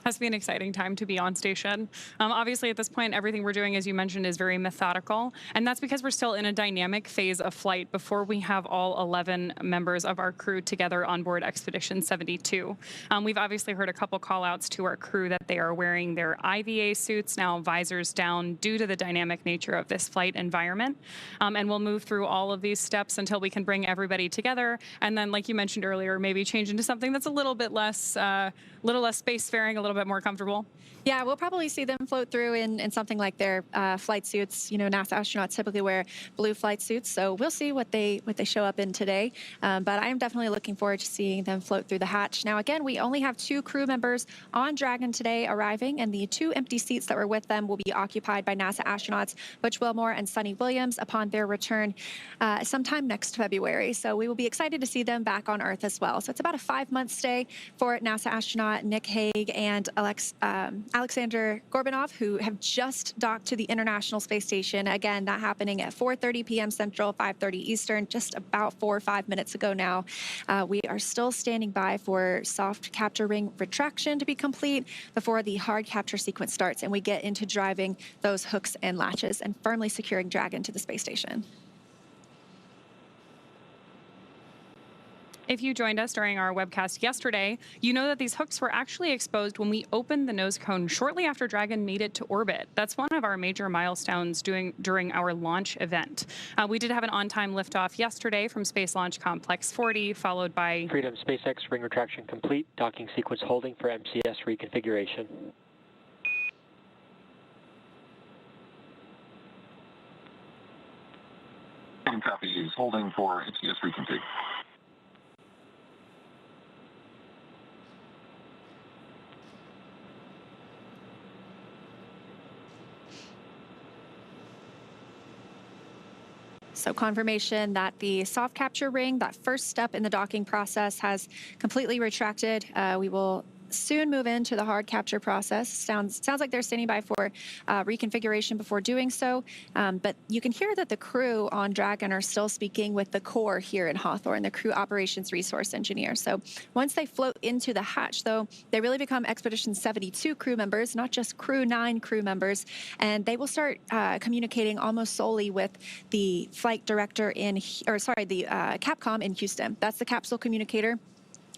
Has to be an exciting time to be on station. Obviously, at this point, everything we're doing, as you mentioned, is very methodical. And that's because we're still in a dynamic phase of flight before we have all 11 members of our crew together on board Expedition 72. We've obviously heard a couple call outs to our crew that they are wearing their IVA suits, now visors down, due to the dynamic nature of this flight environment. And we'll move through all of these steps until we can bring everybody together. And then, like you mentioned earlier, maybe change into something that's a little bit less spacefaring, a little little bit more comfortable? Yeah, we'll probably see them float through in something like their flight suits. You know, NASA astronauts typically wear blue flight suits, so we'll see what they show up in today. But I am definitely looking forward to seeing them float through the hatch. Now, again, we only have 2 crew members on Dragon today arriving, and the 2 empty seats that were with them will be occupied by NASA astronauts Butch Wilmore and Sunny Williams upon their return sometime next February. So we will be excited to see them back on Earth as well. So it's about a 5-month stay for NASA astronaut Nick Hague and Aleksandr Gorbunov, who have just docked to the International Space Station. Again, that happening at 4:30 p.m. Central, 5:30 Eastern, just about 4 or 5 minutes ago now. We are still standing by for soft capture ring retraction to be complete before the hard capture sequence starts and we get into driving those hooks and latches and firmly securing Dragon to the space station. If you joined us during our webcast yesterday, you know that these hooks were actually exposed when we opened the nose cone shortly after Dragon made it to orbit. That's one of our major milestones during our launch event. We did have an on-time liftoff yesterday from Space Launch Complex 40, followed by Freedom SpaceX ring retraction complete, docking sequence holding for MCS reconfiguration. Copy, holding for MCS reconfig. So confirmation that the soft capture ring, that first step in the docking process, has completely retracted. We will soon move into the hard capture process. Sounds like they're standing by for reconfiguration before doing so. But you can hear that the crew on Dragon are still speaking with the core here in Hawthorne, the crew operations resource engineer. So once they float into the hatch, though, they really become Expedition 72 crew members, not just Crew-9 crew members. And they will start communicating almost solely with the flight director the Capcom in Houston. That's the capsule communicator.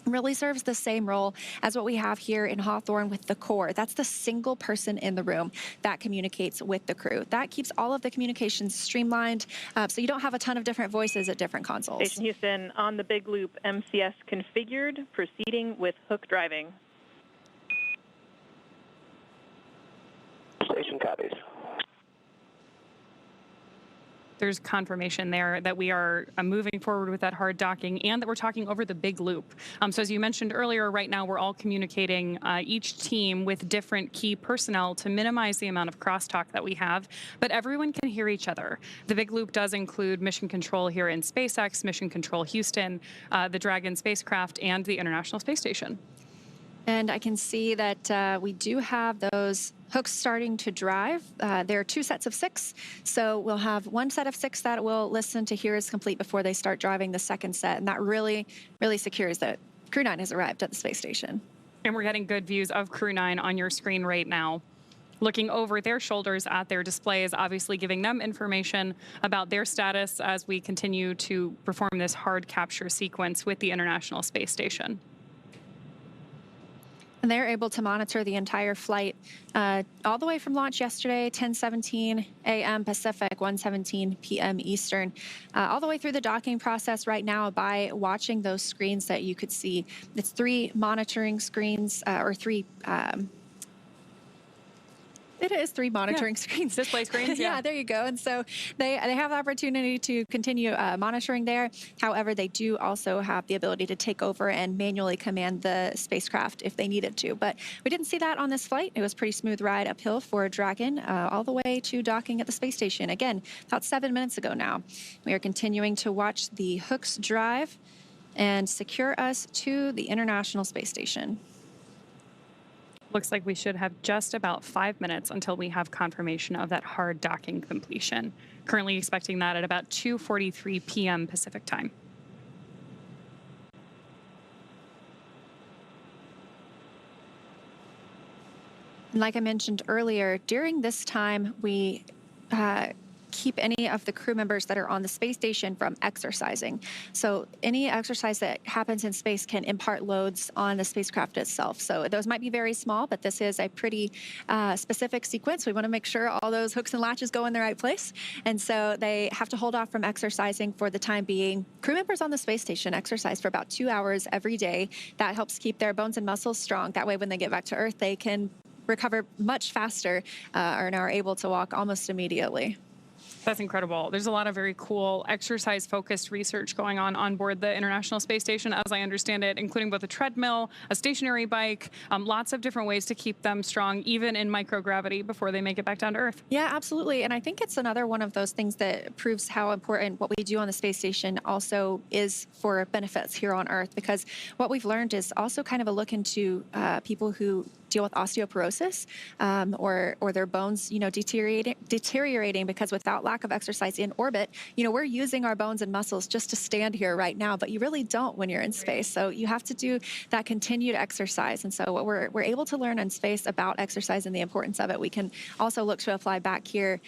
Really serves the same role as what we have here in Hawthorne with the core. That's the single person in the room that communicates with the crew. That keeps all of the communications streamlined, so you don't have a ton of different voices at different consoles. Station Houston, on the big loop, MCS configured, proceeding with hook driving. Station copies. There's confirmation there that we are moving forward with that hard docking and that we're talking over the big loop. So as you mentioned earlier, right now we're all communicating each team with different key personnel to minimize the amount of crosstalk that we have, but everyone can hear each other. The big loop does include mission control here in SpaceX, mission control Houston, the Dragon spacecraft, and the International Space Station. And I can see that we do have those hooks starting to drive. There are 2 sets of 6, so we'll have 1 set of 6 that will listen to hear is complete before they start driving the second set, and that really secures that Crew-9 has arrived at the space station. And we're getting good views of Crew-9 on your screen right now. Looking over their shoulders at their displays, obviously giving them information about their status as we continue to perform this hard capture sequence with the International Space Station. And they're able to monitor the entire flight all the way from launch yesterday, 10:17 a.m. Pacific, 1:17 p.m. Eastern, all the way through the docking process right now by watching those screens that you could see. It's 3 monitoring screens, or 3... It is 3 monitoring screens. Display screens, yeah, there you go. And so they have the opportunity to continue monitoring there. However, they do also have the ability to take over and manually command the spacecraft if they needed to. But we didn't see that on this flight. It was a pretty smooth ride uphill for Dragon all the way to docking at the space station. Again, about 7 minutes ago now. We are continuing to watch the hooks drive and secure us to the International Space Station. Looks like we should have just about 5 minutes until we have confirmation of that hard docking completion. Currently expecting that at about 2:43 p.m. Pacific time. Like I mentioned earlier, during this time, we keep any of the crew members that are on the space station from exercising. So any exercise that happens in space can impart loads on the spacecraft itself. So those might be very small, but this is a pretty specific sequence. We want to make sure all those hooks and latches go in the right place. And so they have to hold off from exercising for the time being. Crew members on the space station exercise for about 2 hours every day. That helps keep their bones and muscles strong. That way, when they get back to Earth, they can recover much faster and are able to walk almost immediately. That's incredible. There's a lot of very cool exercise-focused research going on board the International Space Station, as I understand it, including both a treadmill, a stationary bike, lots of different ways to keep them strong, even in microgravity, before they make it back down to Earth. Yeah, absolutely. And I think it's another one of those things that proves how important what we do on the space station also is for benefits here on Earth, because what we've learned is also kind of a look into people who deal with osteoporosis or their bones, deteriorating because without lack of exercise in orbit, we're using our bones and muscles just to stand here right now, but you really don't when you're in space. So you have to do that continued exercise. And so what we're able to learn in space about exercise and the importance of it, we can also look to apply back here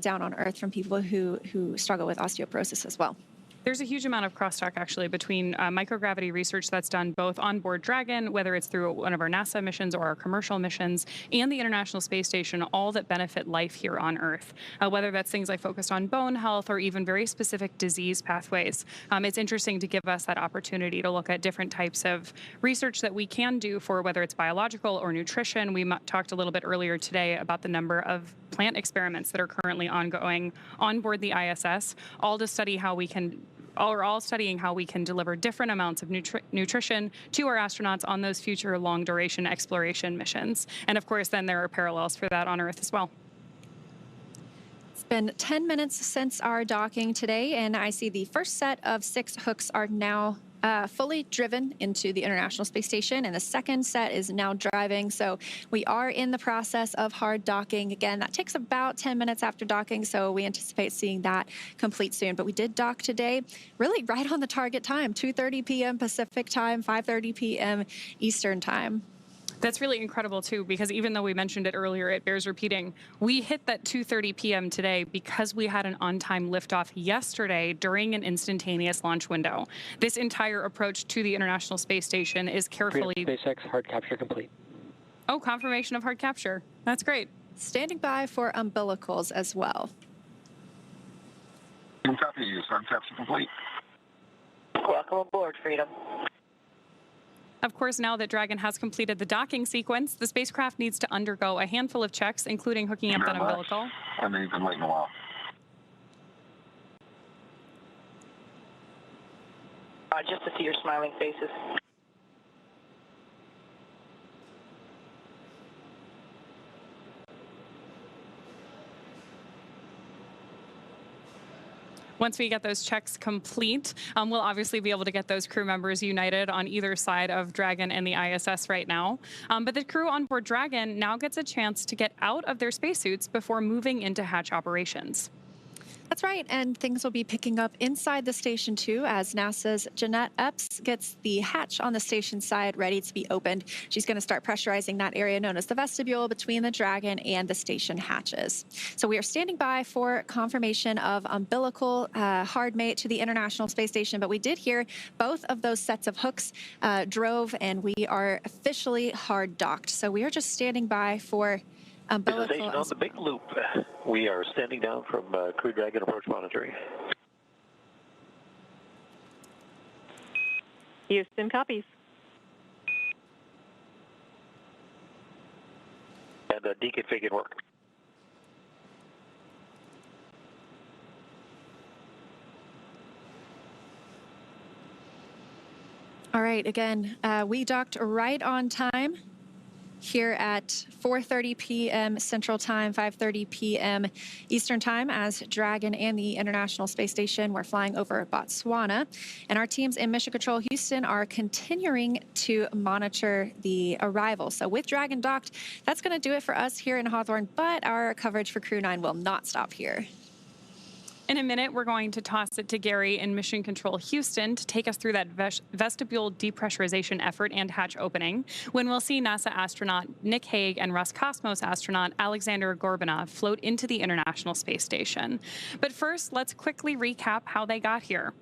down on Earth from people who struggle with osteoporosis as well. There's a huge amount of crosstalk, actually, between microgravity research that's done both on board Dragon, whether it's through one of our NASA missions or our commercial missions, and the International Space Station, all that benefit life here on Earth, whether that's things like focused on bone health or even very specific disease pathways. It's interesting to give us that opportunity to look at different types of research that we can do for whether it's biological or nutrition. We talked a little bit earlier today about the number of plant experiments that are currently ongoing on board the ISS, all studying how we can deliver different amounts of nutrition to our astronauts on those future long-duration exploration missions. And of course, then there are parallels for that on Earth as well. It's been 10 minutes since our docking today, and I see the first set of 6 hooks are now fully driven into the International Space Station, and the second set is now driving. So we are in the process of hard docking. Again, that takes about 10 minutes after docking, so we anticipate seeing that complete soon. But we did dock today, really right on the target time, 2:30 p.m. Pacific time, 5:30 p.m. Eastern time. That's really incredible, too, because even though we mentioned it earlier, it bears repeating. We hit that 2:30 p.m. today because we had an on-time liftoff yesterday during an instantaneous launch window. This entire approach to the International Space Station is carefully... SpaceX hard capture complete. Oh, confirmation of hard capture. That's great. Standing by for umbilicals as well. Copy, hard capture complete. Welcome aboard, Freedom. Of course, now that Dragon has completed the docking sequence, the spacecraft needs to undergo a handful of checks, including hooking up that umbilical. I know you've been waiting a while. Just to see your smiling faces. Once we get those checks complete, we'll obviously be able to get those crew members united on either side of Dragon and the ISS right now. But the crew on board Dragon now gets a chance to get out of their spacesuits before moving into hatch operations. That's right, and things will be picking up inside the station too as NASA's Jeanette Epps gets the hatch on the station side ready to be opened. She's going to start pressurizing that area known as the vestibule between the Dragon and the station hatches. So we are standing by for confirmation of umbilical hard mate to the International Space Station, but we did hear both of those sets of hooks drove, and we are officially hard docked. So we are just standing by for umbilical. Station on the big loop. We are standing down from Crew Dragon approach monitoring. Houston copies. And deconfigured work. All right, again, we docked right on time here at 4:30 p.m. Central Time, 5:30 p.m. Eastern Time, as Dragon and the International Space Station were flying over Botswana. And our teams in Mission Control Houston are continuing to monitor the arrival. So with Dragon docked, that's going to do it for us here in Hawthorne, but our coverage for Crew-9 will not stop here. In a minute, we're going to toss it to Gary in Mission Control Houston to take us through that vestibule depressurization effort and hatch opening, when we'll see NASA astronaut Nick Hague and Roscosmos astronaut Aleksandr Gorbunov float into the International Space Station. But first, let's quickly recap how they got here.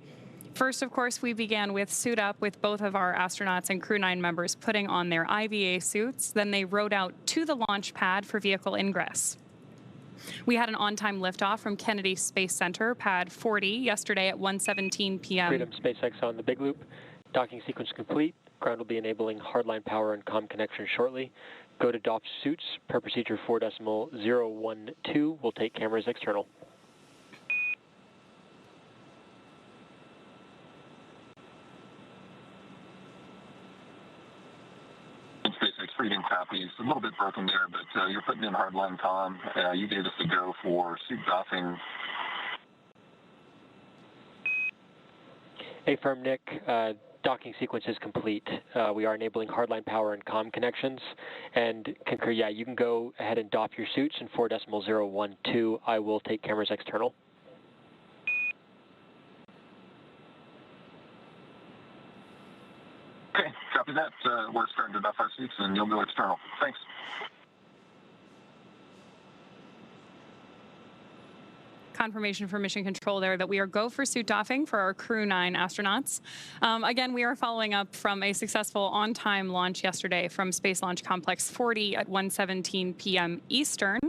First, of course, we began with suit up with both of our astronauts and Crew-9 members putting on their IVA suits. Then they rode out to the launch pad for vehicle ingress. We had an on-time liftoff from Kennedy Space Center, pad 40, yesterday at 1:17 p.m. Freedom SpaceX on the Big Loop. Docking sequence complete. Ground will be enabling hardline power and comm connection shortly. Go to doff suits per procedure 4.012. We'll take cameras external. SpaceX Freedom copies. A little bit broken there, but you're putting in hardline comm. You gave us the go for suit doffing. Hey, firm Nick. Docking sequence is complete. We are enabling hardline power and comm connections. And concur, yeah, you can go ahead and doff your suits in 4.012. I will take cameras external. Okay, copy that. We're starting to doff our suits, and you'll go external. Thanks. Confirmation from Mission Control there that we are go for suit doffing for our Crew-9 astronauts. Again, we are following up from a successful on-time launch yesterday from Space Launch Complex 40 at 1:17 p.m. Eastern.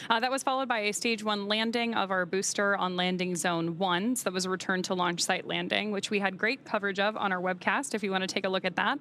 That was followed by a Stage 1 landing of our booster on Landing Zone 1. So that was a return to launch site landing, which we had great coverage of on our webcast if you want to take a look at that.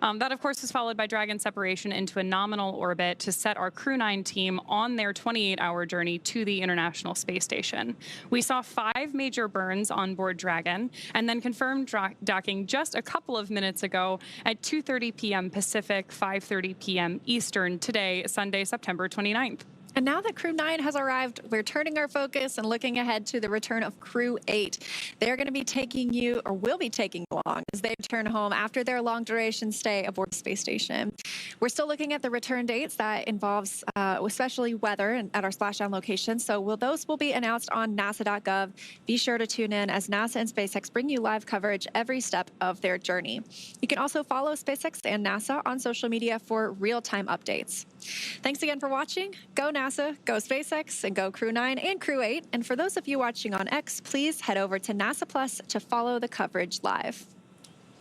That, of course, was followed by Dragon separation into a nominal orbit to set our Crew-9 team on their 28-hour journey to the International Space Station. We saw 5 major burns on board Dragon and then confirmed docking just a couple of minutes ago at 2:30 p.m. Pacific, 5:30 p.m. Eastern today, Sunday, September 29th. And now that Crew-9 has arrived, we're turning our focus and looking ahead to the return of Crew-8. They're going to be taking you, or will be taking you along, as they return home after their long-duration stay aboard the space station. We're still looking at the return dates. That involves especially weather at our splashdown location. So those will be announced on nasa.gov. Be sure to tune in as NASA and SpaceX bring you live coverage every step of their journey. You can also follow SpaceX and NASA on social media for real-time updates. Thanks again for watching. Go NASA, go SpaceX, and go Crew-9 and Crew-8. And for those of you watching on X, please head over to NASA Plus to follow the coverage live.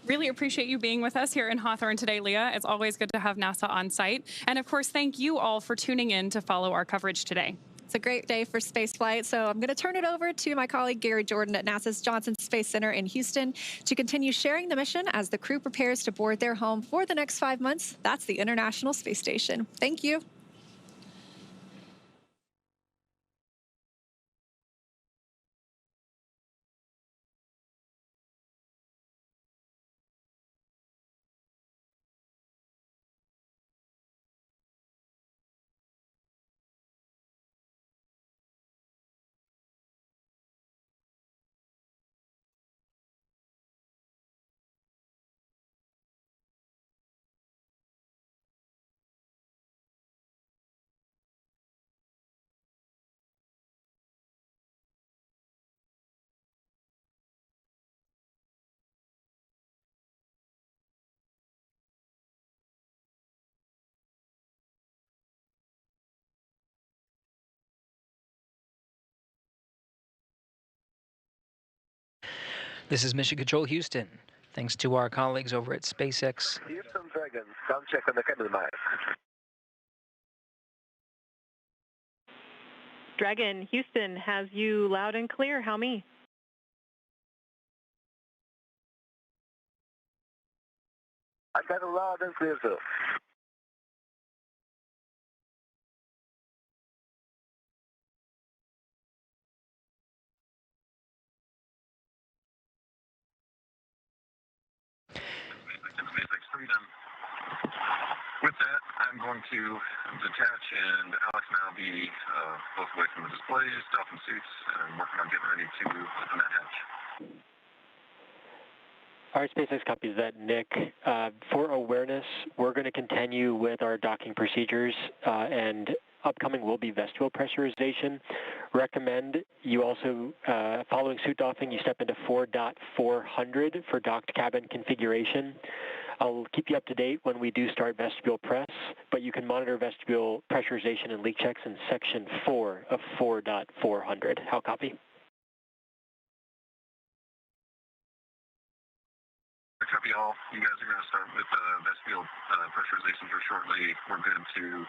Really appreciate you being with us here in Hawthorne today, Leah. It's always good to have NASA on site. And of course, thank you all for tuning in to follow our coverage today. It's a great day for spaceflight, so I'm going to turn it over to my colleague Gary Jordan at NASA's Johnson Space Center in Houston to continue sharing the mission as the crew prepares to board their home for the next 5 months. That's the International Space Station. Thank you. This is Mission Control Houston. Thanks to our colleagues over at SpaceX. Houston Dragon, sound check on the cabin mic. Dragon, Houston has you loud and clear. How me? I got it loud and clear, sir. SpaceX Freedom. With that, I'm going to detach, and Alex and I will be both away from the displays, doffing suits, and working on getting ready to open that hatch. All right, SpaceX copies that, Nick. For awareness, we're going to continue with our docking procedures, and upcoming will be vestibule pressurization. Recommend you also, following suit doffing, you step into 4.400 for docked cabin configuration. I'll keep you up to date when we do start vestibule press, but you can monitor vestibule pressurization and leak checks in section 4 of 4.400. How copy? Copy all. You guys are going to start with vestibule pressurization here shortly. We're good to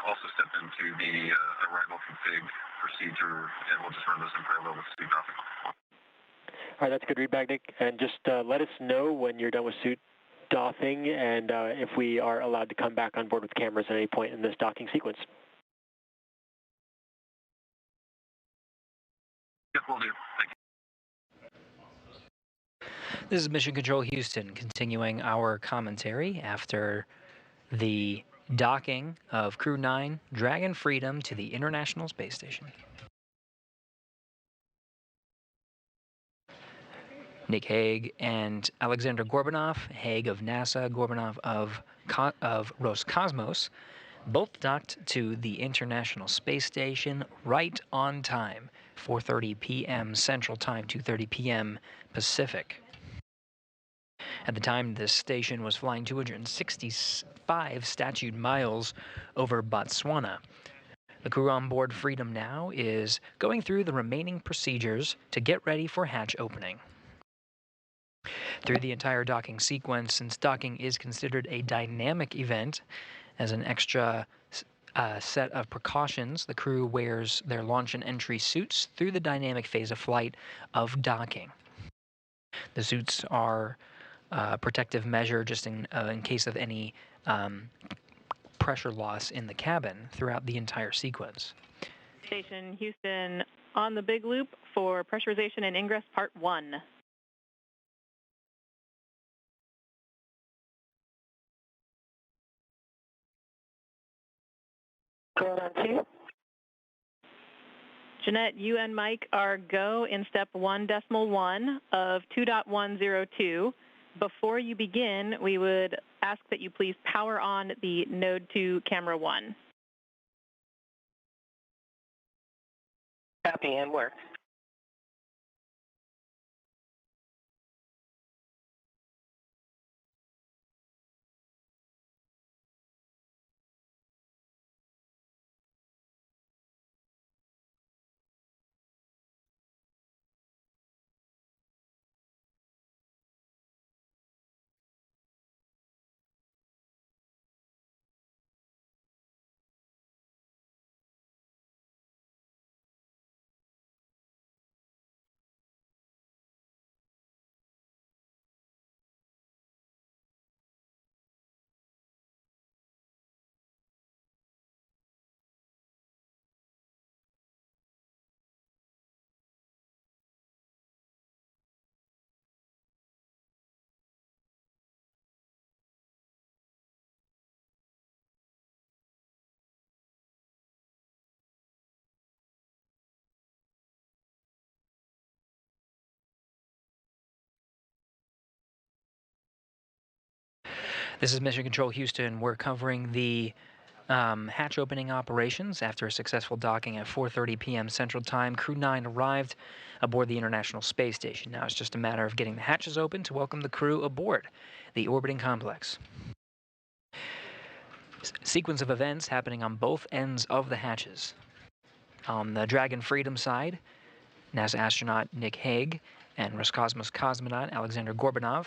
also step into the arrival config procedure, and we'll just run those in parallel with suit doffing. All right, that's a good readback, Nick. And just let us know when you're done with suit doffing and if we are allowed to come back on board with cameras at any point in this docking sequence. Yep, will do. Thank you. This is Mission Control Houston, continuing our commentary after the docking of Crew-9 Dragon Freedom to the International Space Station. Nick Hague and Aleksandr Gorbunov, Hague of NASA, Gorbunov of Roscosmos, both docked to the International Space Station right on time, 4:30 p.m. Central Time, 2:30 p.m. Pacific. At the time, this station was flying 265 statute miles over Botswana. The crew on board Freedom now is going through the remaining procedures to get ready for hatch opening. Through the entire docking sequence, since docking is considered a dynamic event, as an extra set of precautions, the crew wears their launch and entry suits through the dynamic phase of flight of docking. The suits are a protective measure just in case of any pressure loss in the cabin throughout the entire sequence. Station Houston on the big loop for pressurization and ingress part 1. Going on 2. Jeanette, you and Mike are go in step 1.1 of 2.102. Before you begin, we would ask that you please power on the Node 2 Camera 1. Copy and work. This is Mission Control Houston. We're covering the hatch opening operations after a successful docking at 4:30 p.m. Central Time. Crew-9 arrived aboard the International Space Station. Now it's just a matter of getting the hatches open to welcome the crew aboard the orbiting complex. Sequence of events happening on both ends of the hatches. On the Dragon Freedom side, NASA astronaut Nick Hague and Roscosmos cosmonaut Aleksandr Gorbunov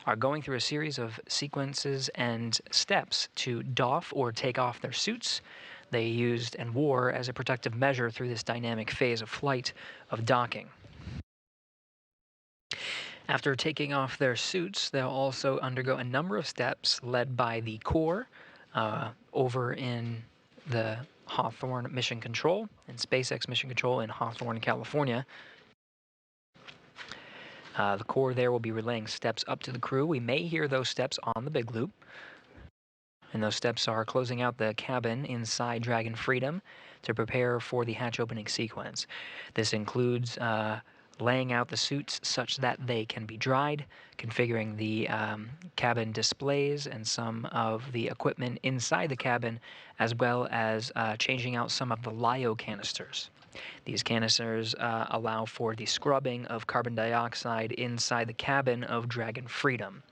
are going through a series of sequences and steps to doff or take off their suits they used and wore as a protective measure through this dynamic phase of flight of docking. After taking off their suits, they'll also undergo a number of steps led by the core over in the Hawthorne Mission Control and SpaceX Mission Control in Hawthorne, California. The core there will be relaying steps up to the crew. We may hear those steps on the big loop. And those steps are closing out the cabin inside Dragon Freedom to prepare for the hatch opening sequence. This includes laying out the suits such that they can be dried, configuring the cabin displays and some of the equipment inside the cabin, as well as changing out some of the LiO canisters. These canisters allow for the scrubbing of carbon dioxide inside the cabin of Dragon Freedom.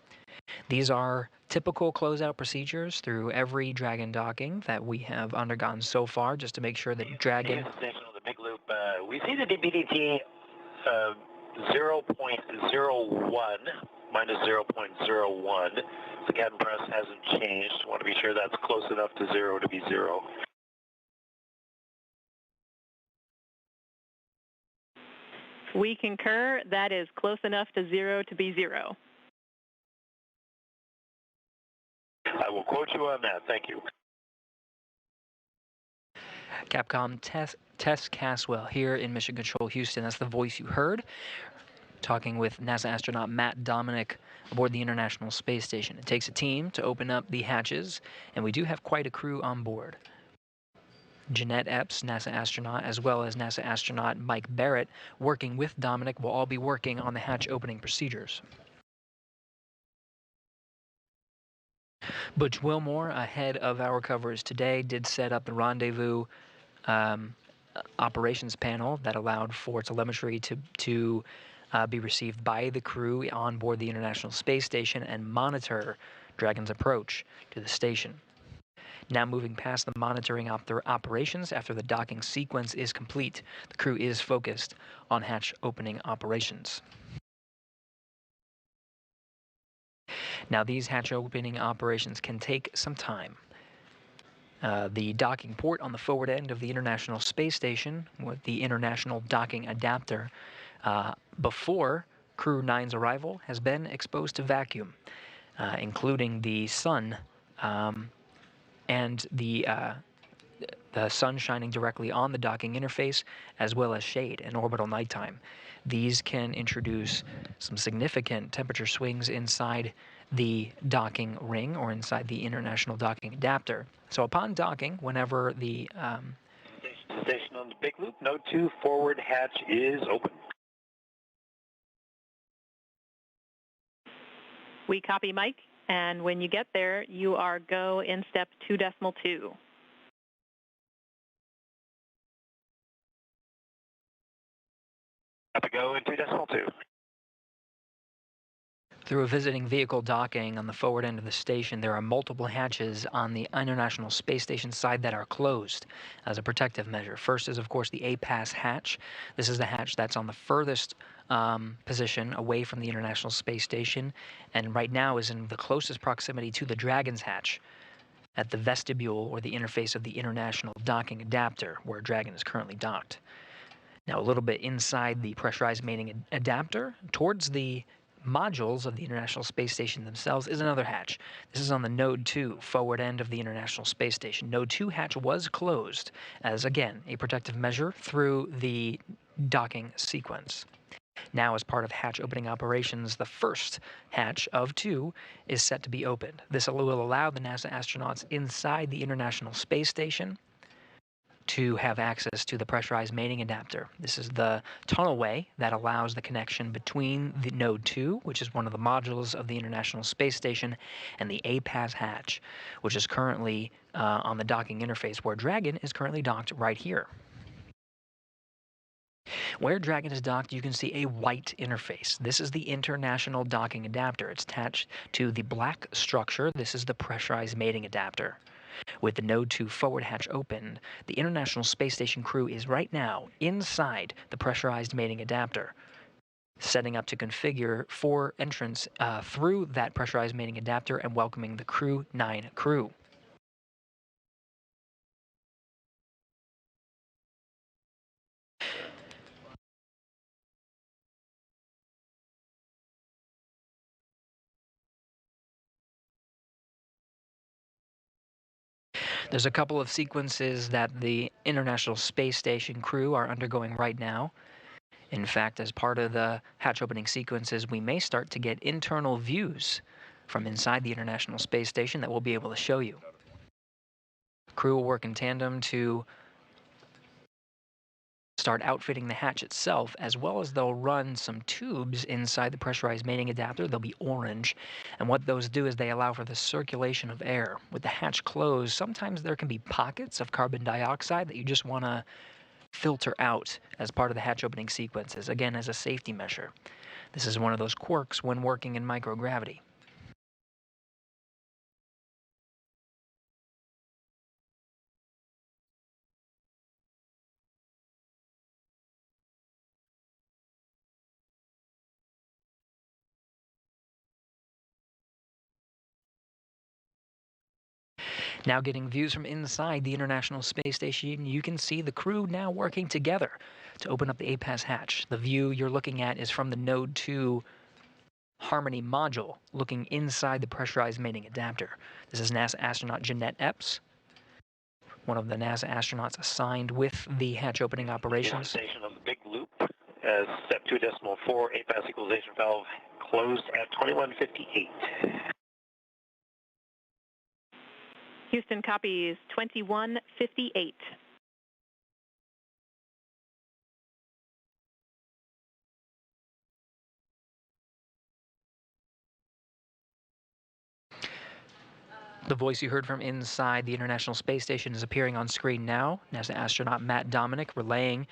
These are typical closeout procedures through every Dragon docking that we have undergone so far, just to make sure that Dragon... Station on the big loop. We see the DBDT 0.01 minus 0.01. The cabin press hasn't changed. Want to be sure that's close enough to zero to be zero. We concur. That is close enough to zero to be zero. I will quote you on that. Thank you. Capcom Tess Caswell here in Mission Control Houston. That's the voice you heard, talking with NASA astronaut Matt Dominic aboard the International Space Station. It takes a team to open up the hatches, and we do have quite a crew on board. Jeanette Epps, NASA astronaut, as well as NASA astronaut Mike Barrett, working with Dominic, will all be working on the hatch opening procedures. Butch Wilmore, ahead of our coverage today, did set up the rendezvous operations panel that allowed for telemetry to be received by the crew on board the International Space Station and monitor Dragon's approach to the station. Now moving past the monitoring operations after the docking sequence is complete, the crew is focused on hatch opening operations. Now these hatch opening operations can take some time. The docking port on the forward end of the International Space Station with the International Docking Adapter before Crew-9's arrival has been exposed to vacuum, including the sun and the sun shining directly on the docking interface, as well as shade and orbital nighttime. These can introduce some significant temperature swings inside the docking ring or inside the International Docking Adapter. So upon docking, whenever the... Station on the big loop, Node 2 forward hatch is open. We copy, Mike, and when you get there, you are go in step 2.2. Up to go in 2.2. Through a visiting vehicle docking on the forward end of the station, there are multiple hatches on the International Space Station side that are closed as a protective measure. First is, of course, the A-Pass hatch. This is the hatch that's on the furthest position away from the International Space Station, and right now is in the closest proximity to the Dragon's hatch at the vestibule or the interface of the International Docking Adapter, where Dragon is currently docked. Now, a little bit inside the pressurized mating adapter, towards the modules of the International Space Station themselves, is another hatch. This is on the Node 2 forward end of the International Space Station. Node 2 hatch was closed as, again, a protective measure through the docking sequence. Now, as part of hatch opening operations, the first hatch of 2 is set to be opened. This will allow the NASA astronauts inside the International Space Station to have access to the pressurized mating adapter. This is the tunnelway that allows the connection between the Node 2, which is one of the modules of the International Space Station, and the A-Pass hatch, which is currently on the docking interface, where Dragon is currently docked right here. Where Dragon is docked, you can see a white interface. This is the International Docking Adapter. It's attached to the black structure. This is the pressurized mating adapter. With the Node 2 forward hatch opened, the International Space Station crew is right now inside the pressurized mating adapter, setting up to configure for entrance through that pressurized mating adapter and welcoming the Crew-9 crew. There's a couple of sequences that the International Space Station crew are undergoing right now. In fact, as part of the hatch opening sequences, we may start to get internal views from inside the International Space Station that we'll be able to show you. Crew will work in tandem to start outfitting the hatch itself, as well as they'll run some tubes inside the pressurized mating adapter. They'll be orange, and what those do is they allow for the circulation of air. With the hatch closed, sometimes there can be pockets of carbon dioxide that you just want to filter out as part of the hatch opening sequences, again as a safety measure. This is one of those quirks when working in microgravity. Now getting views from inside the International Space Station, you can see the crew now working together to open up the APAS hatch. The view you're looking at is from the Node 2 Harmony module, looking inside the pressurized mating adapter. This is NASA astronaut Jeanette Epps, one of the NASA astronauts assigned with the hatch opening operations. Station of the big loop as step 2.4 APAS equalization valve closed at 2158. Houston copies 2158. The voice you heard from inside the International Space Station is appearing on screen now. NASA astronaut Matt Dominic relaying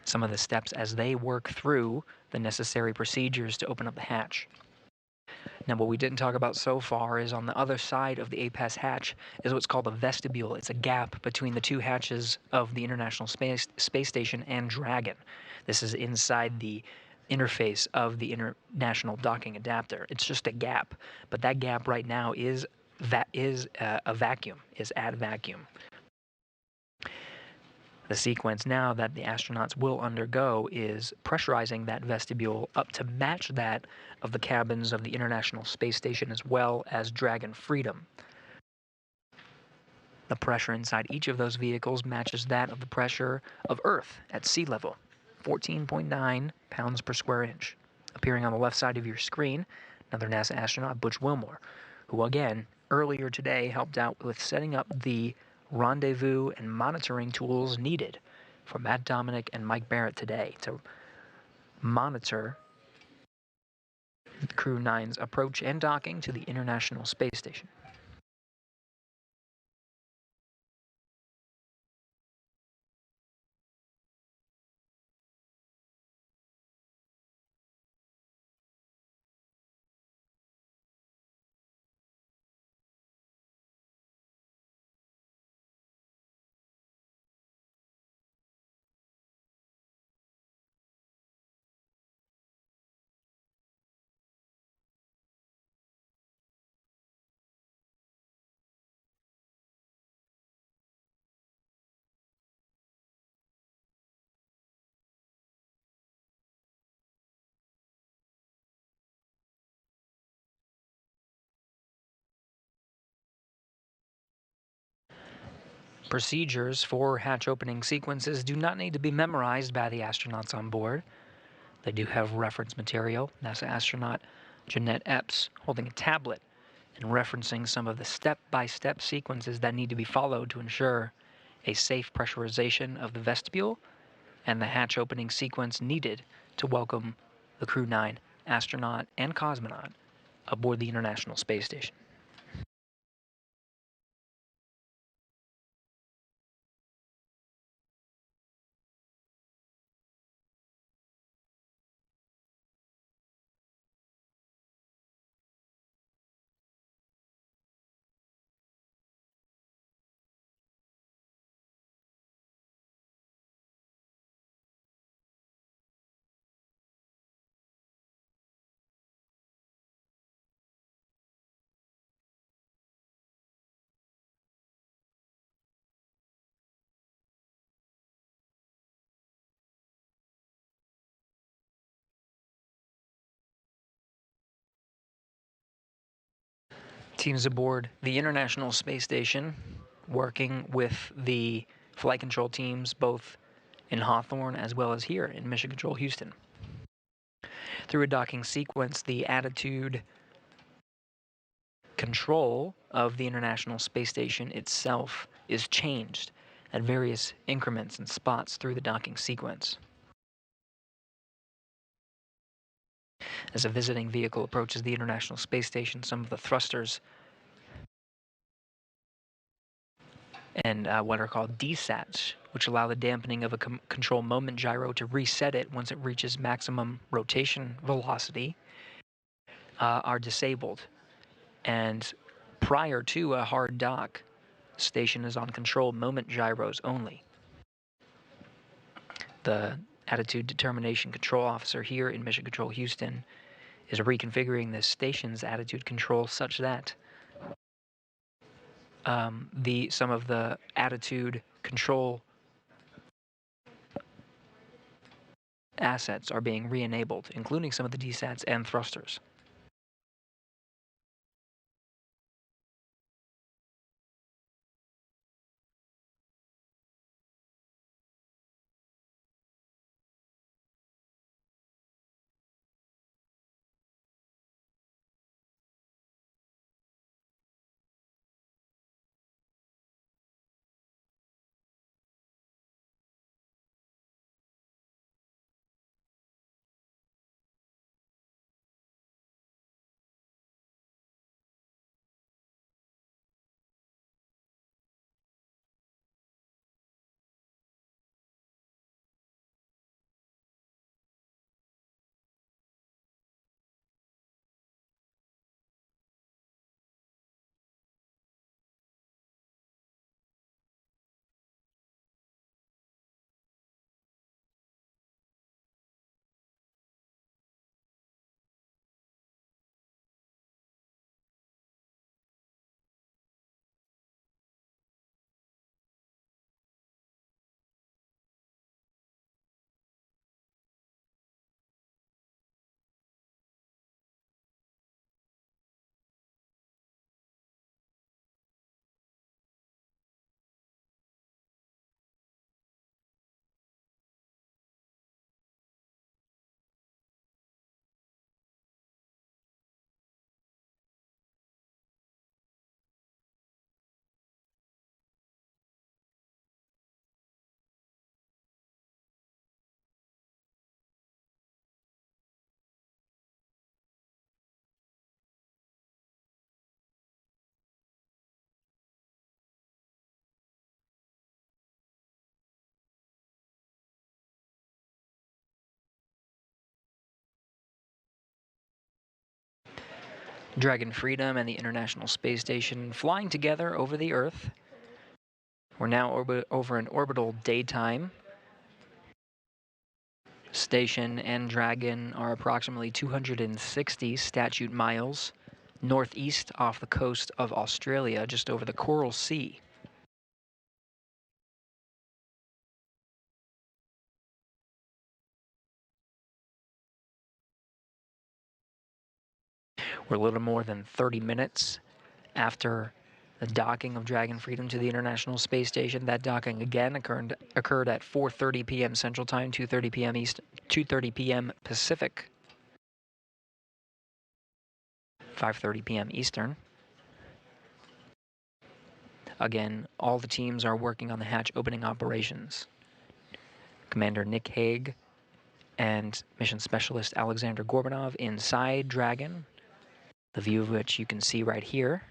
some of the steps as they work through the necessary procedures to open up the hatch. Now, what we didn't talk about so far is on the other side of the APAS hatch is what's called a vestibule. It's a gap between the two hatches of the International Space Station and Dragon. This is inside the interface of the International Docking Adapter. It's just a gap, but that gap right now is a vacuum, is at vacuum. The sequence now that the astronauts will undergo is pressurizing that vestibule up to match that of the cabins of the International Space Station as well as Dragon Freedom. The pressure inside each of those vehicles matches that of the pressure of Earth at sea level, 14.9 pounds per square inch. Appearing on the left side of your screen, another NASA astronaut, Butch Wilmore, who again, earlier today helped out with setting up the rendezvous and monitoring tools needed for Matt Dominic and Mike Barrett today to monitor Crew-9's approach and docking to the International Space Station. Procedures for hatch opening sequences do not need to be memorized by the astronauts on board. They do have reference material. NASA astronaut Jeanette Epps holding a tablet and referencing some of the step-by-step sequences that need to be followed to ensure a safe pressurization of the vestibule and the hatch opening sequence needed to welcome the Crew-9 astronaut and cosmonaut aboard the International Space Station. Teams aboard the International Space Station working with the flight control teams both in Hawthorne as well as here in Mission Control Houston. Through a docking sequence, the attitude control of the International Space Station itself is changed at various increments and spots through the docking sequence. As a visiting vehicle approaches the International Space Station, some of the thrusters and what are called desats, which allow the dampening of a control moment gyro to reset it once it reaches maximum rotation velocity, are disabled. And prior to a hard dock, the station is on control moment gyros only. The Attitude Determination Control Officer here in Mission Control Houston is reconfiguring the station's attitude control such that some of the attitude control assets are being re-enabled, including some of the desats and thrusters. Dragon Freedom and the International Space Station flying together over the Earth. We're now over an orbital daytime. Station and Dragon are approximately 260 statute miles northeast off the coast of Australia, just over the Coral Sea. We're a little more than 30 minutes after the docking of Dragon Freedom to the International Space Station. That docking again occurred at 4:30 p.m. Central Time, 2:30 p.m. East, 2:30 p.m. Pacific, 5:30 p.m. Eastern. Again, all the teams are working on the hatch opening operations. Commander Nick Hague and Mission Specialist Aleksandr Gorbunov inside Dragon, the view of which you can see right here,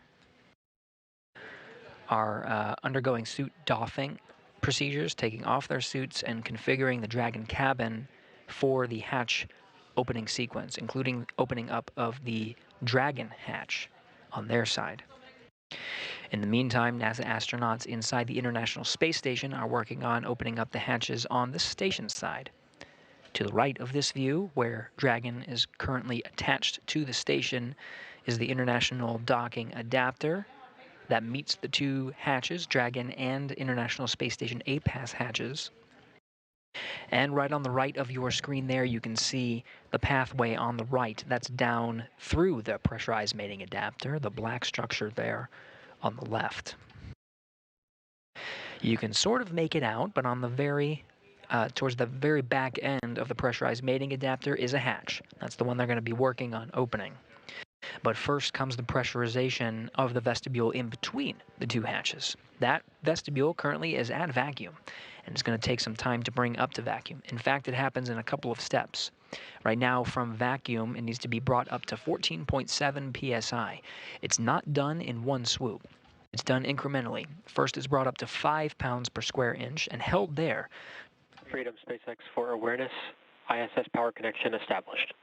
are undergoing suit doffing procedures, taking off their suits and configuring the Dragon cabin for the hatch opening sequence, including opening up of the Dragon hatch on their side. In the meantime, NASA astronauts inside the International Space Station are working on opening up the hatches on the station side. To the right of this view, where Dragon is currently attached to the station, is the International Docking Adapter that meets the two hatches, Dragon and International Space Station APAS hatches. And right on the right of your screen there, you can see the pathway on the right that's down through the pressurized mating adapter, the black structure there on the left. You can sort of make it out, but on the towards the very back end of the pressurized mating adapter is a hatch. That's the one they're going to be working on opening. But first comes the pressurization of the vestibule in between the two hatches. That vestibule currently is at vacuum, and it's going to take some time to bring up to vacuum. In fact, it happens in a couple of steps. Right now, from vacuum, it needs to be brought up to 14.7 psi. It's not done in one swoop. It's done incrementally. First, it's brought up to 5 pounds per square inch and held there. Freedom SpaceX for awareness. ISS power connection established.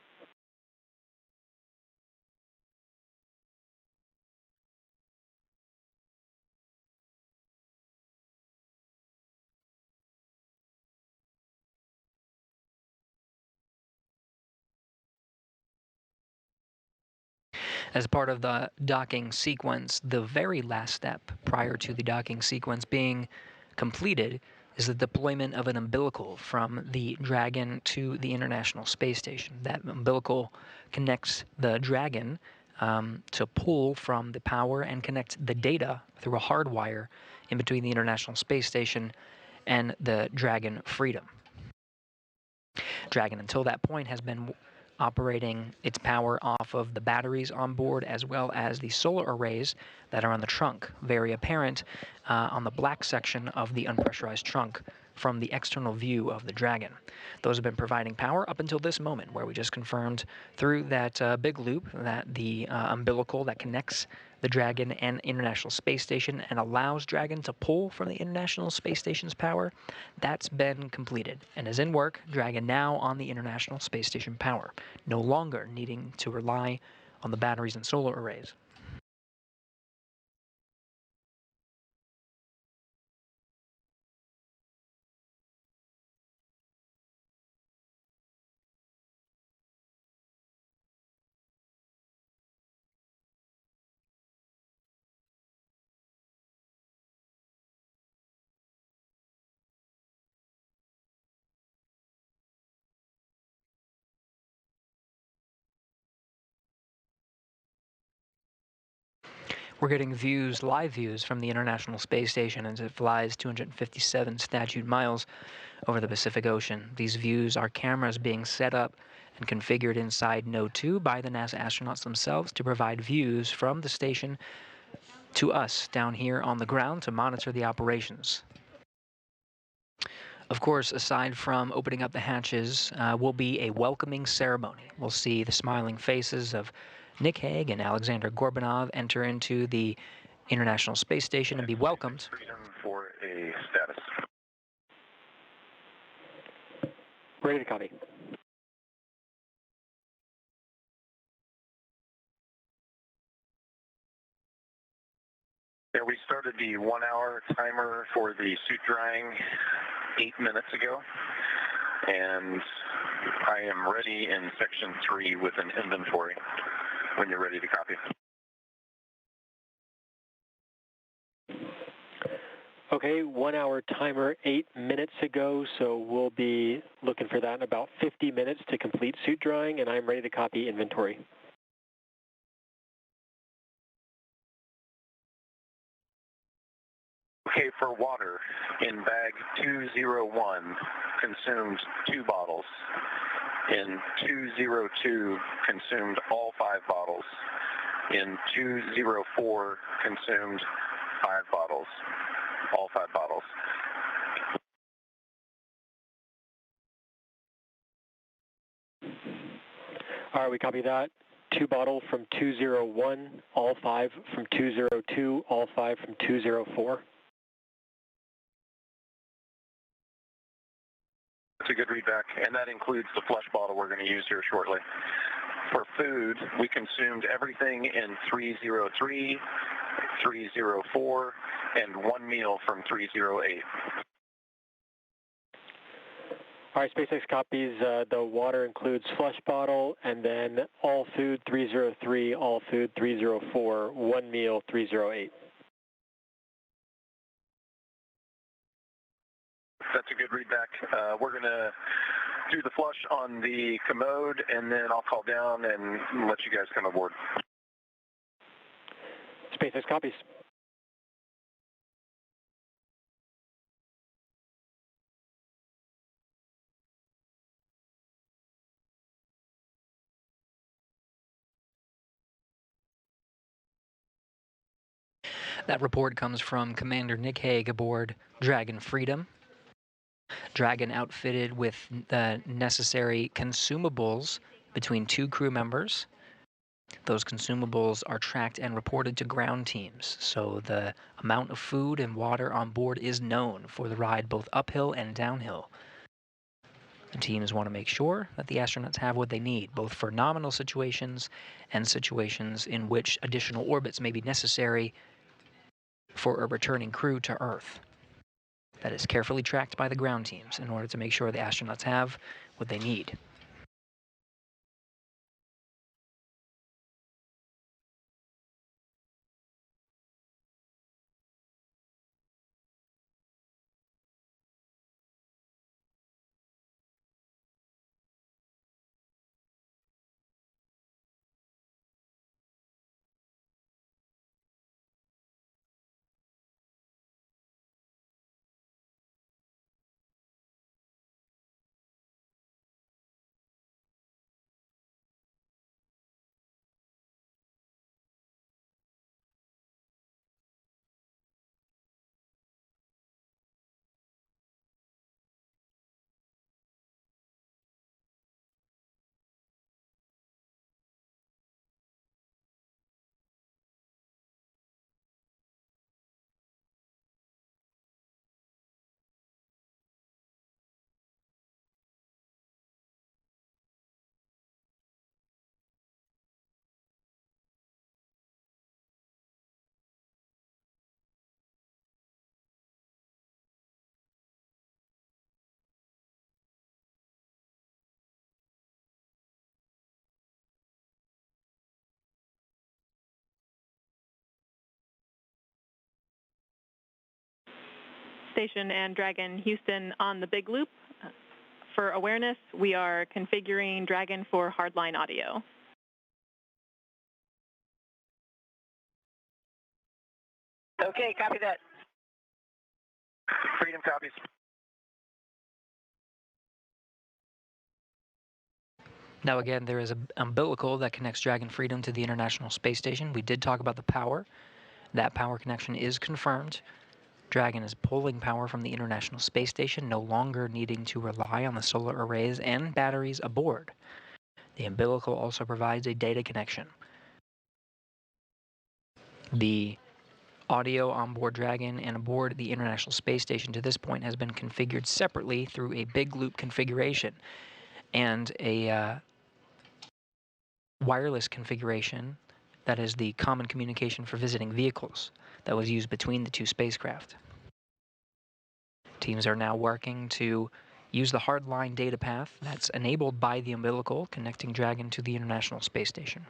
As part of the docking sequence, the very last step prior to the docking sequence being completed is the deployment of an umbilical from the Dragon to the International Space Station. That umbilical connects the Dragon to pull from the power and connect the data through a hard wire in between the International Space Station and the Dragon Freedom. Dragon, until that point, has been operating its power off of the batteries on board as well as the solar arrays that are on the trunk, very apparent on the black section of the unpressurized trunk from the external view of the Dragon. Those have been providing power up until this moment, where we just confirmed through that big loop that the umbilical that connects the Dragon and International Space Station and allows Dragon to pull from the International Space Station's power, that's been completed and is in work. Dragon now on the International Space Station power, no longer needing to rely on the batteries and solar arrays. We're getting views, live views, from the International Space Station as it flies 257 statute miles over the Pacific Ocean. These views are cameras being set up and configured inside Node 2 by the NASA astronauts themselves to provide views from the station to us down here on the ground to monitor the operations. Of course, aside from opening up the hatches, will be a welcoming ceremony. We'll see the smiling faces of Nick Hague and Aleksandr Gorbunov enter into the International Space Station and be welcomed. Freedom for a status. Ready to copy. Yeah, we started the 1 hour timer for the suit drying 8 minutes ago, and I am ready in section 3 with an inventory when you're ready to copy. Okay, 1 hour timer 8 minutes ago, so we'll be looking for that in about 50 minutes to complete suit drying, and I'm ready to copy inventory. Okay, for water, in bag 201, consumed 2 bottles. In 202, consumed all 5 bottles. In 204, consumed 5 bottles. All 5 bottles. All right, we copy that. 2 bottle from 201, all 5 from 202, all 5 from 204. That's a good readback, and that includes the flush bottle we're going to use here shortly. For food, we consumed everything in 303, 304, and 1 meal from 308. All right, SpaceX copies. The water includes flush bottle, and then all food 303, all food 304, 1 meal 308. That's a good readback. We're going to do the flush on the commode, and then I'll call down and let you guys come aboard. SpaceX copies. That report comes from Commander Nick Hague aboard Dragon Freedom. Dragon outfitted with the necessary consumables between 2 crew members. Those consumables are tracked and reported to ground teams, so the amount of food and water on board is known for the ride both uphill and downhill. The teams want to make sure that the astronauts have what they need, both for nominal situations and situations in which additional orbits may be necessary for a returning crew to Earth. That is carefully tracked by the ground teams in order to make sure the astronauts have what they need. Station and Dragon Houston on the big loop. For awareness, we are configuring Dragon for hardline audio. Okay, copy that. Freedom copies. Now again, there is an umbilical that connects Dragon Freedom to the International Space Station. We did talk about the power. That power connection is confirmed. Dragon is pulling power from the International Space Station, no longer needing to rely on the solar arrays and batteries aboard. The umbilical also provides a data connection. The audio on board Dragon and aboard the International Space Station to this point has been configured separately through a big loop configuration and a wireless configuration that is the common communication for visiting vehicles that was used between the 2 spacecraft. Teams are now working to use the hardline data path that's enabled by the umbilical connecting Dragon to the International Space Station.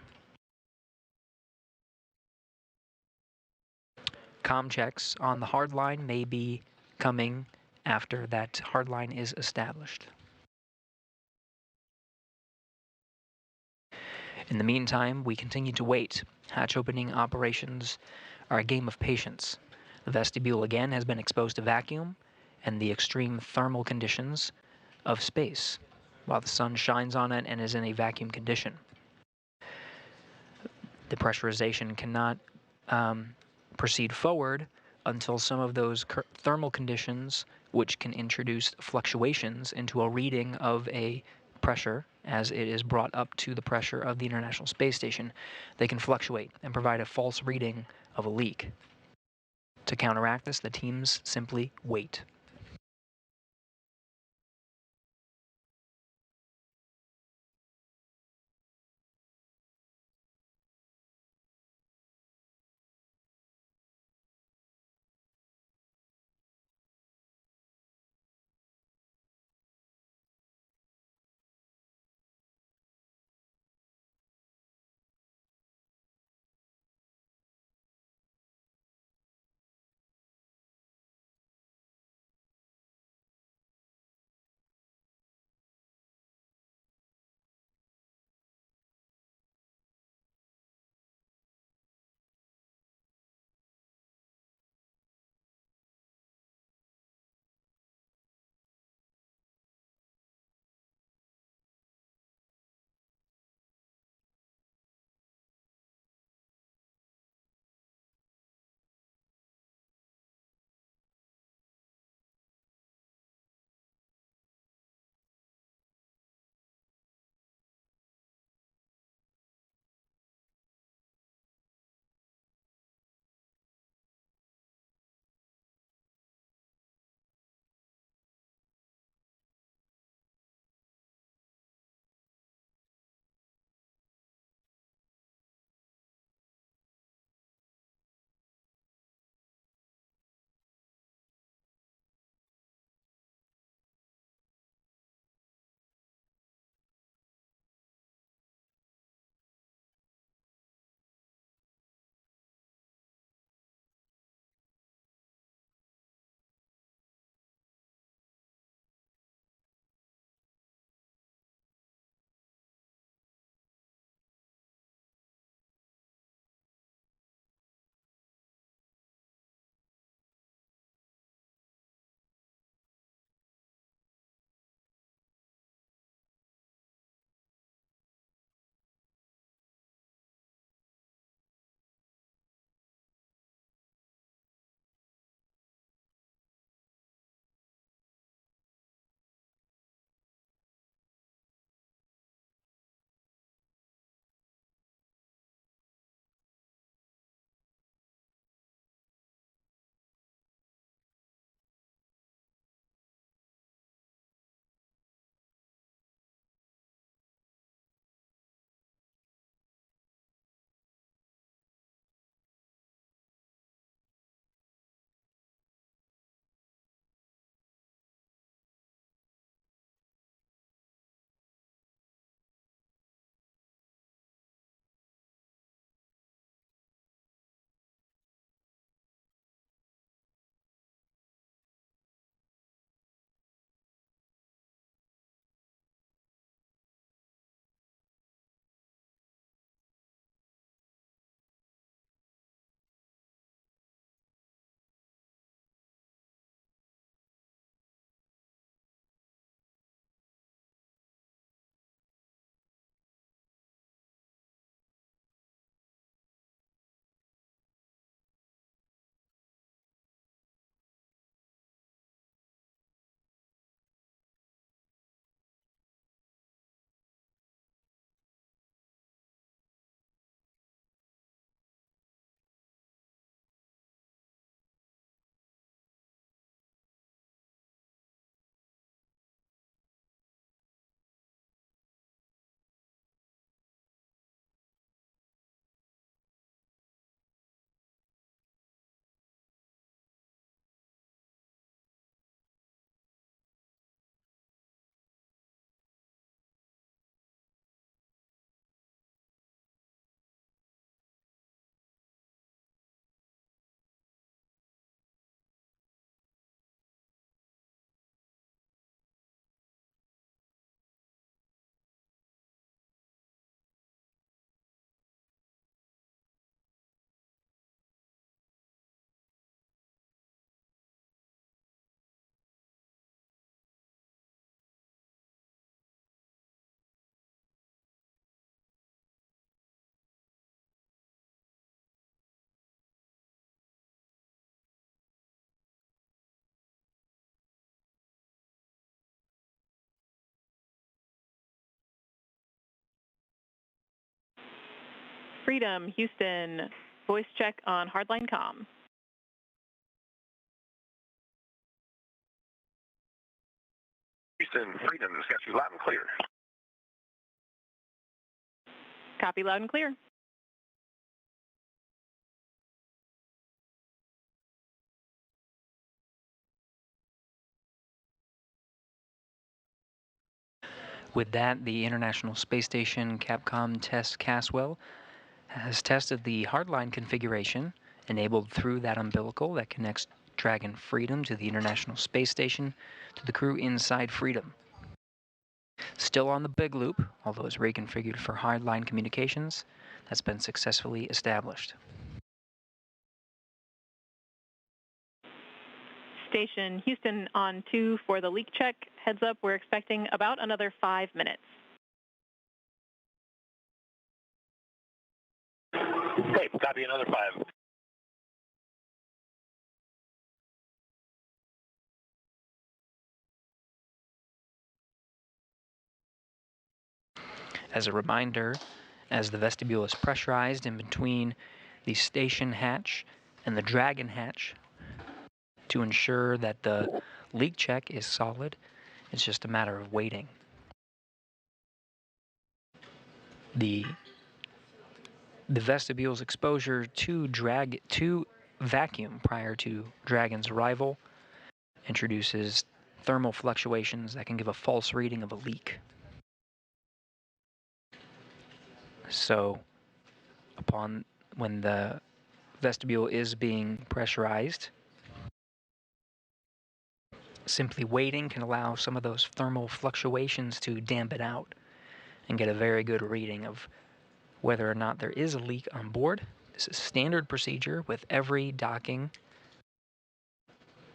Comm checks on the hardline may be coming after that hardline is established. In the meantime, we continue to wait. Hatch opening operations are a game of patience. The vestibule again has been exposed to vacuum and the extreme thermal conditions of space, while the sun shines on it and is in a vacuum condition. The pressurization cannot proceed forward until some of those thermal conditions, which can introduce fluctuations into a reading of a pressure as it is brought up to the pressure of the International Space Station, they can fluctuate and provide a false reading of a leak. To counteract this, the teams simply wait. Freedom, Houston. Voice check on hardline comm. Houston, Freedom, it's got you loud and clear. Copy loud and clear. With that, the International Space Station Capcom Test Caswell has tested the hardline configuration enabled through that umbilical that connects Dragon Freedom to the International Space Station to the crew inside Freedom. Still on the big loop, although it's reconfigured for hardline communications, that's been successfully established. Station Houston on 2 for the leak check. Heads up, we're expecting about another 5 minutes. Okay, copy another 5. As a reminder, as the vestibule is pressurized in between the station hatch and the Dragon hatch, to ensure that the leak check is solid, it's just a matter of waiting. The vestibule's exposure to vacuum prior to Dragon's arrival introduces thermal fluctuations that can give a false reading of a leak. So when the vestibule is being pressurized, simply waiting can allow some of those thermal fluctuations to dampen out and get a very good reading of whether or not there is a leak on board. This is standard procedure with every docking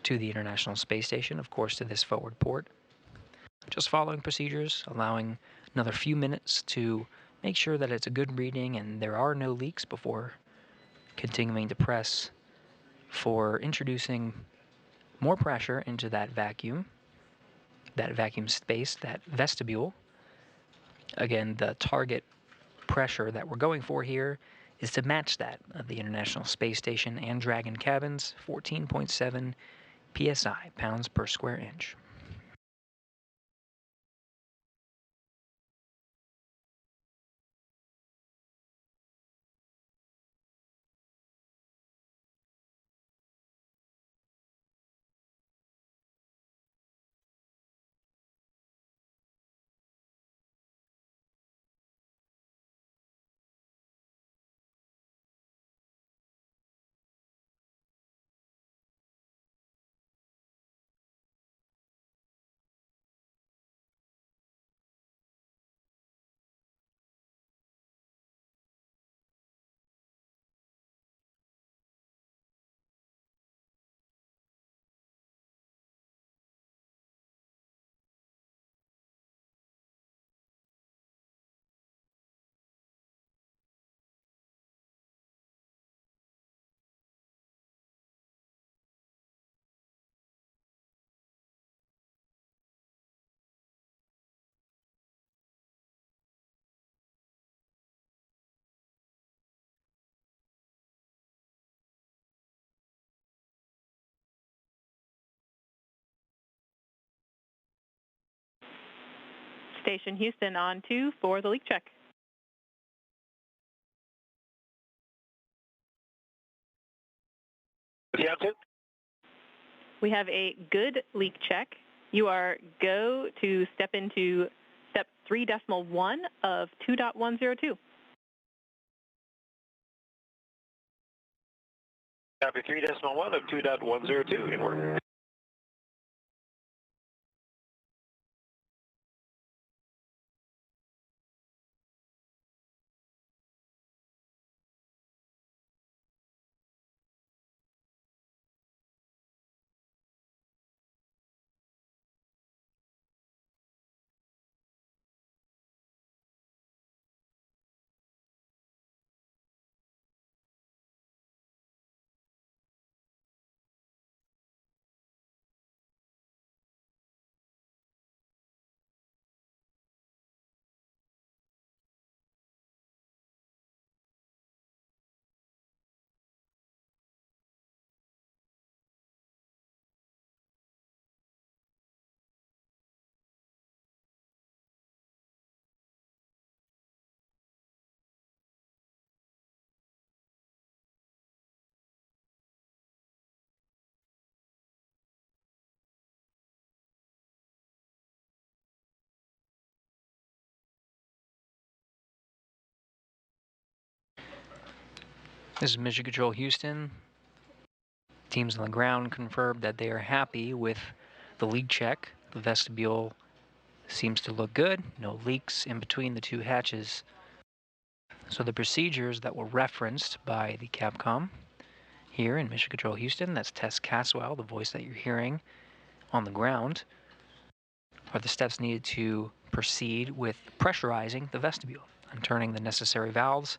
to the International Space Station, of course, to this forward port. Just following procedures, allowing another few minutes to make sure that it's a good reading and there are no leaks before continuing to press for introducing more pressure into that vacuum space, that vestibule. Again, the target pressure that we're going for here is to match that of the International Space Station and Dragon cabins, 14.7 psi, pounds per square inch. Station Houston on 2 for the leak check. Yeah, two. We have a good leak check. You are go to step into step 3.1 of 2.102. Copy 3.1 of 2.102 inward. This is Mission Control Houston. Teams on the ground confirmed that they are happy with the leak check. The vestibule seems to look good. No leaks in between the two hatches. So the procedures that were referenced by the Capcom here in Mission Control Houston, that's Tess Caswell, the voice that you're hearing on the ground, are the steps needed to proceed with pressurizing the vestibule and turning the necessary valves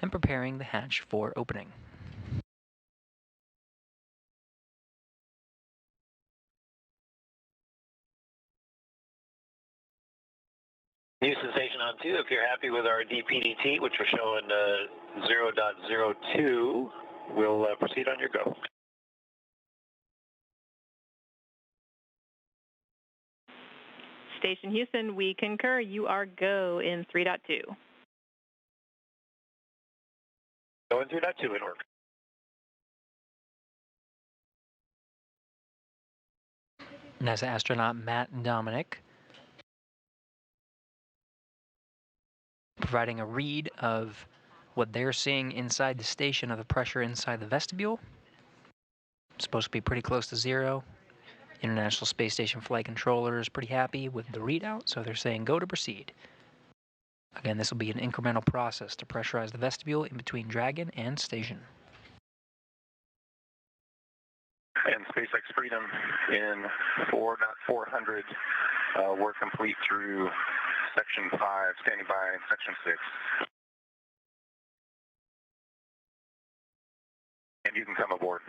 and preparing the hatch for opening. Houston Station on 2, if you're happy with our DPDT, which we're showing 0.02, we'll proceed on your go. Station Houston, we concur. You are go in 3.2. Go in 3.2 in order. NASA astronaut Matt and Dominic providing a read of what they're seeing inside the station of the pressure inside the vestibule. It's supposed to be pretty close to zero. International Space Station Flight Controller is pretty happy with the readout, so they're saying go to proceed. Again, this will be an incremental process to pressurize the vestibule in between Dragon and station. And SpaceX Freedom in 4.400, we're complete through Section 5, standing by Section 6. And you can come aboard.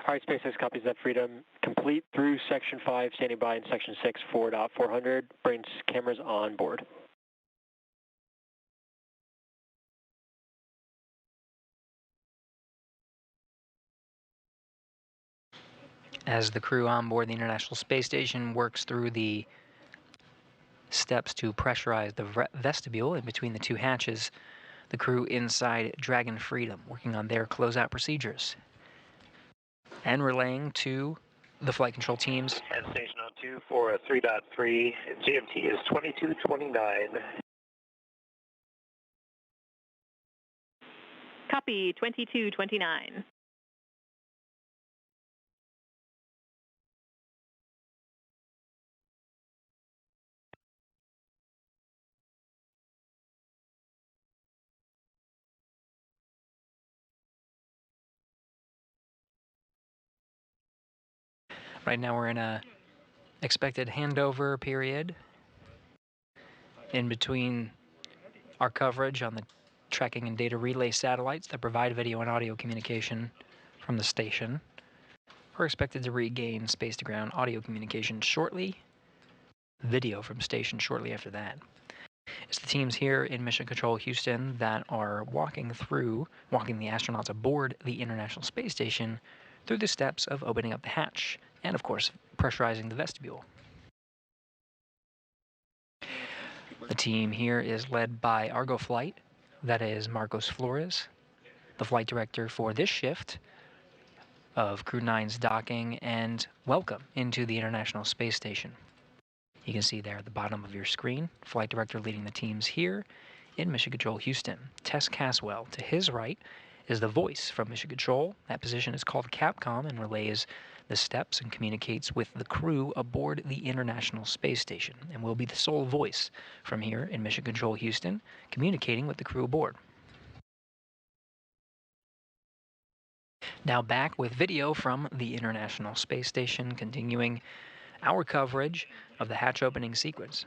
All right, SpaceX copies that Freedom. Complete through Section 5, standing by in Section 6, 4.400. Brings cameras on board. As the crew on board the International Space Station works through the steps to pressurize the vestibule in between the two hatches, the crew inside Dragon Freedom working on their closeout procedures and relaying to the flight control teams. And Station on 2 for 3.3, GMT is 2229. Copy 2229. Right now we're in a expected handover period in between our coverage on the tracking and data relay satellites that provide video and audio communication from the station. We're expected to regain space-to-ground audio communication shortly, video from station shortly after that. It's the teams here in Mission Control Houston that are walking the astronauts aboard the International Space Station through the steps of opening up the hatch and, of course, pressurizing the vestibule. The team here is led by Argo Flight, that is Marcos Flores, the flight director for this shift of Crew-9's docking and welcome into the International Space Station. You can see there at the bottom of your screen, flight director leading the teams here in Mission Control Houston. Tess Caswell, to his right, is the voice from Mission Control. That position is called Capcom and relays the steps and communicates with the crew aboard the International Space Station and will be the sole voice from here in Mission Control Houston, communicating with the crew aboard. Now back with video from the International Space Station, continuing our coverage of the hatch opening sequence.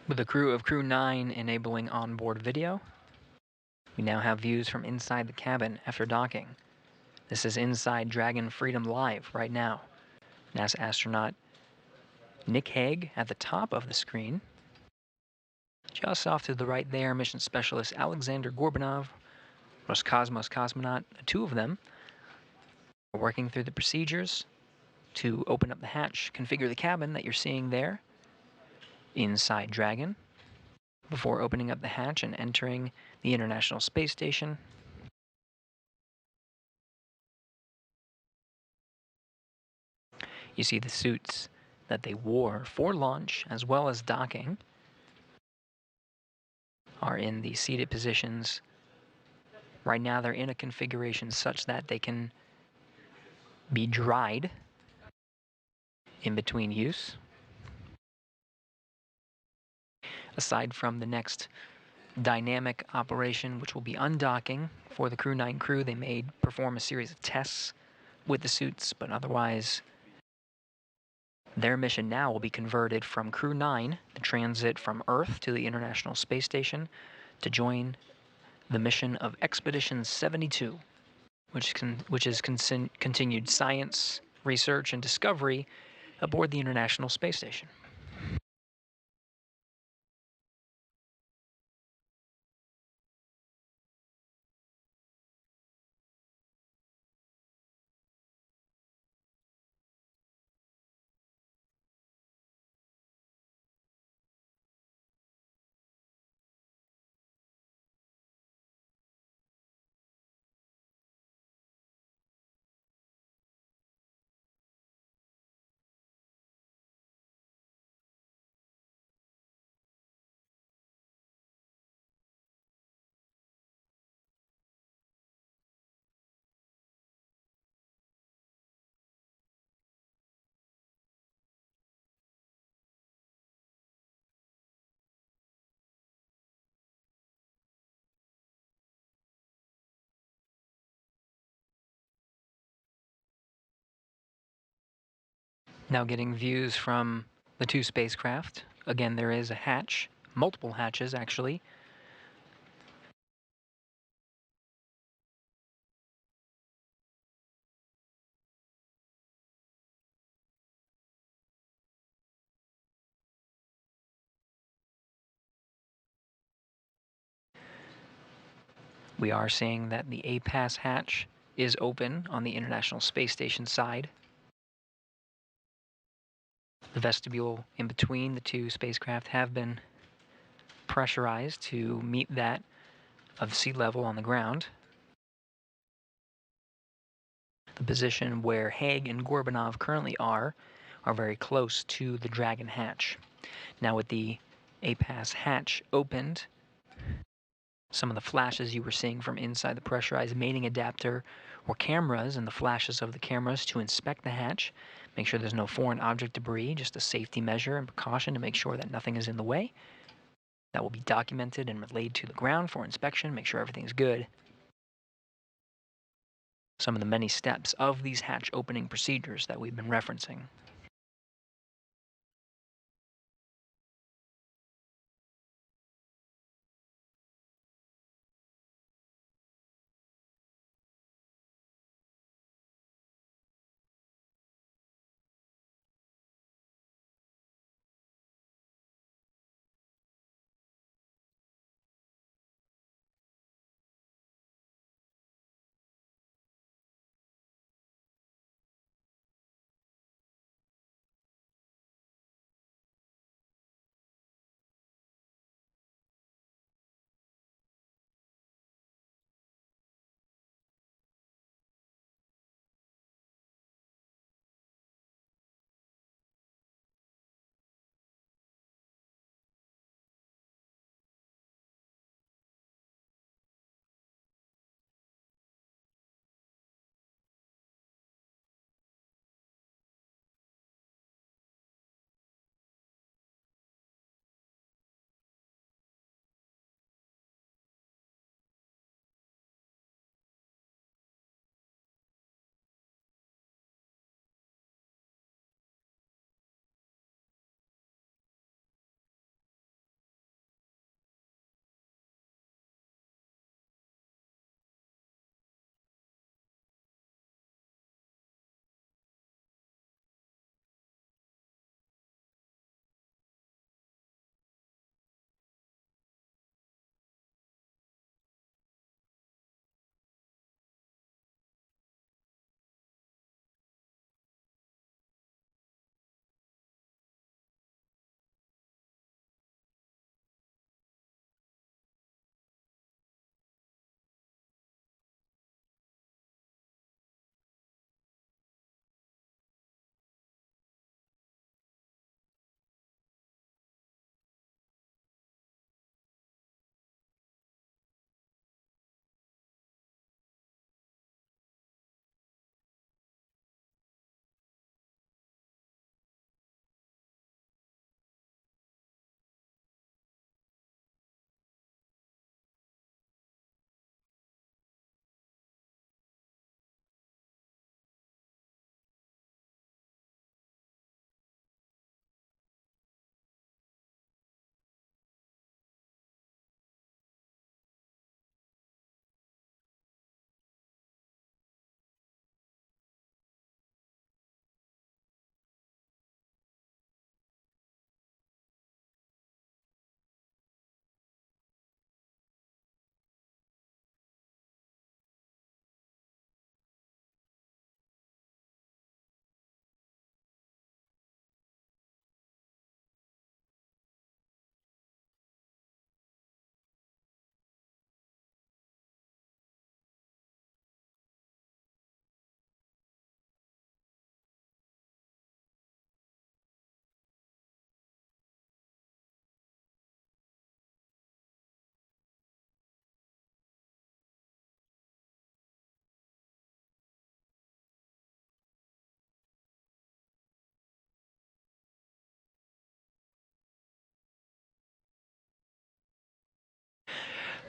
With the crew of Crew-9 enabling onboard video, we now have views from inside the cabin after docking. This is inside Dragon Freedom Live right now. NASA astronaut Nick Hague at the top of the screen. Just off to the right there, Mission Specialist Aleksandr Gorbunov, Roscosmos cosmonaut, the two of them, are working through the procedures to open up the hatch, configure the cabin that you're seeing there inside Dragon, before opening up the hatch and entering the International Space Station. You see the suits that they wore for launch as well as docking are in the seated positions. Right now they're in a configuration such that they can be dried in between use. Aside from the next dynamic operation, which will be undocking for the Crew-9 crew, they may perform a series of tests with the suits, but otherwise their mission now will be converted from Crew-9, the transit from Earth to the International Space Station, to join the mission of Expedition 72, which is continued science, research, and discovery aboard the International Space Station. Now getting views from the two spacecraft. Again, there is a hatch, multiple hatches actually. We are seeing that the A-Pass hatch is open on the International Space Station side. The vestibule in between the two spacecraft have been pressurized to meet that of sea level on the ground. The position where Hague and Gorbunov currently are very close to the Dragon hatch. Now with the A-Pass hatch opened, some of the flashes you were seeing from inside the pressurized mating adapter were cameras and the flashes of the cameras to inspect the hatch, make sure there's no foreign object debris, just a safety measure and precaution to make sure that nothing is in the way. That will be documented and relayed to the ground for inspection, make sure everything's good. Some of the many steps of these hatch opening procedures that we've been referencing.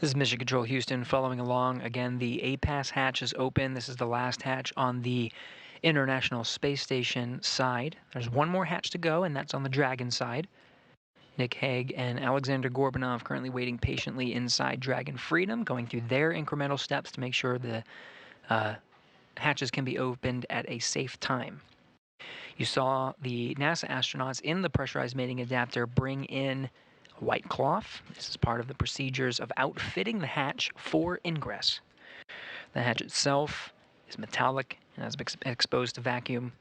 This is Mission Control Houston following along. Again, the APAS hatch is open. This is the last hatch on the International Space Station side. There's one more hatch to go, and that's on the Dragon side. Nick Hague and Aleksandr Gorbunov currently waiting patiently inside Dragon Freedom, going through their incremental steps to make sure the hatches can be opened at a safe time. You saw the NASA astronauts in the pressurized mating adapter bring in white cloth. This is part of the procedures of outfitting the hatch for ingress. The hatch itself is metallic and has been exposed to vacuum.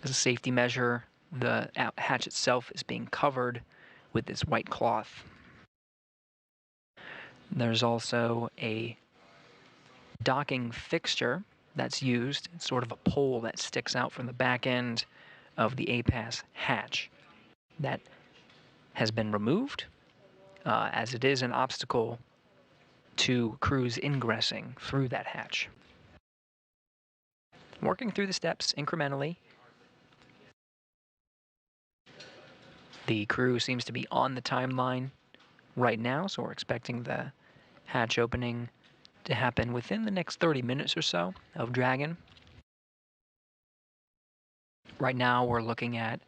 As a safety measure, the hatch itself is being covered with this white cloth. There's also a docking fixture that's used. It's sort of a pole that sticks out from the back end of the APAS hatch. That has been removed, as it is an obstacle to crews ingressing through that hatch. Working through the steps incrementally. The crew seems to be on the timeline right now, so we're expecting the hatch opening to happen within the next 30 minutes or so of Dragon. Right now we're looking at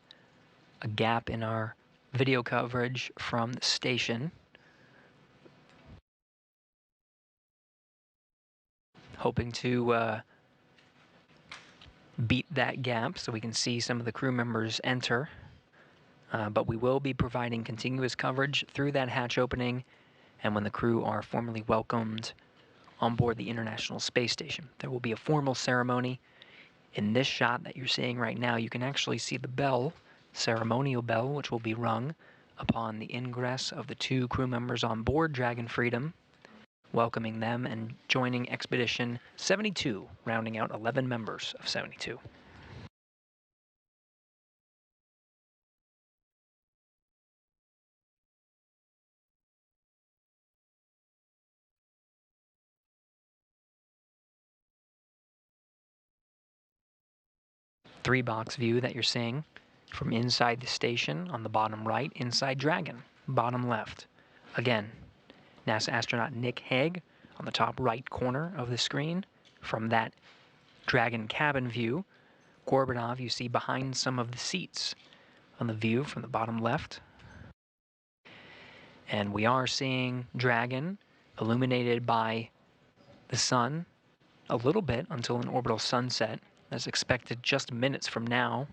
a gap in our video coverage from the station. Hoping to beat that gap so we can see some of the crew members enter. But we will be providing continuous coverage through that hatch opening and when the crew are formally welcomed on board the International Space Station. There will be a formal ceremony. In this shot that you're seeing right now, you can actually see the bell, ceremonial bell, which will be rung upon the ingress of the 2 crew members on board Dragon Freedom, welcoming them and joining Expedition 72, rounding out 11 members of 72. Three-box view that you're seeing from inside the station on the bottom right, inside Dragon, bottom left. Again, NASA astronaut Nick Hague on the top right corner of the screen. From that Dragon cabin view, Gorbunov you see behind some of the seats on the view from the bottom left. And we are seeing Dragon illuminated by the sun a little bit until an orbital sunset. As expected just minutes from now,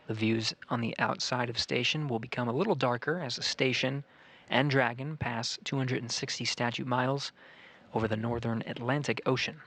the views on the outside of station will become a little darker as the station and Dragon pass 260 statute miles over the northern Atlantic Ocean.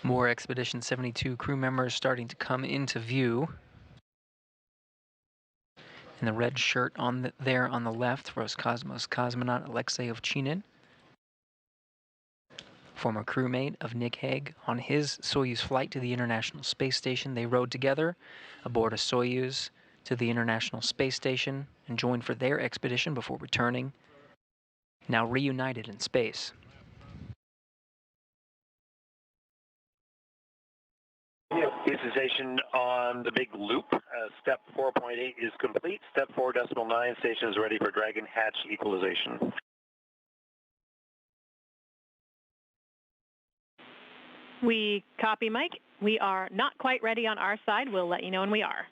More Expedition 72 crew members starting to come into view. In the red shirt there on the left, Roscosmos cosmonaut Aleksandr, former crewmate of Nick Hague. On his Soyuz flight to the International Space Station, they rode together aboard a Soyuz to the International Space Station and joined for their expedition before returning, now reunited in space. Station on the big loop. Step 4.8 is complete. Step 4.9 station is ready for Dragon hatch equalization. We copy, Mike. We are not quite ready on our side. We'll let you know when we are.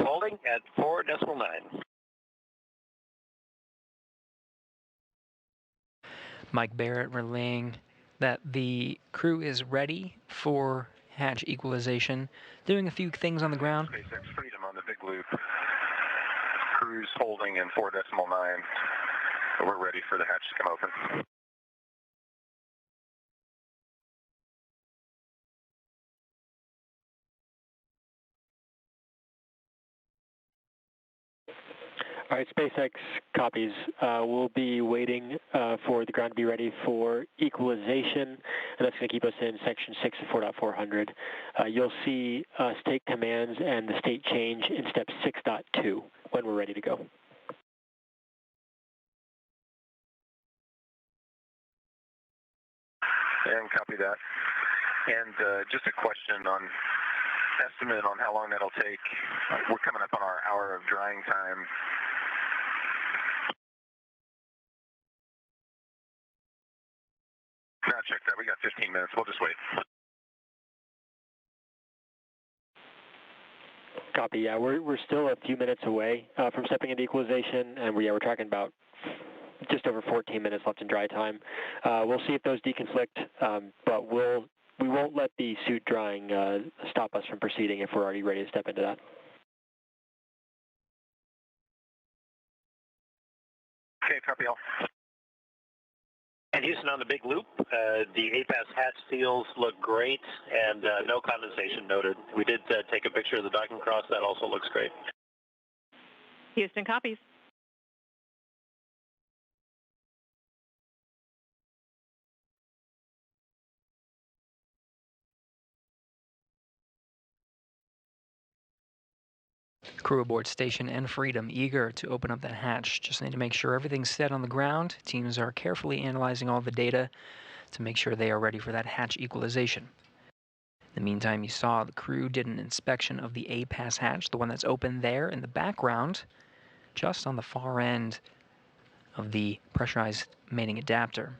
Holding at 4.9. Mike Barrett relaying that the crew is ready for hatch equalization, doing a few things on the ground. SpaceX Freedom on the big loop. Crew's holding in 4.9. So we're ready for the hatch to come open. All right, SpaceX copies. We'll be waiting for the ground to be ready for equalization, and that's going to keep us in section 6 of 4.400. You'll see us take commands and the state change in step 6.2 when we're ready to go. And copy that. And just a question on estimate on how long that'll take. We're coming up on our hour of drying time. No, check that. We got 15 minutes. We'll just wait. Copy. Yeah, we're still a few minutes away from stepping into equalization, and we're tracking about just over 14 minutes left in dry time. We'll see if those deconflict, but we won't let the suit drying stop us from proceeding if we're already ready to step into that. Okay, copy all. And Houston on the big loop, the APAS hatch seals look great, and no condensation noted. We did take a picture of the docking cross. That also looks great. Houston copies. Crew aboard station and Freedom eager to open up that hatch. Just need to make sure everything's set on the ground. Teams are carefully analyzing all the data to make sure they are ready for that hatch equalization. In the meantime, you saw the crew did an inspection of the APAS hatch, the one that's open there in the background, just on the far end of the pressurized mating adapter.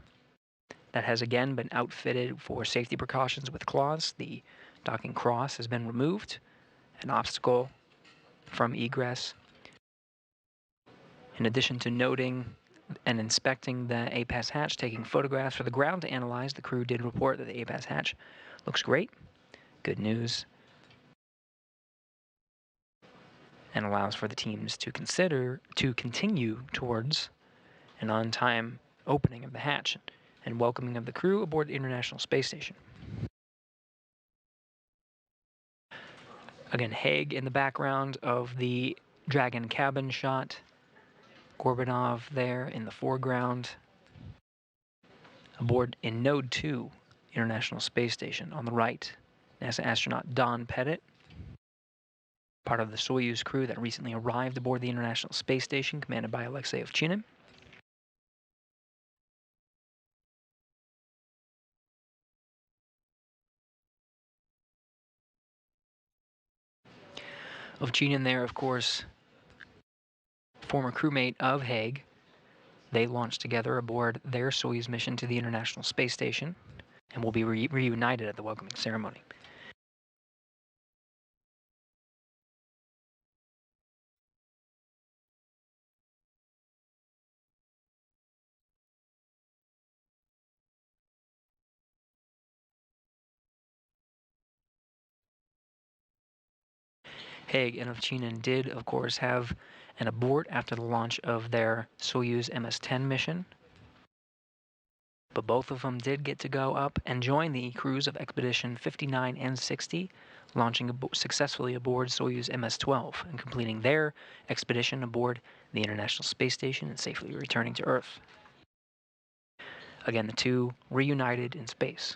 That has again been outfitted for safety precautions with cloths. The docking cross has been removed, an obstacle from egress. In addition to noting and inspecting the APAS hatch, taking photographs for the ground to analyze, the crew did report that the APAS hatch looks great. Good news. And allows for the teams to continue towards an on-time opening of the hatch and welcoming of the crew aboard the International Space Station. Again, Hague in the background of the Dragon cabin shot. Gorbunov there in the foreground. Aboard in Node 2, International Space Station on the right, NASA astronaut Don Pettit, part of the Soyuz crew that recently arrived aboard the International Space Station, commanded by Alexei Ovchinin. Ovchinin there, of course, former crewmate of Hague. They launched together aboard their Soyuz mission to the International Space Station and will be reunited at the welcoming ceremony. Hague and Ovchinin did, of course, have an abort after the launch of their Soyuz MS-10 mission. But both of them did get to go up and join the crews of Expedition 59 and 60, launching successfully aboard Soyuz MS-12 and completing their expedition aboard the International Space Station and safely returning to Earth. Again, the two reunited in space.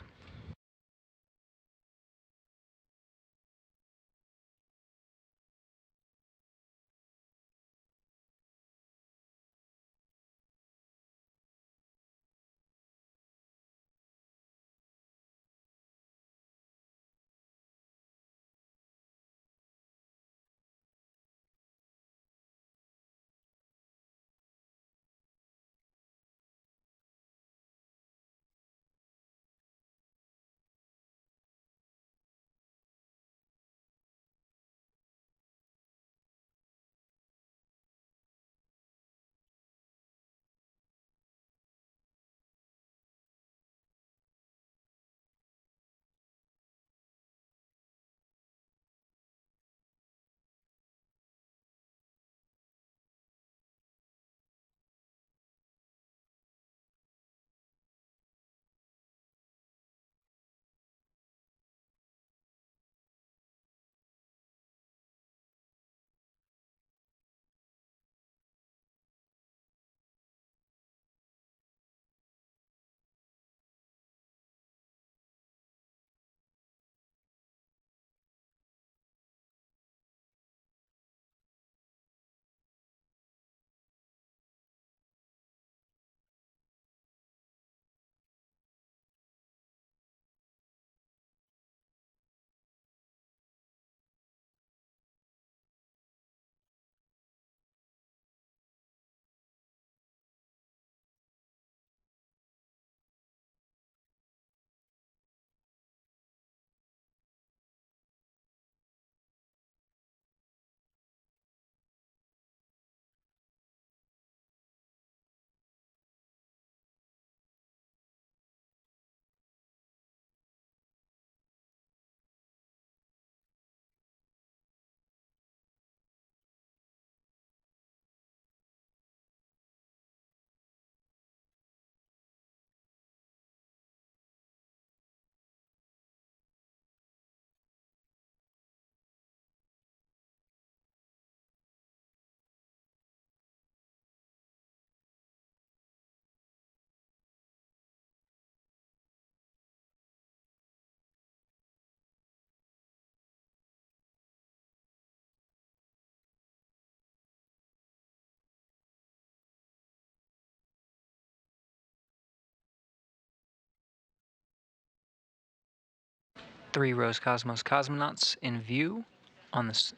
3 Roscosmos cosmonauts in view. On this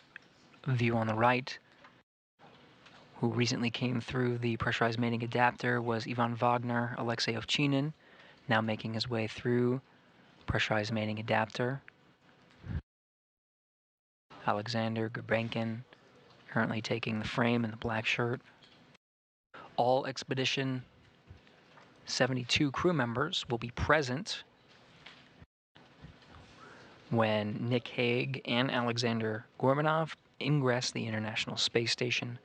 view on the right, who recently came through the pressurized mating adapter, was Ivan Wagner Alexei Ovchinin, now making his way through pressurized mating adapter. Aleksandr Gorbunov currently taking the frame in the black shirt. All Expedition 72 crew members will be present when Nick Hague and Aleksandr Gorbunov ingress the International Space Station.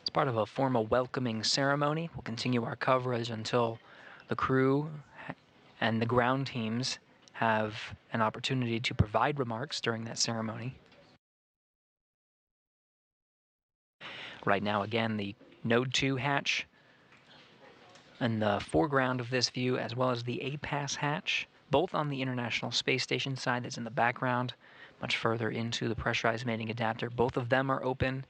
It's part of a formal welcoming ceremony. We'll continue our coverage until the crew and the ground teams have an opportunity to provide remarks during that ceremony. Right now, again, the Node 2 hatch in the foreground of this view, as well as the APAS hatch, both on the International Space Station side that's in the background, much further into the pressurized mating adapter. Both of them are open.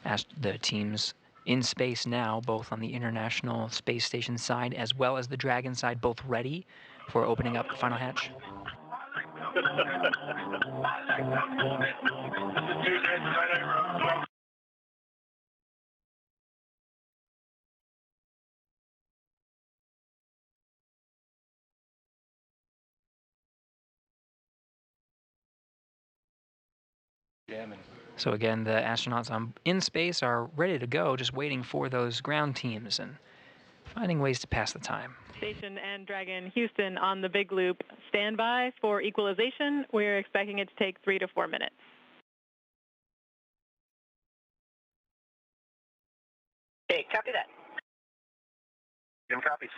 As the teams in space now, both on the International Space Station side as well as the Dragon side, both ready for opening up the final hatch. So again, the astronauts in space are ready to go, just waiting for those ground teams and finding ways to pass the time. Station and Dragon Houston on the big loop. Stand by for equalization. We're expecting it to take 3 to 4 minutes. Hey, copy that. Jim copies.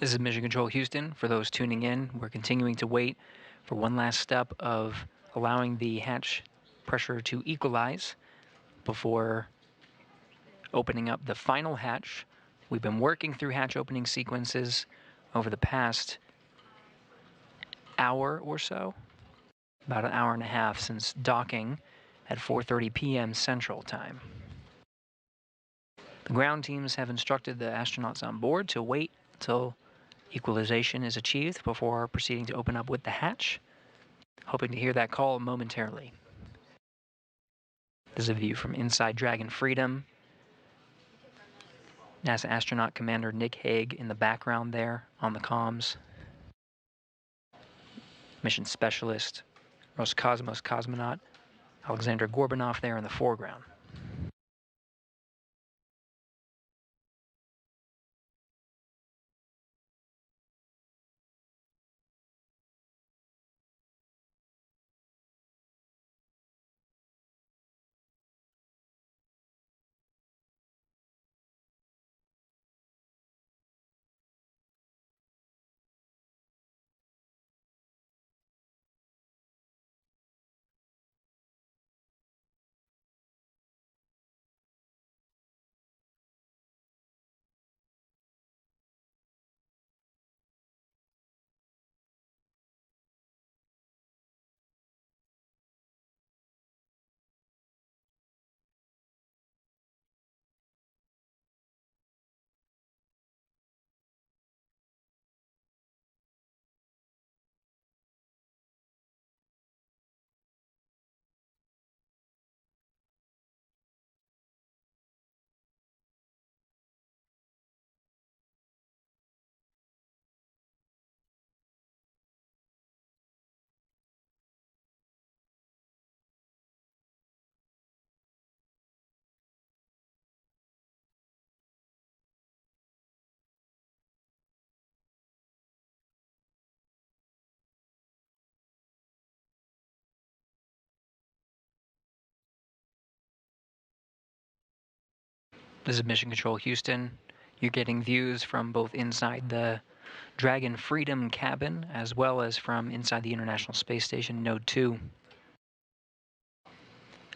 This is Mission Control Houston. For those tuning in, we're continuing to wait for one last step of allowing the hatch pressure to equalize before opening up the final hatch. We've been working through hatch opening sequences over the past hour or so, about an hour and a half since docking at 4:30 p.m. Central Time. The ground teams have instructed the astronauts on board to wait until equalization is achieved before proceeding to open up with the hatch. Hoping to hear that call momentarily. This is a view from inside Dragon Freedom. NASA astronaut Commander Nick Hague in the background there on the comms. Mission Specialist Roscosmos cosmonaut Aleksandr Gorbunov there in the foreground. This is Mission Control Houston. You're getting views from both inside the Dragon Freedom cabin as well as from inside the International Space Station Node 2.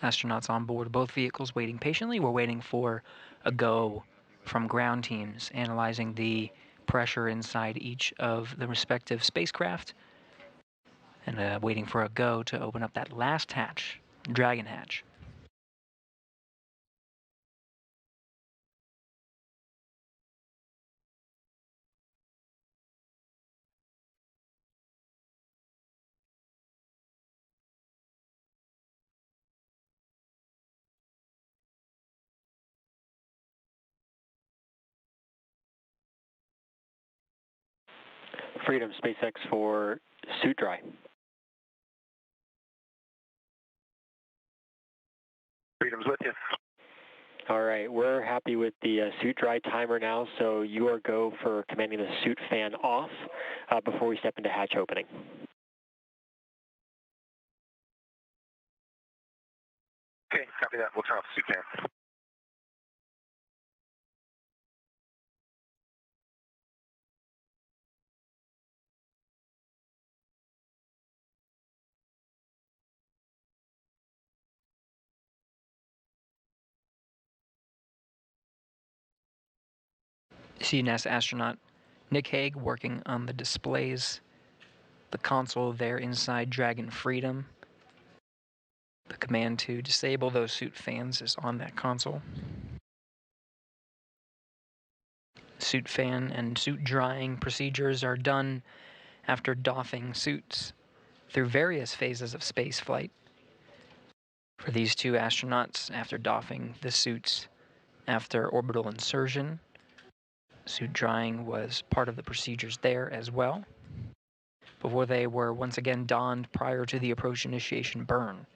Astronauts on board both vehicles waiting patiently. We're waiting for a go from ground teams analyzing the pressure inside each of the respective spacecraft and waiting for a go to open up that last hatch, Dragon hatch. Freedom, SpaceX for suit dry. Freedom's with you. All right, we're happy with the suit dry timer now, so you are go for commanding the suit fan off before we step into hatch opening. Okay, copy that. We'll turn off the suit fan. See NASA astronaut Nick Hague working on the displays, the console there inside Dragon Freedom. The command to disable those suit fans is on that console. Suit fan and suit drying procedures are done after doffing suits through various phases of space flight. For these two astronauts, after doffing the suits after orbital insertion, suit drying was part of the procedures there as well, before they were once again donned prior to the approach initiation burn.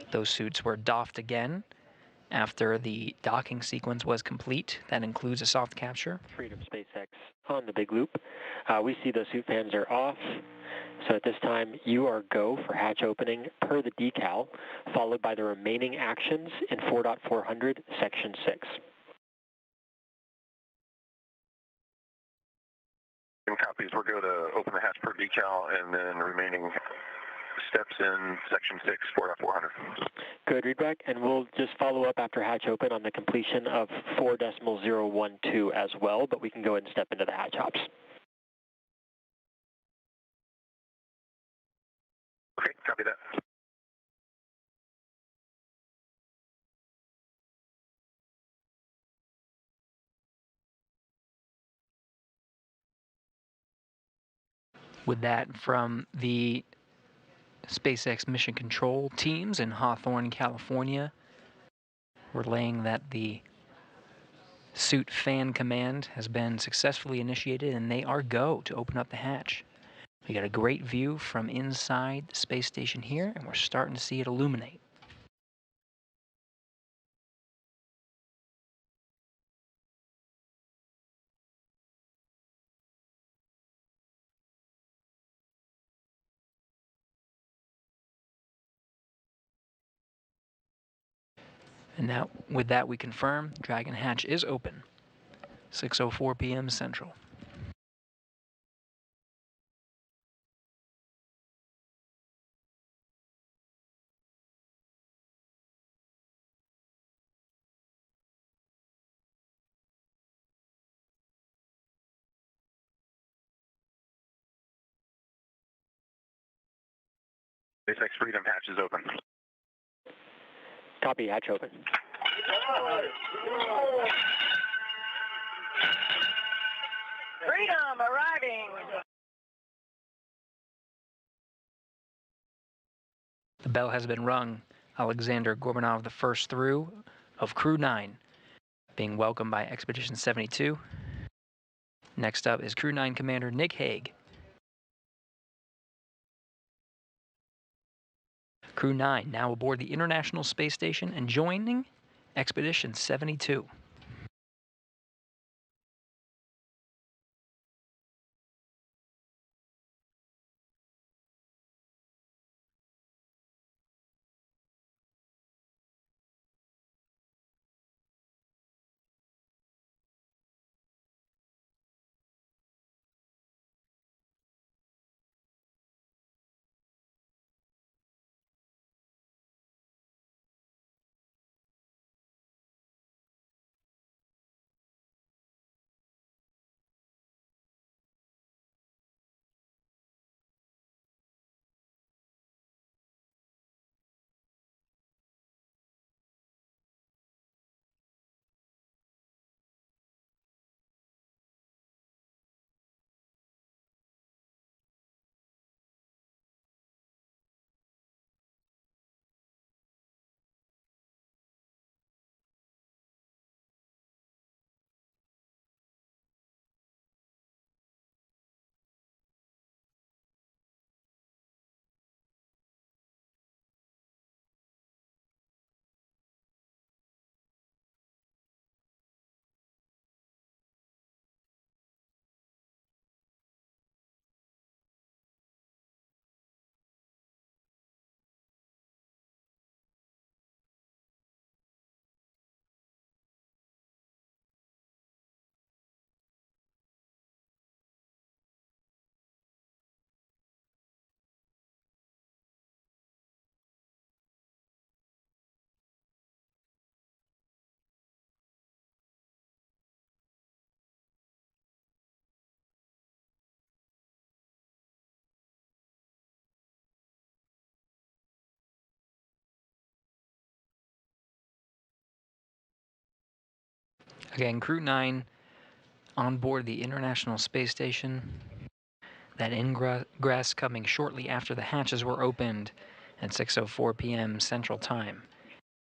Those suits were doffed again after the docking sequence was complete. That includes a soft capture. Freedom, SpaceX on the big loop. We see the suit fans are off. So at this time, you are go for hatch opening per the decal, followed by the remaining actions in 4.400, Section 6. Copies. We're going to open the hatch per decal and then remaining steps in section 6, 4.400. Good, readback, and we'll just follow up after hatch open on the completion of 4.012 as well, but we can go ahead and step into the hatch hops. Okay, copy that. With that from the SpaceX Mission Control teams in Hawthorne, California, relaying that the suit fan command has been successfully initiated and they are go to open up the hatch. We got a great view from inside the space station here, and we're starting to see it illuminate. And now, with that, we confirm Dragon hatch is open. 6:04 p.m. Central. SpaceX Freedom hatch is open. Copy, hatch open. Freedom arriving. The bell has been rung. Aleksandr Gorbunov, the first through of Crew-9, being welcomed by Expedition 72. Next up is Crew-9 Commander Nick Hague. Crew-9 now aboard the International Space Station and joining Expedition 72. Again, Crew-9 on board the International Space Station. That ingress coming shortly after the hatches were opened at 6:04 p.m. Central Time,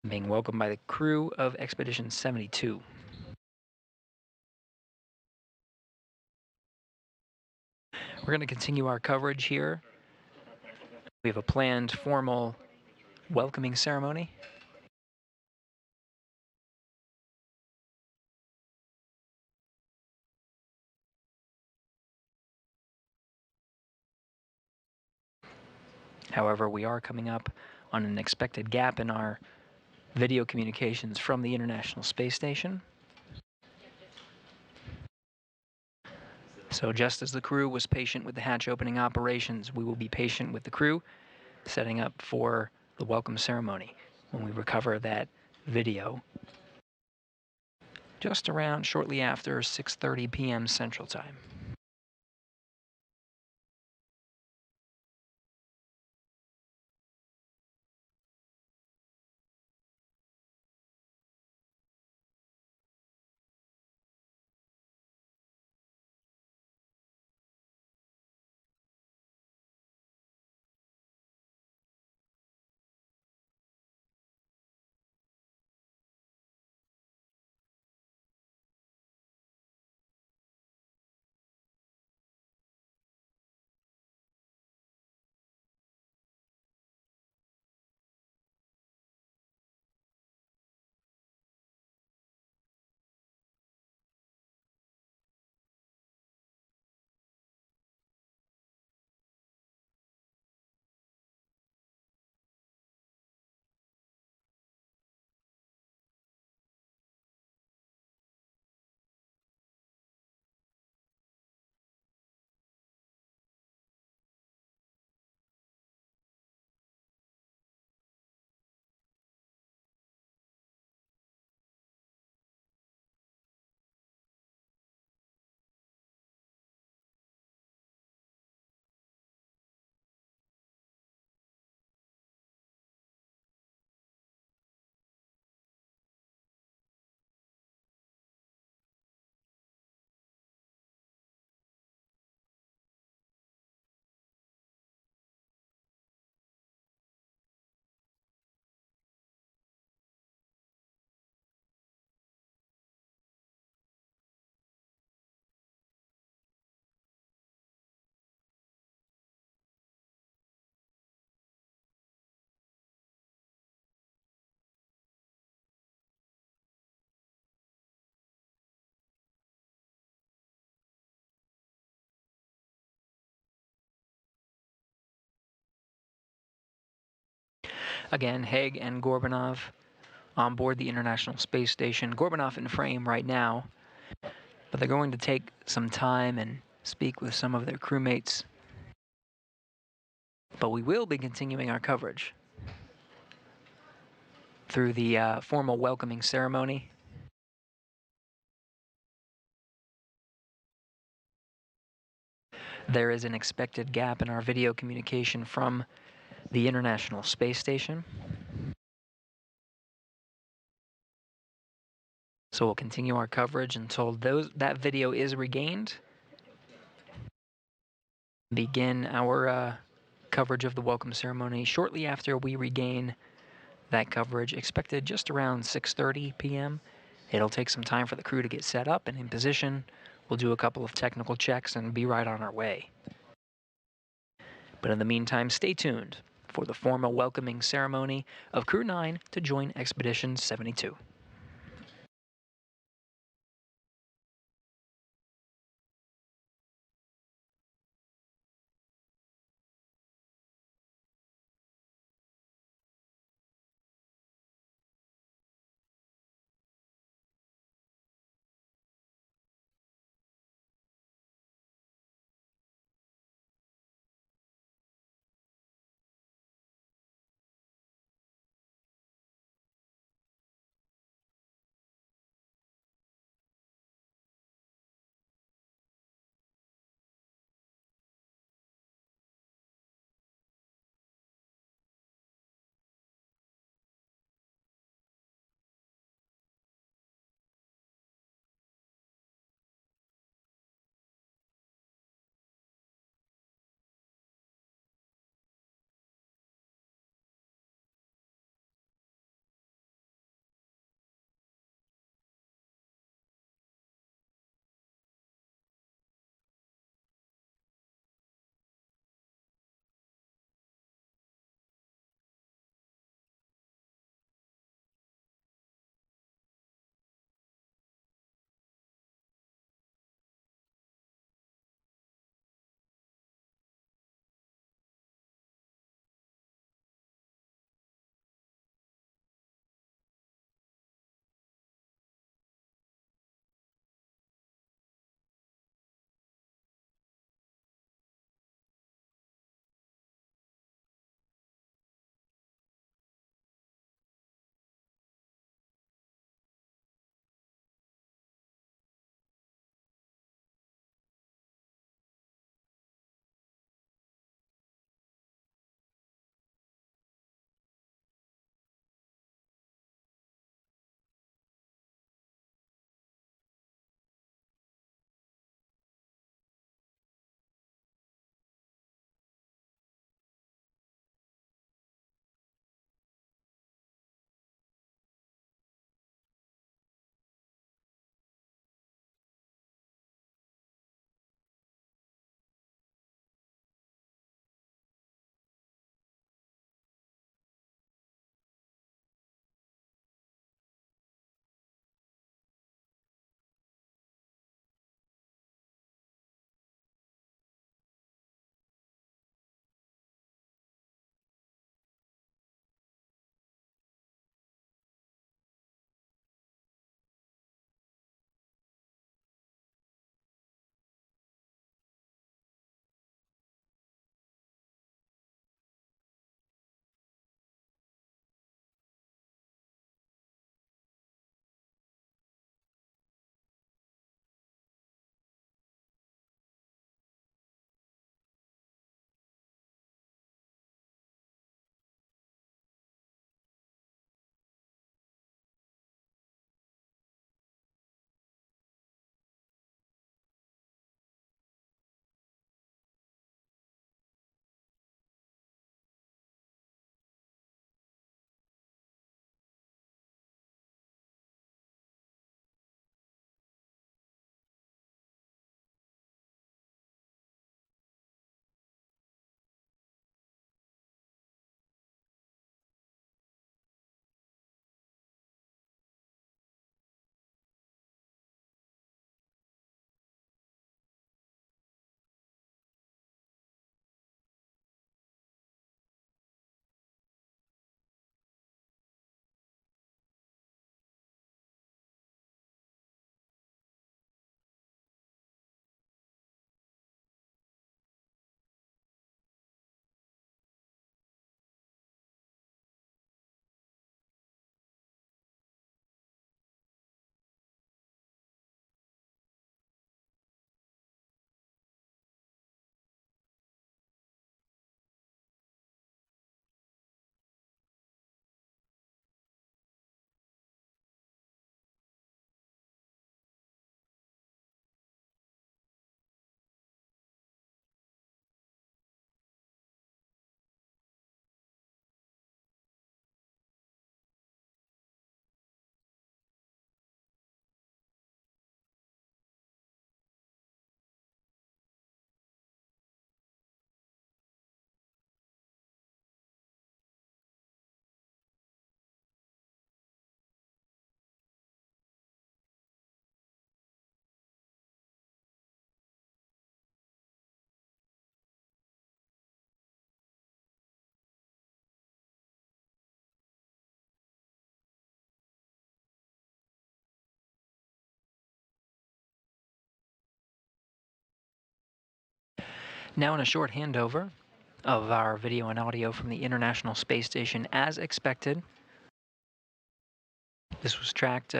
being welcomed by the crew of Expedition 72. We're going to continue our coverage here. We have a planned formal welcoming ceremony. However, we are coming up on an expected gap in our video communications from the International Space Station. So So just as the crew was patient with the hatch opening operations, we will be patient with the crew, setting up for the welcome ceremony when we recover that video just around shortly after 6:30 p.m. Central Time. Again, Hague and Gorbunov on board the International Space Station. Gorbunov in frame right now, but they're going to take some time and speak with some of their crewmates. But we will be continuing our coverage through the formal welcoming ceremony. There is an expected gap in our video communication from the International Space Station. So we'll continue our coverage until that video is regained. Begin our coverage of the welcome ceremony shortly after we regain that coverage, expected just around 6:30 p.m. It'll take some time for the crew to get set up and in position. We'll do a couple of technical checks and be right on our way. But in the meantime, stay tuned for the formal welcoming ceremony of Crew-9 to join Expedition 72. Now in a short handover of our video and audio from the International Space Station as expected. This was tracked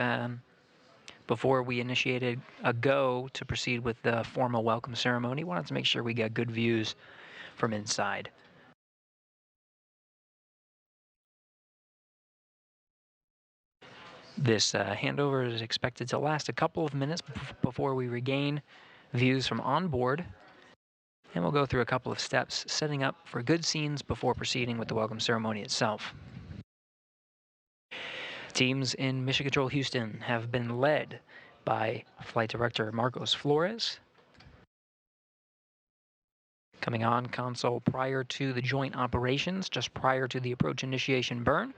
before we initiated a go to proceed with the formal welcome ceremony. Wanted to make sure we got good views from inside. This handover is expected to last a couple of minutes before we regain views from on board. And we'll go through a couple of steps, setting up for good scenes before proceeding with the welcome ceremony itself. Teams in Mission Control Houston have been led by Flight Director Marcos Flores, coming on console prior to the joint operations, just prior to the approach initiation burn,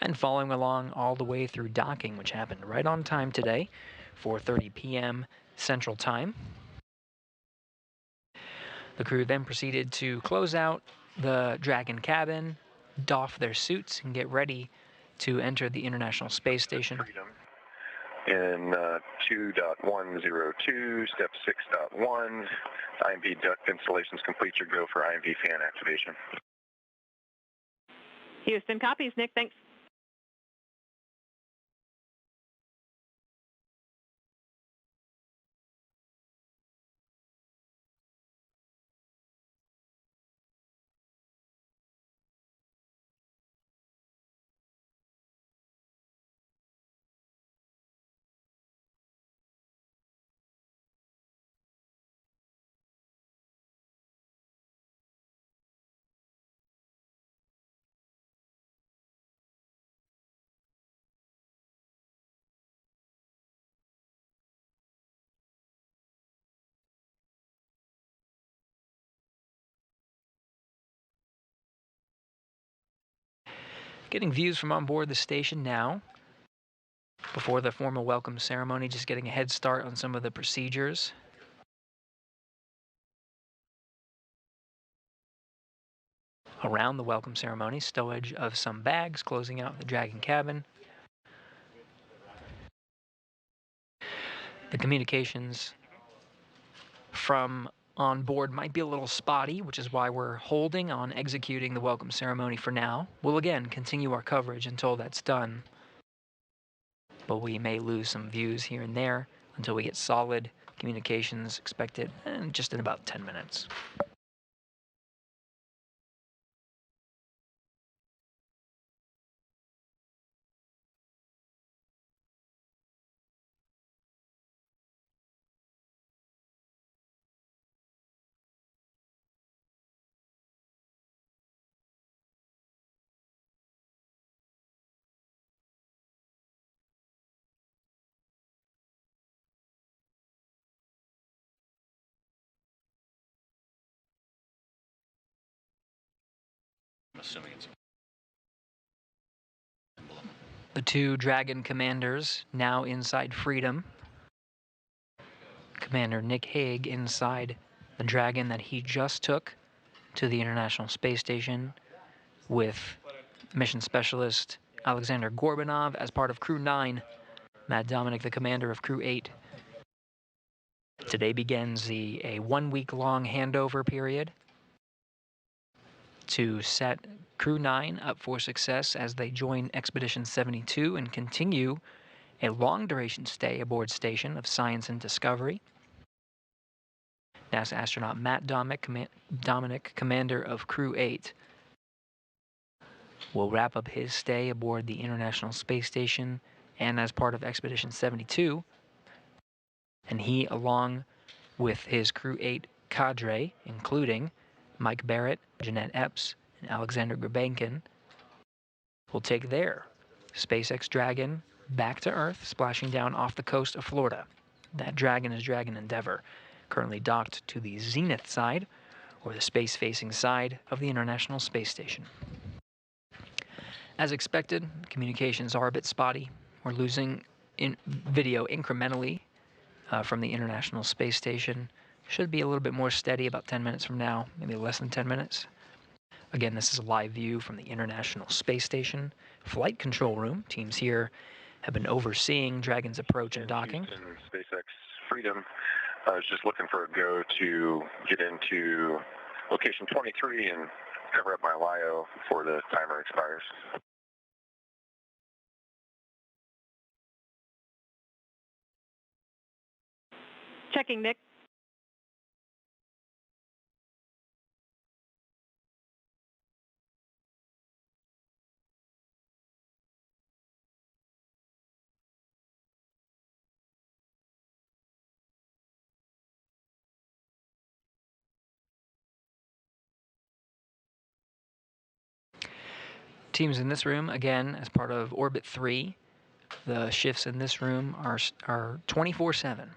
and following along all the way through docking, which happened right on time today, 4:30 p.m. Central Time. The crew then proceeded to close out the Dragon cabin, doff their suits, and get ready to enter the International Space Station. In 2.102, step 6.1, IMV duct installations complete. Your go for IMV fan activation. Houston copies. Nick, thanks. Getting views from on board the station now, before the formal welcome ceremony, just getting a head start on some of the procedures. Around the welcome ceremony, stowage of some bags, closing out the Dragon cabin. The communications from on board might be a little spotty, which is why we're holding on executing the welcome ceremony for now. We'll again continue our coverage until that's done, but we may lose some views here and there until we get solid communications expected just in about 10 minutes. Assuming it's The two Dragon commanders now inside Freedom. Commander Nick Hague inside the Dragon that he just took to the International Space Station with Mission Specialist Aleksandr Gorbunov as part of Crew-9. Matt Dominic, the commander of Crew-8. Today begins a 1-week-long handover period to set Crew-9 up for success as they join Expedition 72 and continue a long-duration stay aboard station of science and discovery. NASA astronaut Matt Dominic, commander of Crew-8, will wrap up his stay aboard the International Space Station and as part of Expedition 72. And he, along with his Crew-8 cadre, including Mike Barrett, Jeanette Epps, and Aleksandr Gorbunov, will take their SpaceX Dragon back to Earth, splashing down off the coast of Florida. That Dragon is Dragon Endeavour, currently docked to the zenith side, or the space-facing side of the International Space Station. As expected, communications are a bit spotty. We're losing video incrementally from the International Space Station. Should be a little bit more steady about 10 minutes from now, maybe less than 10 minutes. Again, this is a live view from the International Space Station flight control room. Teams here have been overseeing Dragon's approach and docking. SpaceX Freedom, I was just looking for a go to get into location 23 and cover up my LIO before the timer expires. Checking, Nick. Teams in this room, again, as part of Orbit 3, the shifts in this room are 24/7.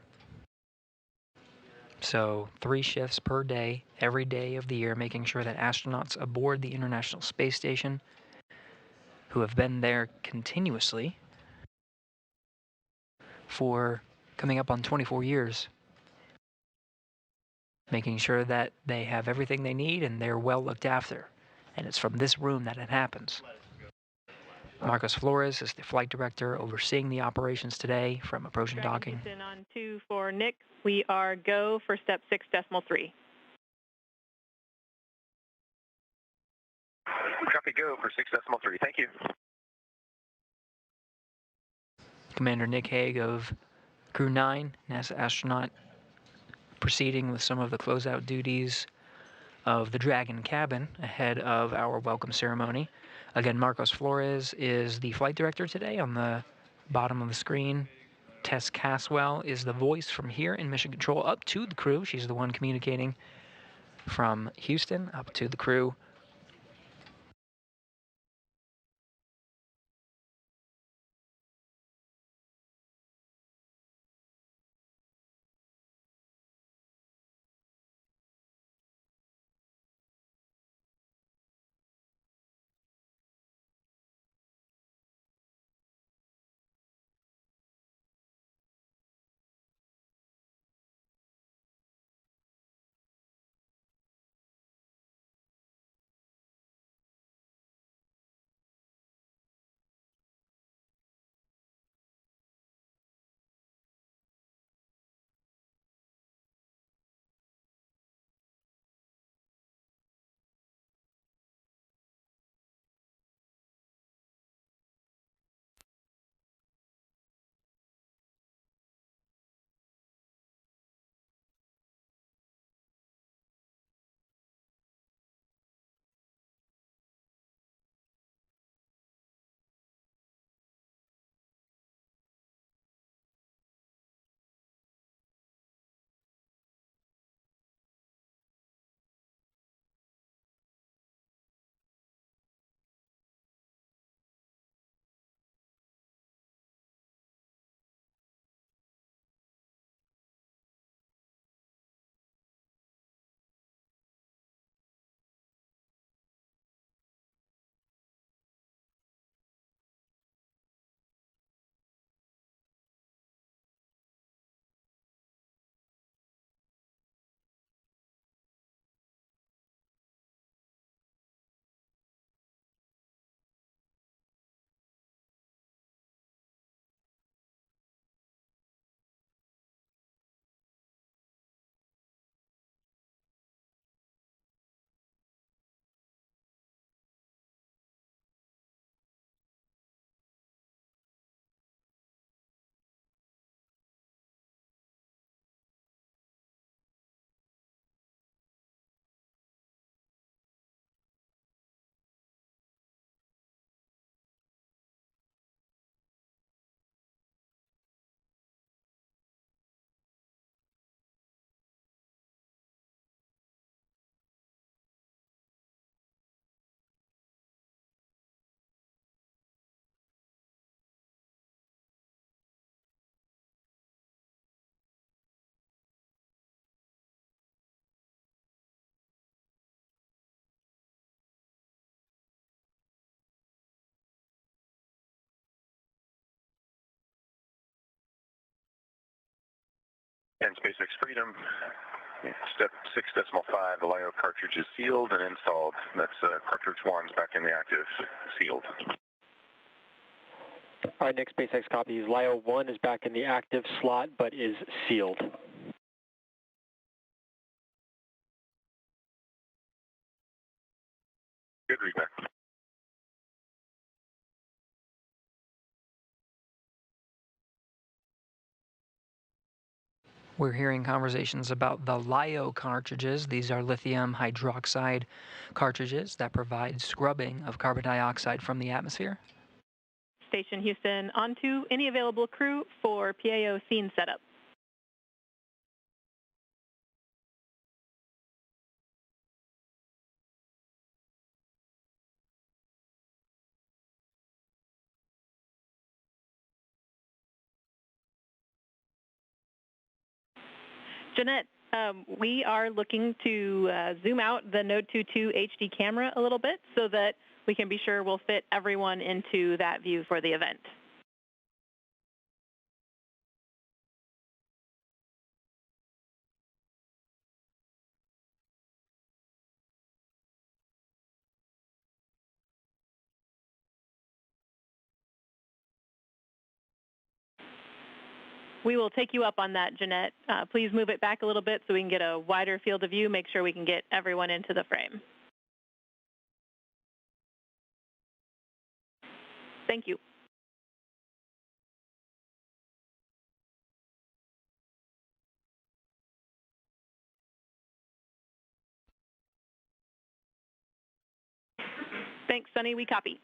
So 3 shifts per day, every day of the year, making sure that astronauts aboard the International Space Station, who have been there continuously for coming up on 24 years, making sure that they have everything they need and they're well looked after. And it's from this room that it happens. Marcos Flores is the flight director overseeing the operations today from approach and docking. Houston on 2 for Nick. We are go for step 6.3. Copy, go for 6.3. Thank you. Commander Nick Hague of Crew-9, NASA astronaut, proceeding with some of the closeout duties of the Dragon cabin ahead of our welcome ceremony. Again, Marcos Flores is the flight director today. On the bottom of the screen, Tess Caswell is the voice from here in Mission Control up to the crew. She's the one communicating from Houston up to the crew. And SpaceX Freedom, step 6.5, the LIO cartridge is sealed and installed. That's cartridge 1's back in the active, sealed. All right, Nick, SpaceX copies. LIO 1 is back in the active slot, but is sealed. Good feedback. We're hearing conversations about the LiO cartridges. These are lithium hydroxide cartridges that provide scrubbing of carbon dioxide from the atmosphere. Station Houston, on to any available crew for PAO scene setup. Jeanette, we are looking to zoom out the Node 22 HD camera a little bit so that we can be sure we'll fit everyone into that view for the event. We will take you up on that, Jeanette. Please move it back a little bit so we can get a wider field of view, make sure we can get everyone into the frame. Thank you. Thanks, Sunny. We copy.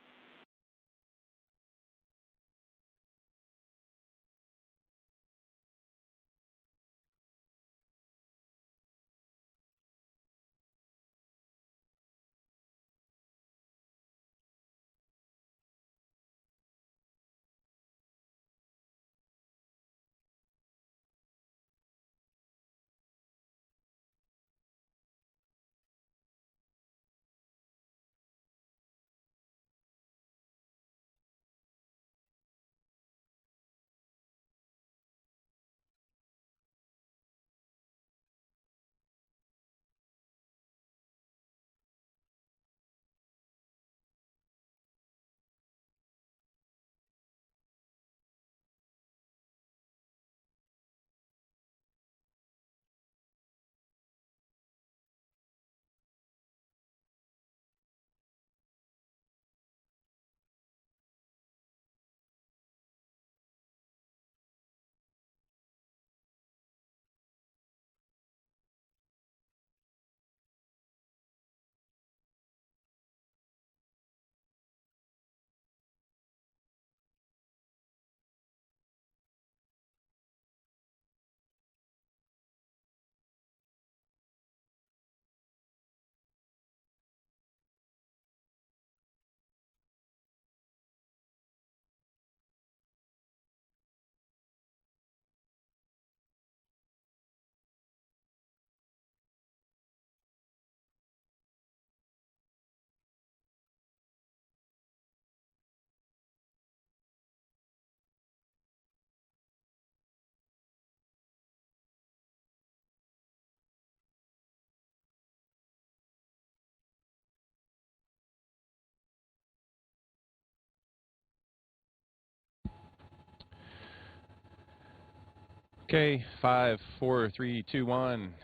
Okay, 5, 4, 3, 2, 1.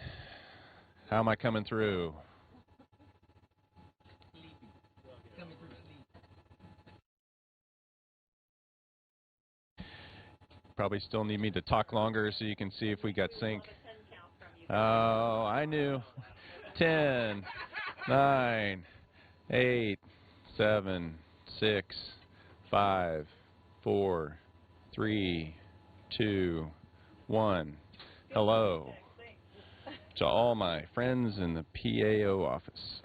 How am I coming through? Probably still need me to talk longer so you can see if we got sync. Oh, I knew. 10, 9, 8, 7, 6, 5, 4, 3, 2, 1. Hello to all my friends in the PAO office.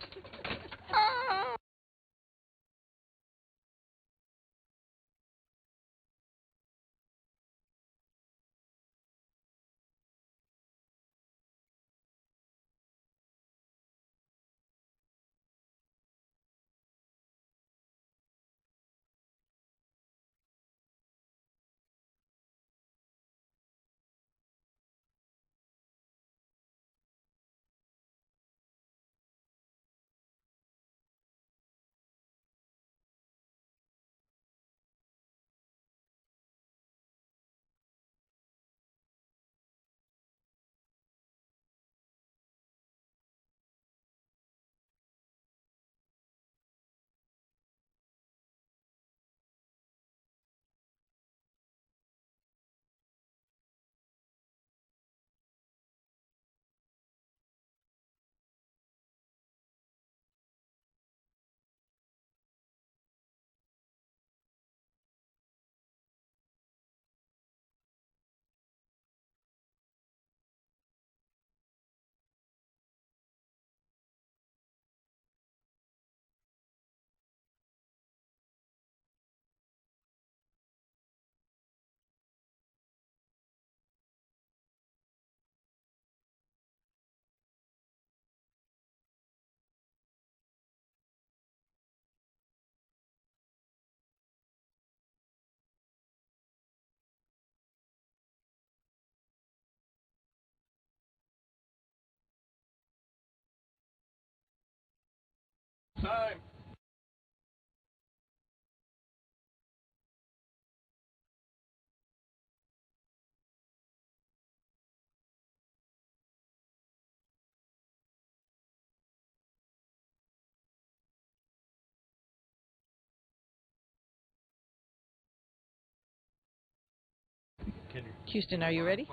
Houston, are you ready?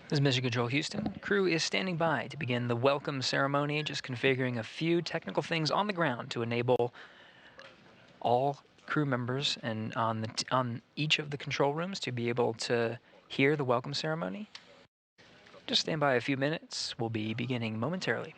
This is Mission Control Houston. Crew is standing by to begin the welcome ceremony, just configuring a few technical things on the ground to enable all crew members and on each of the control rooms to be able to hear the welcome ceremony. Just stand by a few minutes. We'll be beginning momentarily.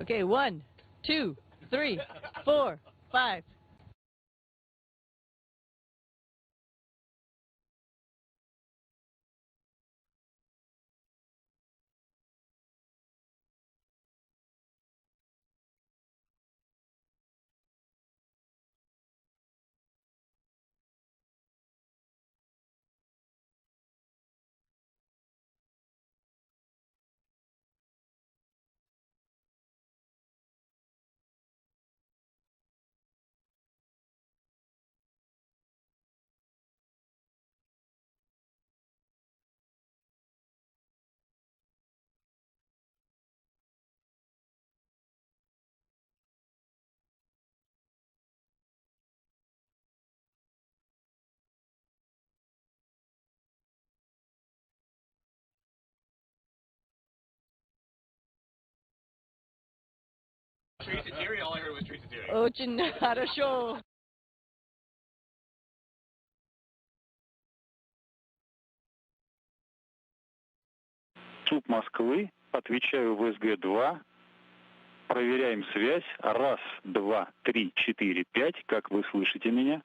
Okay, 1, 2, 3, 4, 5. All I heard was Очень хорошо. Суд Москвы, отвечаю в СГ-2. Проверяем связь. 1, 2, 3, 4, 5. Как вы слышите меня?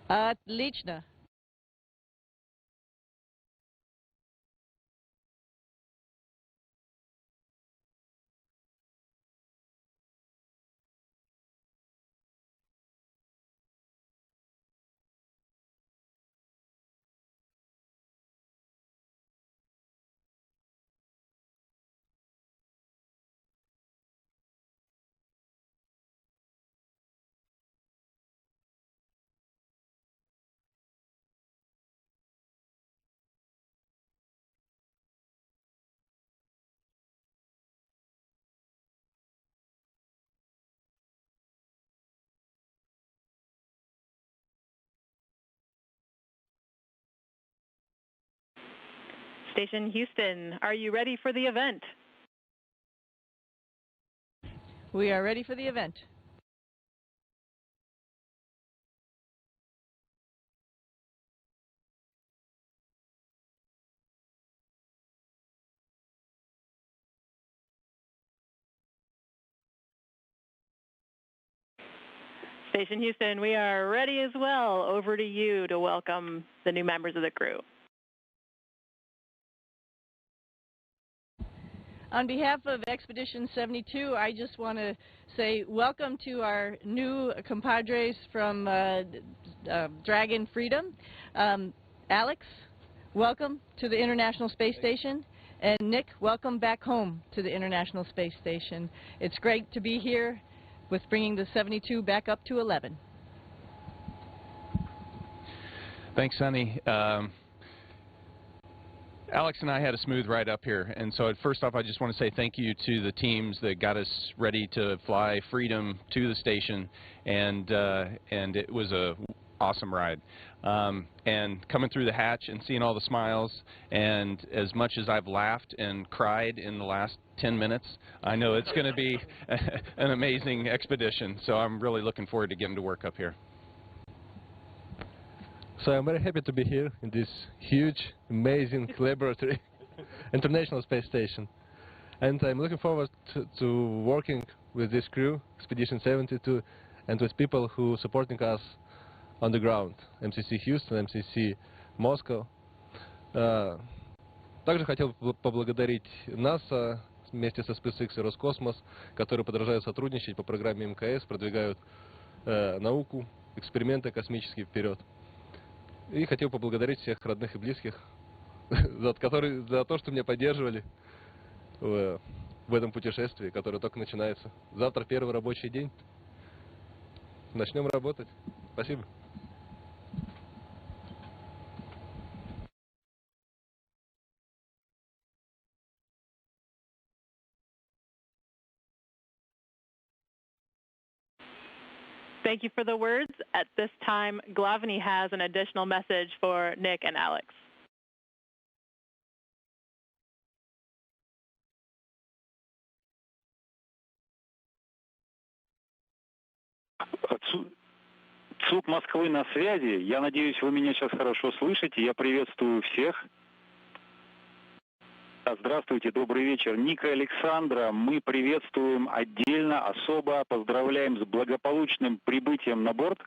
Отлично. Station Houston, are you ready for the event? We are ready for the event. Station Houston, we are ready as well. Over to you to welcome the new members of the crew. On behalf of Expedition 72, I just want to say welcome to our new compadres from Dragon Freedom. Alex, welcome to the International Space Station. And Nick, welcome back home to the International Space Station. It's great to be here with bringing the 72 back up to 11. Thanks, Sunny. Alex and I had a smooth ride up here, and so first off I just want to say thank you to the teams that got us ready to fly Freedom to the station, and it was a awesome ride. And coming through the hatch and seeing all the smiles, and as much as I've laughed and cried in the last 10 minutes, I know it's going to be an amazing expedition, so I'm really looking forward to getting to work up here. So I'm very happy to be here in this huge, amazing laboratory, International Space Station. And I'm looking forward to working with this crew, Expedition 72, and with people who are supporting us on the ground, МСС Houston, МСС Moscow. Также хотел поблагодарить НАСА вместе со SpaceX и Roscosmos, которые продолжают сотрудничать по программе МКС, продвигают науку, эксперименты космические вперед. И хотел поблагодарить всех родных и близких за то, что меня поддерживали в этом путешествии, которое только начинается. Завтра первый рабочий день. Начнем работать. Спасибо. Thank you for the words. At this time, Glavany has an additional message for Nick and Alex. ЦУП Москвы на связи. Я надеюсь, вы меня сейчас хорошо слышите. Я приветствую всех. Здравствуйте, добрый вечер. Ника и Александра мы приветствуем отдельно, особо поздравляем с благополучным прибытием на борт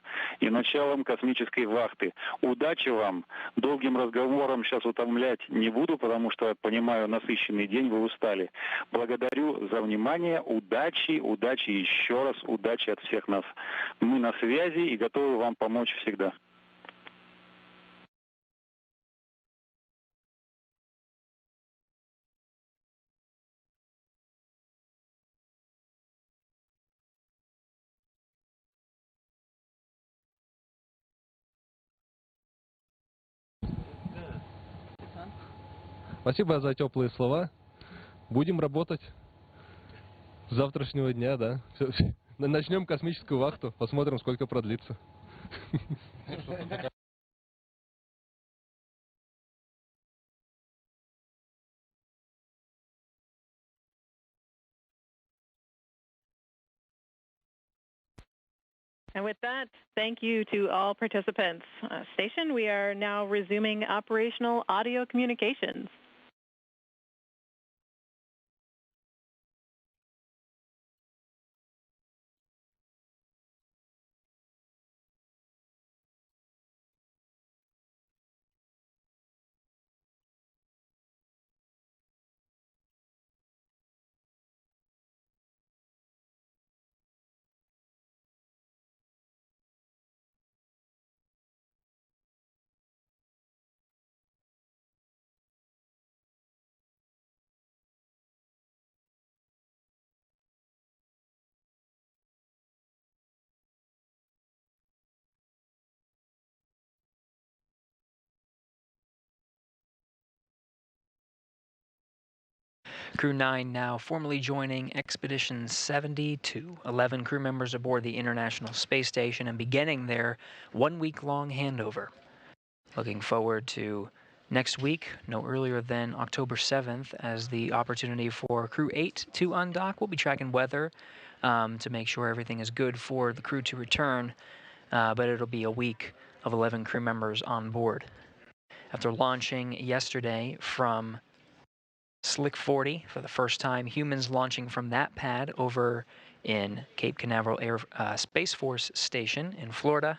и началом космической вахты. Удачи вам. Долгим разговором сейчас утомлять не буду, потому что, понимаю, насыщенный день, вы устали. Благодарю за внимание. Удачи, удачи, еще раз удачи от всех нас. Мы на связи и готовы вам помочь всегда. Спасибо за теплые слова. Будем работать с завтрашнего дня, да. Начнем космическую вахту, посмотрим, сколько продлится. And with that, thank you to all participants. Station, we are now resuming operational audio communications. Crew-9 now formally joining Expedition 72, 11 crew members aboard the International Space Station and beginning their one-week-long handover. Looking forward to next week, no earlier than October 7th, as the opportunity for Crew-8 to undock. We'll be tracking weather to make sure everything is good for the crew to return, but it'll be a week of 11 crew members on board. After launching yesterday from Slick 40 for the first time, humans launching from that pad over in Cape Canaveral Space Force Station in Florida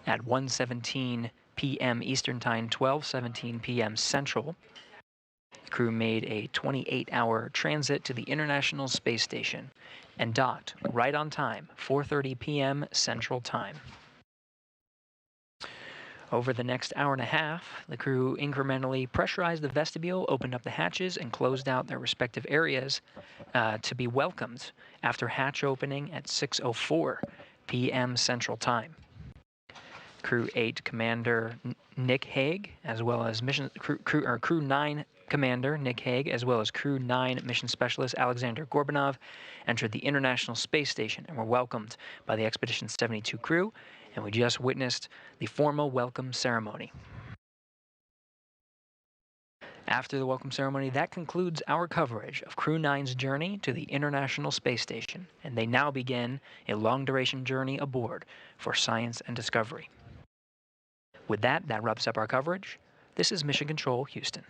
at 1:17 p.m. Eastern Time, 12:17 p.m. Central. The crew made a 28-hour transit to the International Space Station and docked right on time, 4:30 p.m. Central Time. Over the next hour and a half, the crew incrementally pressurized the vestibule, opened up the hatches, and closed out their respective areas to be welcomed after hatch opening at 6:04 p.m. Central Time. Crew 8 Commander Nick Hague, as well as Crew 9 Commander Nick Hague, as well as Crew 9 Mission Specialist Aleksandr Gorbunov, entered the International Space Station and were welcomed by the Expedition 72 crew, and we just witnessed the formal welcome ceremony. After the welcome ceremony, that concludes our coverage of Crew 9's journey to the International Space Station, and they now begin a long-duration journey aboard for science and discovery. With that, that wraps up our coverage. This is Mission Control, Houston.